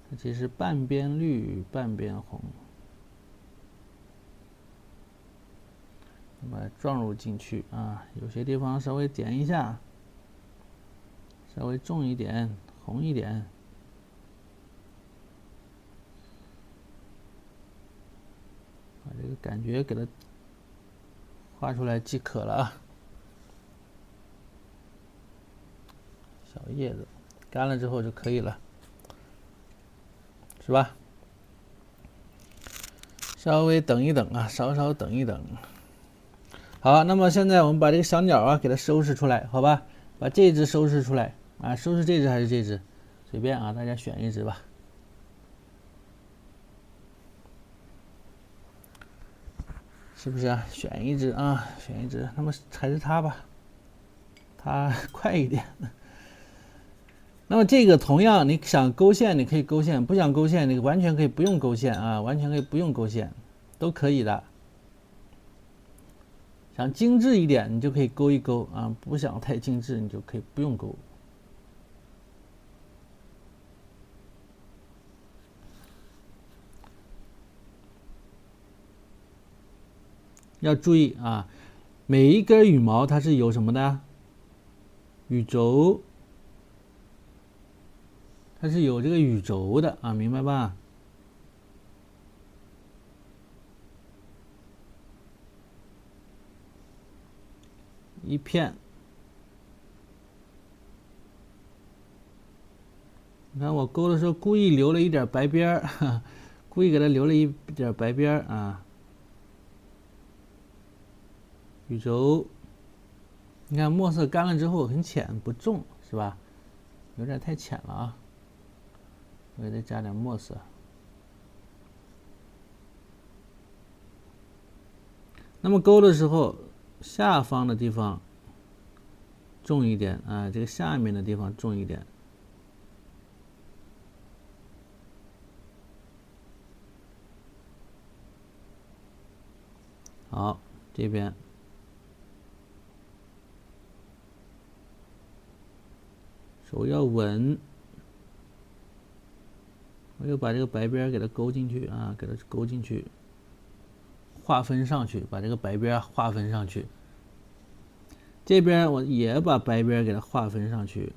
它其实半边绿，半边红，那么撞入进去啊，有些地方稍微点一下，稍微重一点，红一点，把这个感觉给它画出来即可了啊。小叶子干了之后就可以了，是吧？稍微等一等啊，稍稍等一等。好，那么现在我们把这个小鸟啊给它收拾出来，好吧？把这只收拾出来啊，收拾这只还是这只，随便啊，大家选一只吧。是不是啊？选一只啊，选一只。那么还是它吧，它快一点。那么这个同样，你想勾线你可以勾线，不想勾线你完全可以不用勾线啊，完全可以不用勾线，都可以的。想精致一点，你就可以勾一勾啊；不想太精致，你就可以不用勾。要注意啊，每一根羽毛它是有什么的？羽轴，它是有这个羽轴的啊，明白吧？一片，你看我勾的时候故意留了一点白边儿，故意给它留了一点白边儿啊。羽轴，你看墨色干了之后很浅不重，是吧？有点太浅了啊，我也得加点墨色。那么勾的时候，下方的地方重一点啊，这个下面的地方重一点。好，这边手要稳，我又把这个白边给它勾进去啊，给它勾进去，划分上去，把这个白边划分上去。这边我也把白边给它划分上去，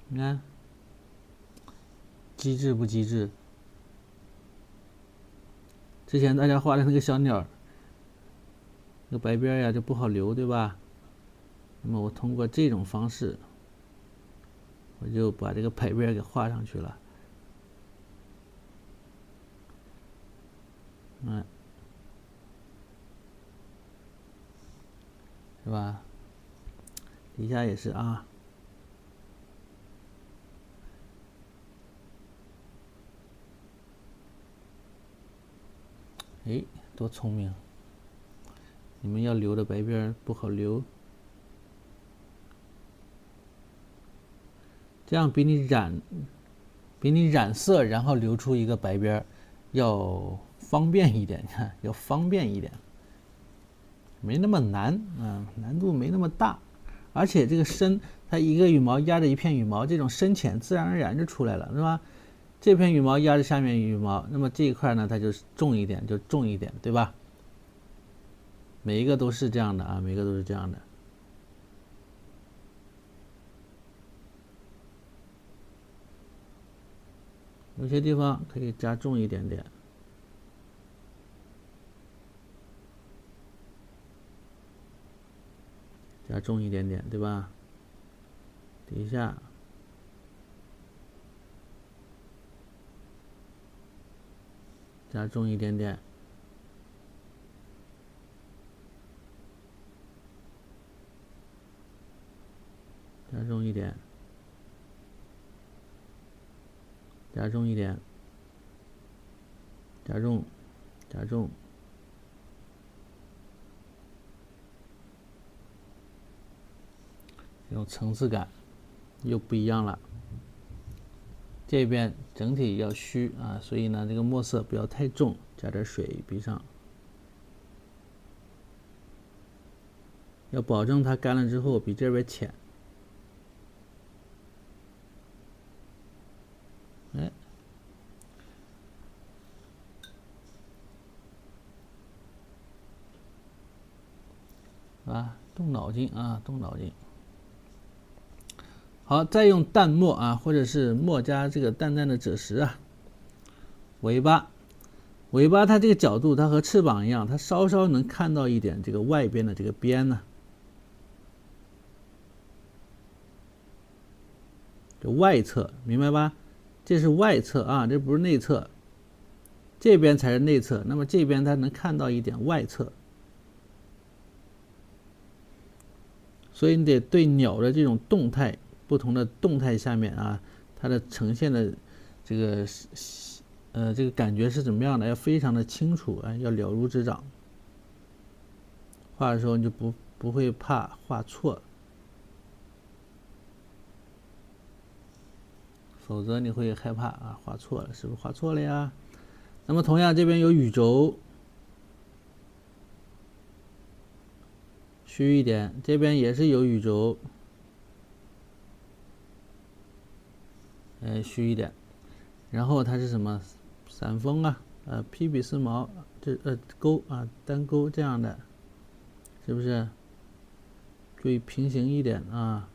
你看，机智不机智？之前大家画的那个小鸟，那个白边呀就不好留，对吧？那么我通过这种方式，我就把这个白边给画上去了。是吧？底下也是啊。哎，多聪明！你们要留的白边不好留，这样比你染色，然后留出一个白边要方便一点，要方便一点，没那么难啊，难度没那么大。而且这个深，它一个羽毛压着一片羽毛，这种深浅自然而然就出来了，是吧？这片羽毛压着下面羽毛，那么这一块呢，它就重一点，就重一点，对吧？每一个都是这样的啊，每个都是这样的。有些地方可以加重一点点，加重一点点，对吧？底下加重一点点，加重一点，加重一点，加重，加重。这种层次感又不一样了。这边整体要虚啊，所以呢，这个墨色不要太重，加点水闭上，要保证它干了之后比这边浅。哎，啊，动脑筋啊，动脑筋。好，再用淡墨啊，或者是墨加这个淡淡的赭石啊。尾巴，尾巴它这个角度，它和翅膀一样，它稍稍能看到一点这个外边的这个边呢，就外侧，明白吧？这是外侧啊，这不是内侧，这边才是内侧。那么这边它能看到一点外侧，所以你得对鸟的这种动态，不同的动态下面啊，它的呈现的这个这个感觉是怎么样的，要非常的清楚啊，要了如指掌。画的时候你就不会怕画错，否则你会害怕啊，画错了，是不是画错了呀？那么同样这边有羽轴，虚一点，这边也是有羽轴，虚一点。然后它是什么？伞锋啊，披笔丝毛，这钩啊，单钩这样的，是不是？注意平行一点啊，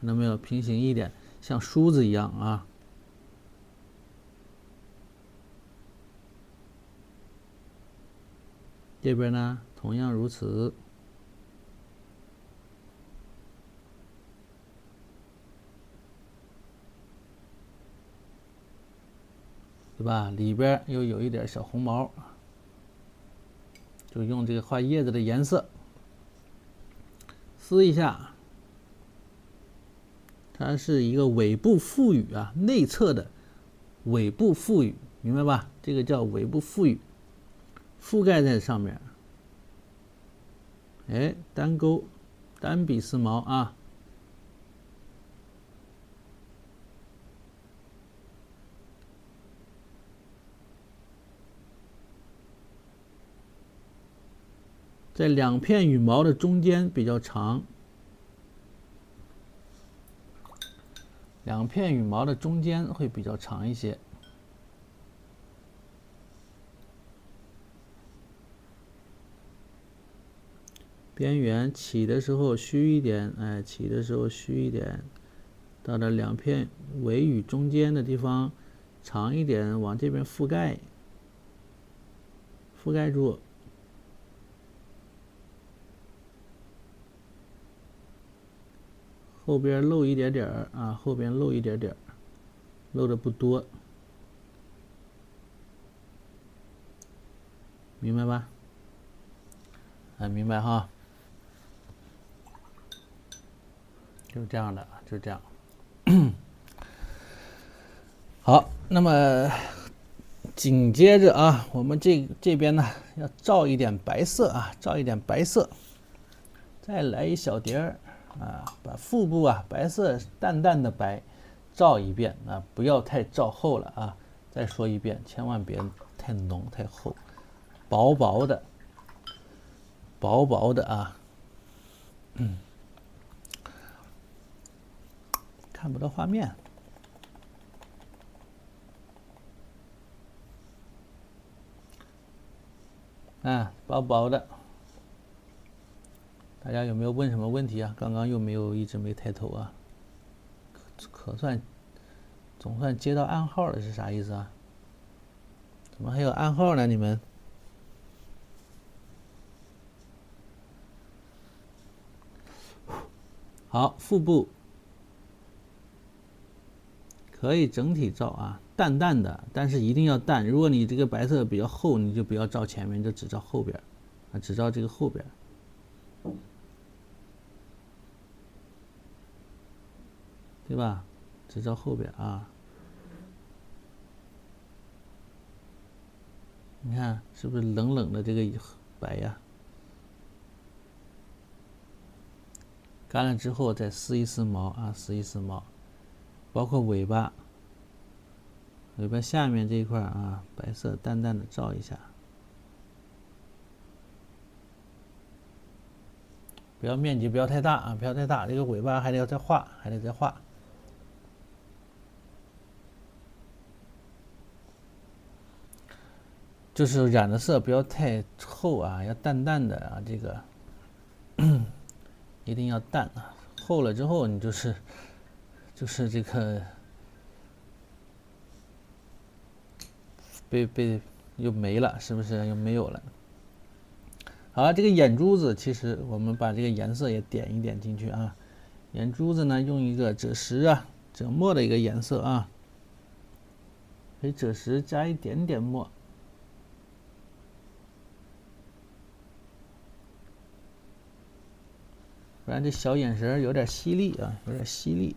看到没有？平行一点，像梳子一样啊。这边呢，同样如此。对吧？里边又有一点小红毛，就用这个画叶子的颜色撕一下，它是一个尾部腹羽啊，内侧的尾部腹羽，明白吧？这个叫尾部腹羽，覆盖在上面。哎，单钩，单笔丝毛啊。在两片羽毛的中间比较长，两片羽毛的中间会比较长一些。边缘起的时候虚一点，哎，起的时候虚一点，到了两片尾羽中间的地方，长一点，往这边覆盖，覆盖住。后边露一点点啊，后边露一点点，露的不多，明白吧？明白哈。就是这样的，就是这样。好，那么紧接着啊，我们这边呢要照一点白色啊，照一点白色，再来一小碟儿啊，把腹部啊白色淡淡的白照一遍啊，不要太照厚了啊。再说一遍，千万别太浓太厚，薄薄的，薄薄的啊，看不到画面。啊，薄薄的。大家有没有问什么问题啊？刚刚又没有一直没抬头啊？总算接到暗号了，是啥意思啊？怎么还有暗号呢？你们？好，腹部可以整体照啊，淡淡的，但是一定要淡。如果你这个白色比较厚，你就不要照前面，就只照后边，啊，只照这个后边，对吧？只照后边啊。你看是不是冷冷的这个白呀？干了之后再撕一撕毛啊，撕一撕毛，包括尾巴。尾巴下面这一块啊，白色淡淡的照一下，不要面积不要太大啊，不要太大，这个尾巴还得要再画，还得再画。就是染的色不要太厚啊，要淡淡的啊，这个一定要淡啊，厚了之后你就是这个被又没了，是不是又没有了？好了，这个眼珠子其实我们把这个颜色也点一点进去啊。眼珠子呢，用一个赭石啊、赭墨的一个颜色啊，可以赭石加一点点墨，不然这小眼神有点犀利啊，有点犀利。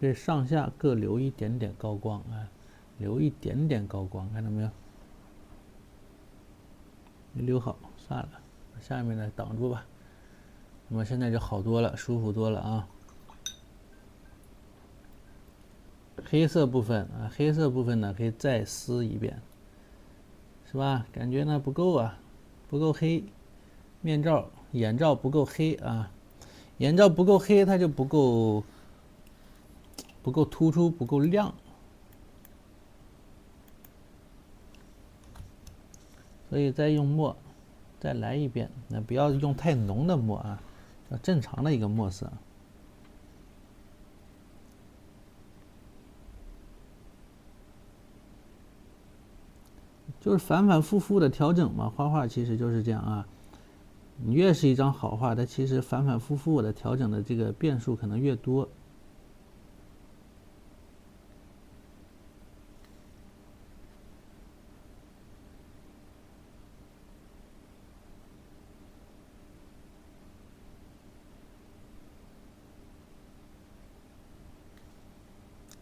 这上下各留一点点高光啊，留一点点高光，看到没有？没留好，算了，下面的挡住吧。那么现在就好多了，舒服多了啊。黑色部分啊，黑色部分呢可以再撕一遍，是吧？感觉呢不够啊，不够黑，面罩、眼罩不够黑啊，眼罩不够黑，它就不够突出，不够亮。所以再用墨，再来一遍，那不要用太浓的墨啊，要正常的一个墨色。就是反反复复的调整嘛，画画其实就是这样啊。你越是一张好画，它其实反反复复的调整的这个变数可能越多。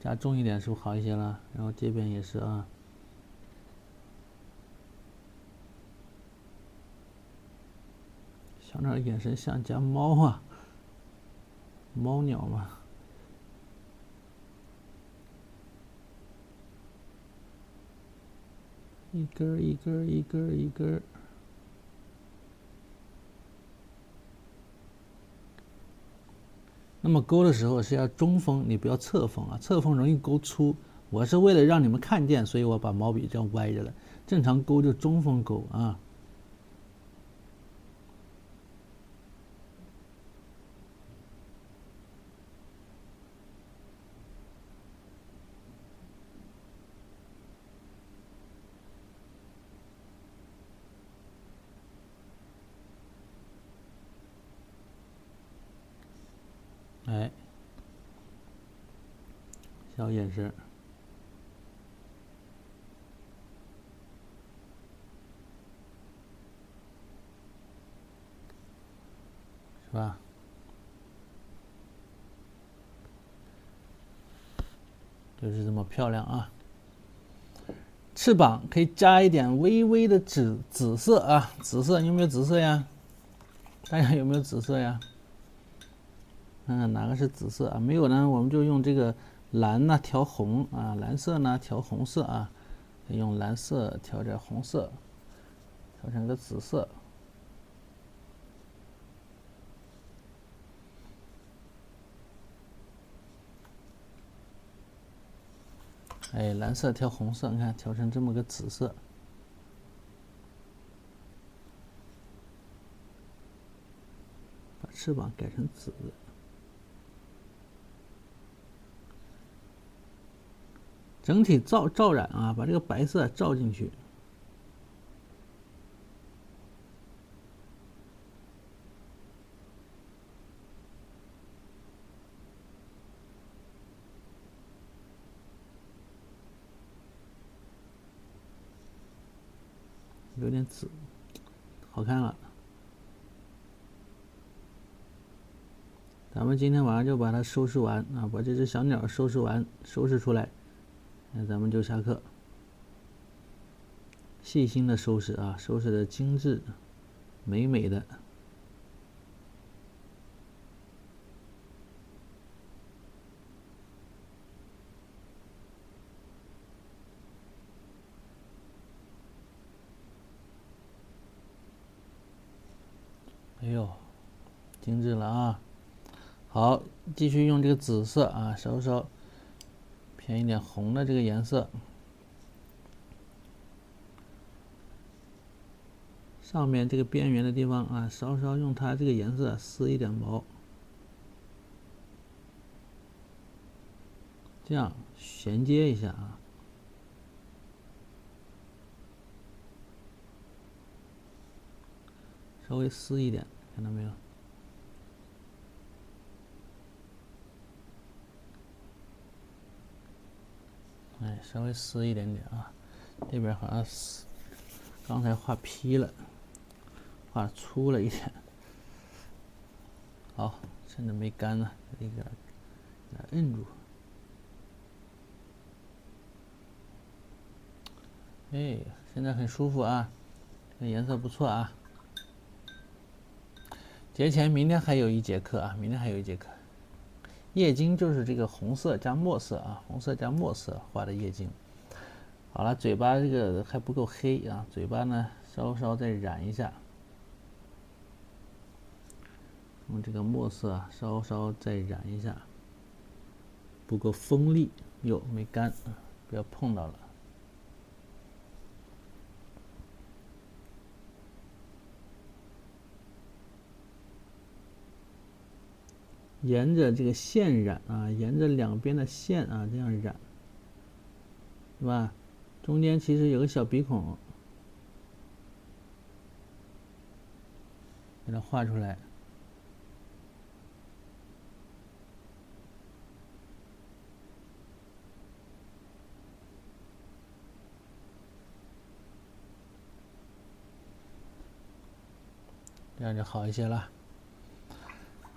加重一点是不是好一些了？然后这边也是啊。小鸟眼神像家猫啊，猫鸟嘛。一根一根一根一根。那么勾的时候是要中锋，你不要侧锋啊，侧锋容易勾粗。我是为了让你们看见，所以我把毛笔这样歪着了。正常勾就中锋勾啊。哎，小眼神，是吧？就是这么漂亮啊！翅膀可以加一点微微的紫色啊，紫色，你有没有紫色呀？大家有没有紫色呀？看看哪个是紫色啊？没有呢，我们就用这个蓝呢调红啊，蓝色呢调红色啊，用蓝色调点红色，调成个紫色。哎，蓝色调红色，你看调成这么个紫色。把翅膀改成紫的。整体照染啊，把这个白色照进去。有点紫，好看了。咱们今天晚上就把它收拾完啊，把这只小鸟收拾完，收拾出来，那咱们就下课。细心的收拾啊，收拾的精致，美美的。哎呦，精致了啊！好，继续用这个紫色啊，稍偏一点红的这个颜色。上面这个边缘的地方啊，稍用它这个颜色撕一点毛，这样衔接一下啊。稍微撕一点，看到没有？哎，稍微撕一点点啊。这边好像刚才画劈了，画粗了一点。好，趁着没干呢，给它摁住。哎，现在很舒服啊，这个颜色不错啊。节前明天还有一节课啊，明天还有一节课。叶茎就是这个红色加墨色啊，红色加墨色画的叶茎。好了，嘴巴这个还不够黑啊，嘴巴呢稍再染一下，用这个墨色稍再染一下，不够锋利，哟没干，不要碰到了。沿着这个线染啊，沿着两边的线啊，这样染，是吧？中间其实有个小鼻孔，给它画出来。这样就好一些了，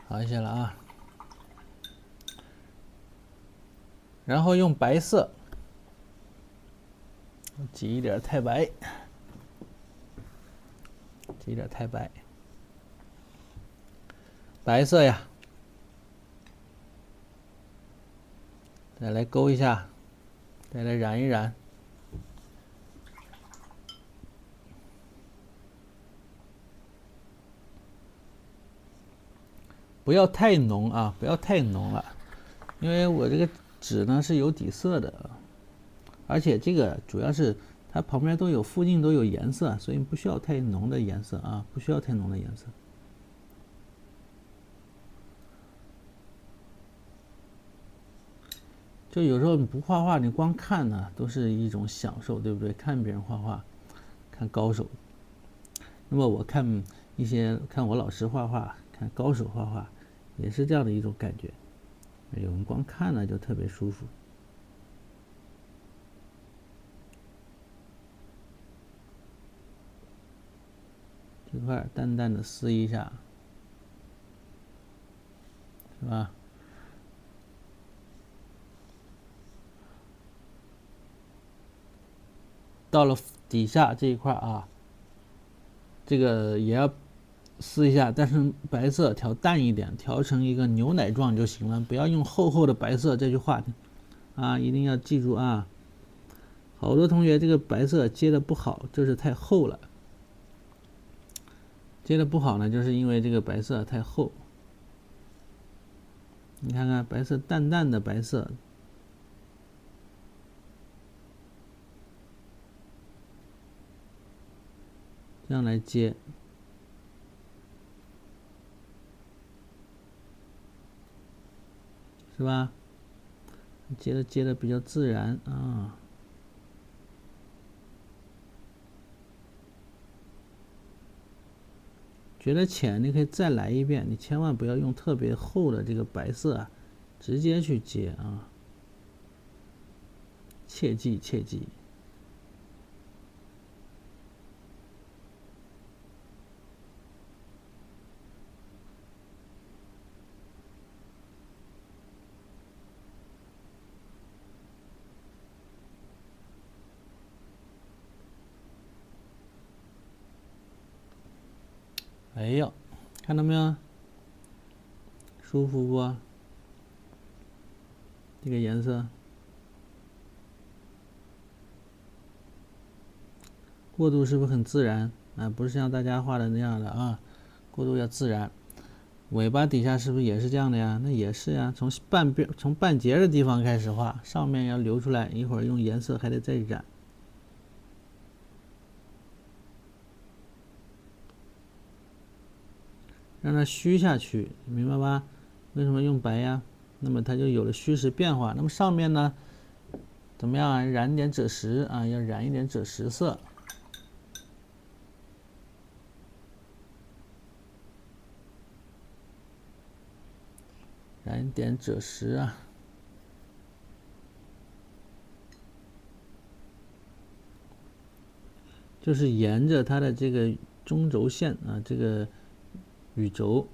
好一些了啊。然后用白色挤一点太白，挤一点太白，白色呀，再来勾一下，再来染一染。不要太浓啊，不要太浓了，因为我这个纸呢是有底色的，而且这个主要是它旁边都有，附近都有颜色，所以不需要太浓的颜色啊，不需要太浓的颜色。就有时候你不画画，你光看呢，都是一种享受，对不对？看别人画画，看高手。那么我看我老师画画，看高手画画，也是这样的一种感觉。有人光看呢就特别舒服。这块淡淡的撕一下，是吧？到了底下这一块啊，这个也要撕一下，但是白色调淡一点，调成一个牛奶状就行了，不要用厚厚的白色再去画啊，一定要记住啊。好多同学这个白色接的不好，就是太厚了。接的不好呢，就是因为这个白色太厚。你看看白色淡淡的白色，这样来接，是吧？接的比较自然啊。觉得浅，你可以再来一遍，你千万不要用特别厚的这个白色啊，直接去接啊，切记切记。哎呦，看到没有？舒服不？这个颜色过渡是不是很自然啊？不是像大家画的那样的啊，过渡要自然。尾巴底下是不是也是这样的呀？那也是呀，从半截的地方开始画，上面要留出来，一会儿用颜色还得再染。让它虚下去，明白吧？为什么用白呀？那么它就有了虚实变化。那么上面呢，怎么样啊？染点赭石啊，要染一点赭石色，染一点赭石啊，就是沿着它的这个中轴线啊，这个宇轴。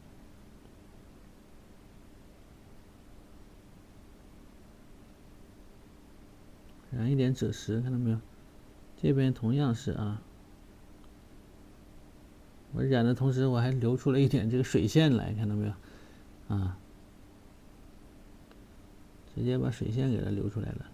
染一点赭石，看到没有？这边同样是啊，我染的同时我还留出了一点这个水线来，看到没有？啊，直接把水线给它留出来了。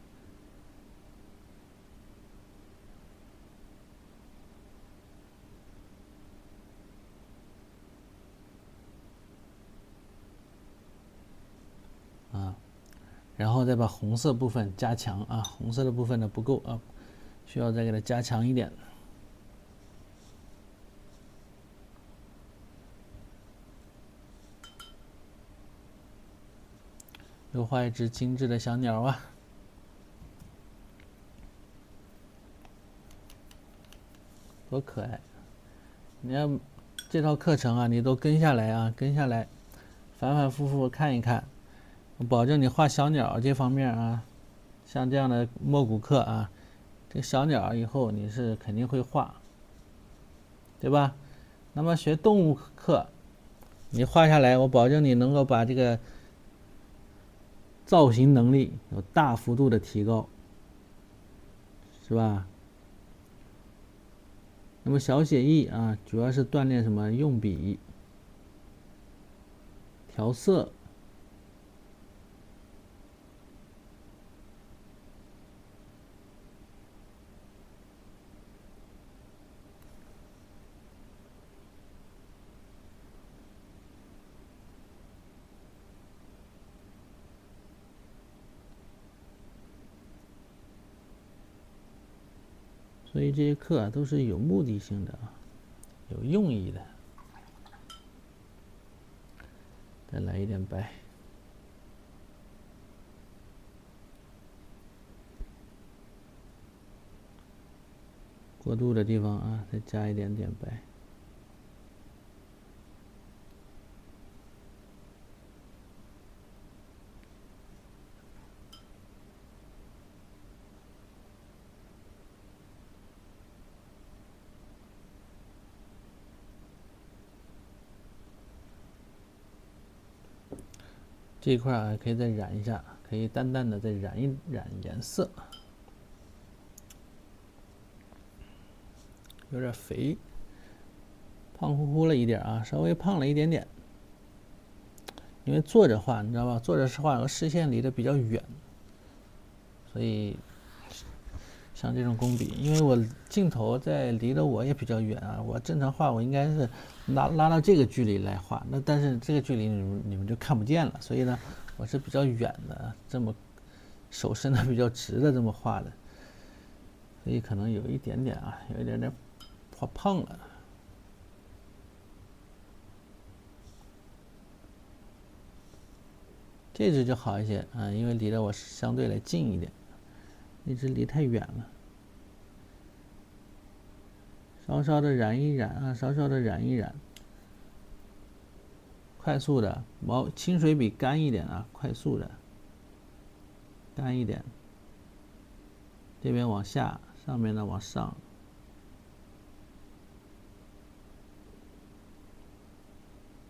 啊，然后再把红色部分加强啊，红色的部分呢不够啊，需要再给它加强一点。又画一只精致的小鸟啊，多可爱！你要这套课程啊，你都跟下来啊，跟下来，反反复复看一看，我保证你画小鸟这方面啊，像这样的摸骨课啊，这小鸟以后你是肯定会画，对吧？那么学动物课，你画下来，我保证你能够把这个造型能力有大幅度的提高，是吧？那么小写意啊，主要是锻炼什么？用笔、调色。所以这些课啊都是有目的性的啊，有用意的。再来一点白，过渡的地方啊，再加一点点白。这一块啊可以再染一下，可以淡淡的再染一染颜色，有点肥，胖乎乎了一点啊，稍微胖了一点点。因为坐着画，你知道吧？坐着画和视线离得比较远，所以像这种工笔，因为我镜头在离得我也比较远啊，我正常画我应该是拉到这个距离来画，那但是这个距离你们就看不见了，所以呢，我是比较远的，这么手伸的比较直的这么画的，所以可能有一点点啊，有一点点画胖了。这只就好一些啊，因为离得我相对来近一点，那只离太远了。稍稍的染一染啊，稍稍的染一染，快速的清水笔干一点啊，快速的干一点。这边往下，上面呢往上，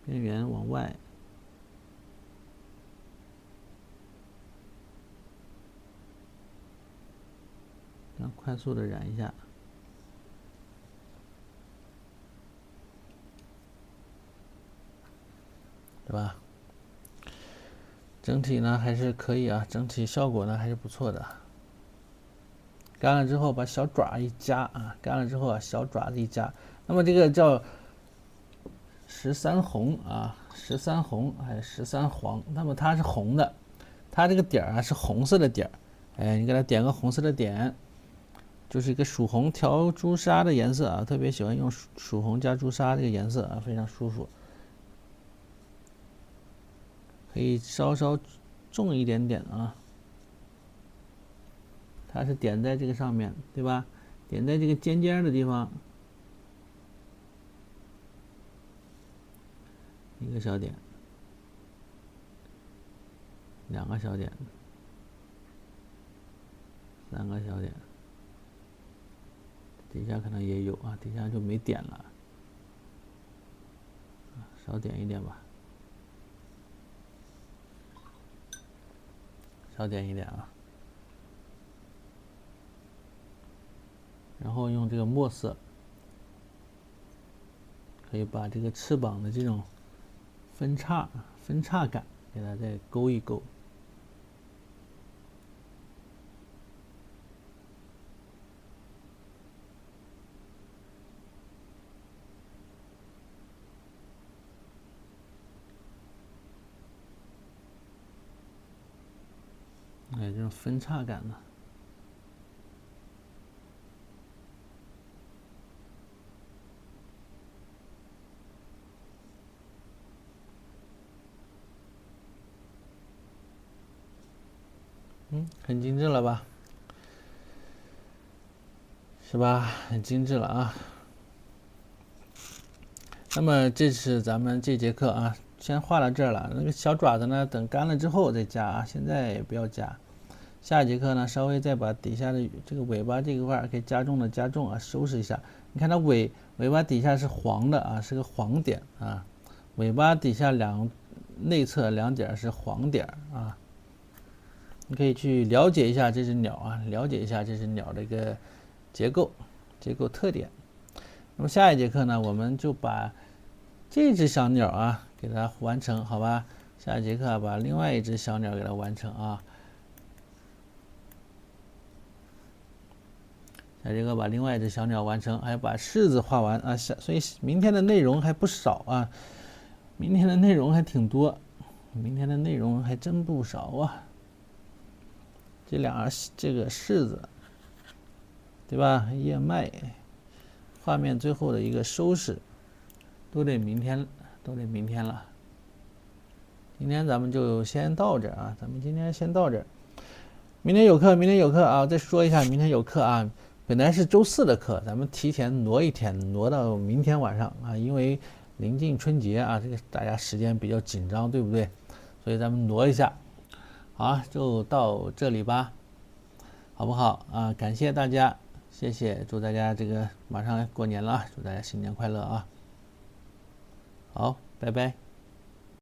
边缘往外。快速的染一下，对吧？整体呢还是可以啊，整体效果呢还是不错的。干了之后把小爪一夹啊，干了之后啊小爪子一夹，那么这个叫13红啊，13红还是13黄，那么它是红的，它这个点儿啊是红色的点儿，哎，你给它点个红色的点。就是一个曙红调朱砂的颜色啊，特别喜欢用曙红加朱砂这个颜色啊，非常舒服。可以稍稍重一点点啊，它是点在这个上面，对吧？点在这个尖尖的地方，一个小点，2个小点，3个小点。底下可能也有啊，底下就没点了，少点一点吧，少点一点啊。然后用这个墨色，可以把这个翅膀的这种分叉感给它再勾一勾。哎，这种分叉感呢，很精致了吧？是吧？很精致了啊。那么这是咱们这节课啊，先画到这儿了。那个小爪子呢，等干了之后再加啊，现在也不要加。下一节课呢，稍微再把底下的这个尾巴这一块给加重啊，收拾一下。你看它尾巴底下是黄的啊，是个黄点啊，尾巴底下内侧2点是黄点啊。你可以去了解一下这只鸟啊，了解一下这只鸟的一个结构特点。那么下一节课呢，我们就把这只小鸟啊给它完成，好吧？下一节课把另外一只小鸟给它完成啊。下节课把另外一只小鸟完成，还要把柿子画完啊。所以明天的内容还不少啊，明天的内容还挺多，明天的内容还真不少啊。这个柿子，对吧？燕麦，画面最后的一个收拾，都得明天了。今天咱们就先到这儿啊，咱们今天先到这儿。明天有课啊！再说一下，明天有课啊。本来是周4的课，咱们提前挪一天，挪到明天晚上啊，因为临近春节啊，这个大家时间比较紧张，对不对？所以咱们挪一下。好，就到这里吧，好不好啊？感谢大家，谢谢，祝大家这个马上过年了，祝大家新年快乐啊！好，拜拜。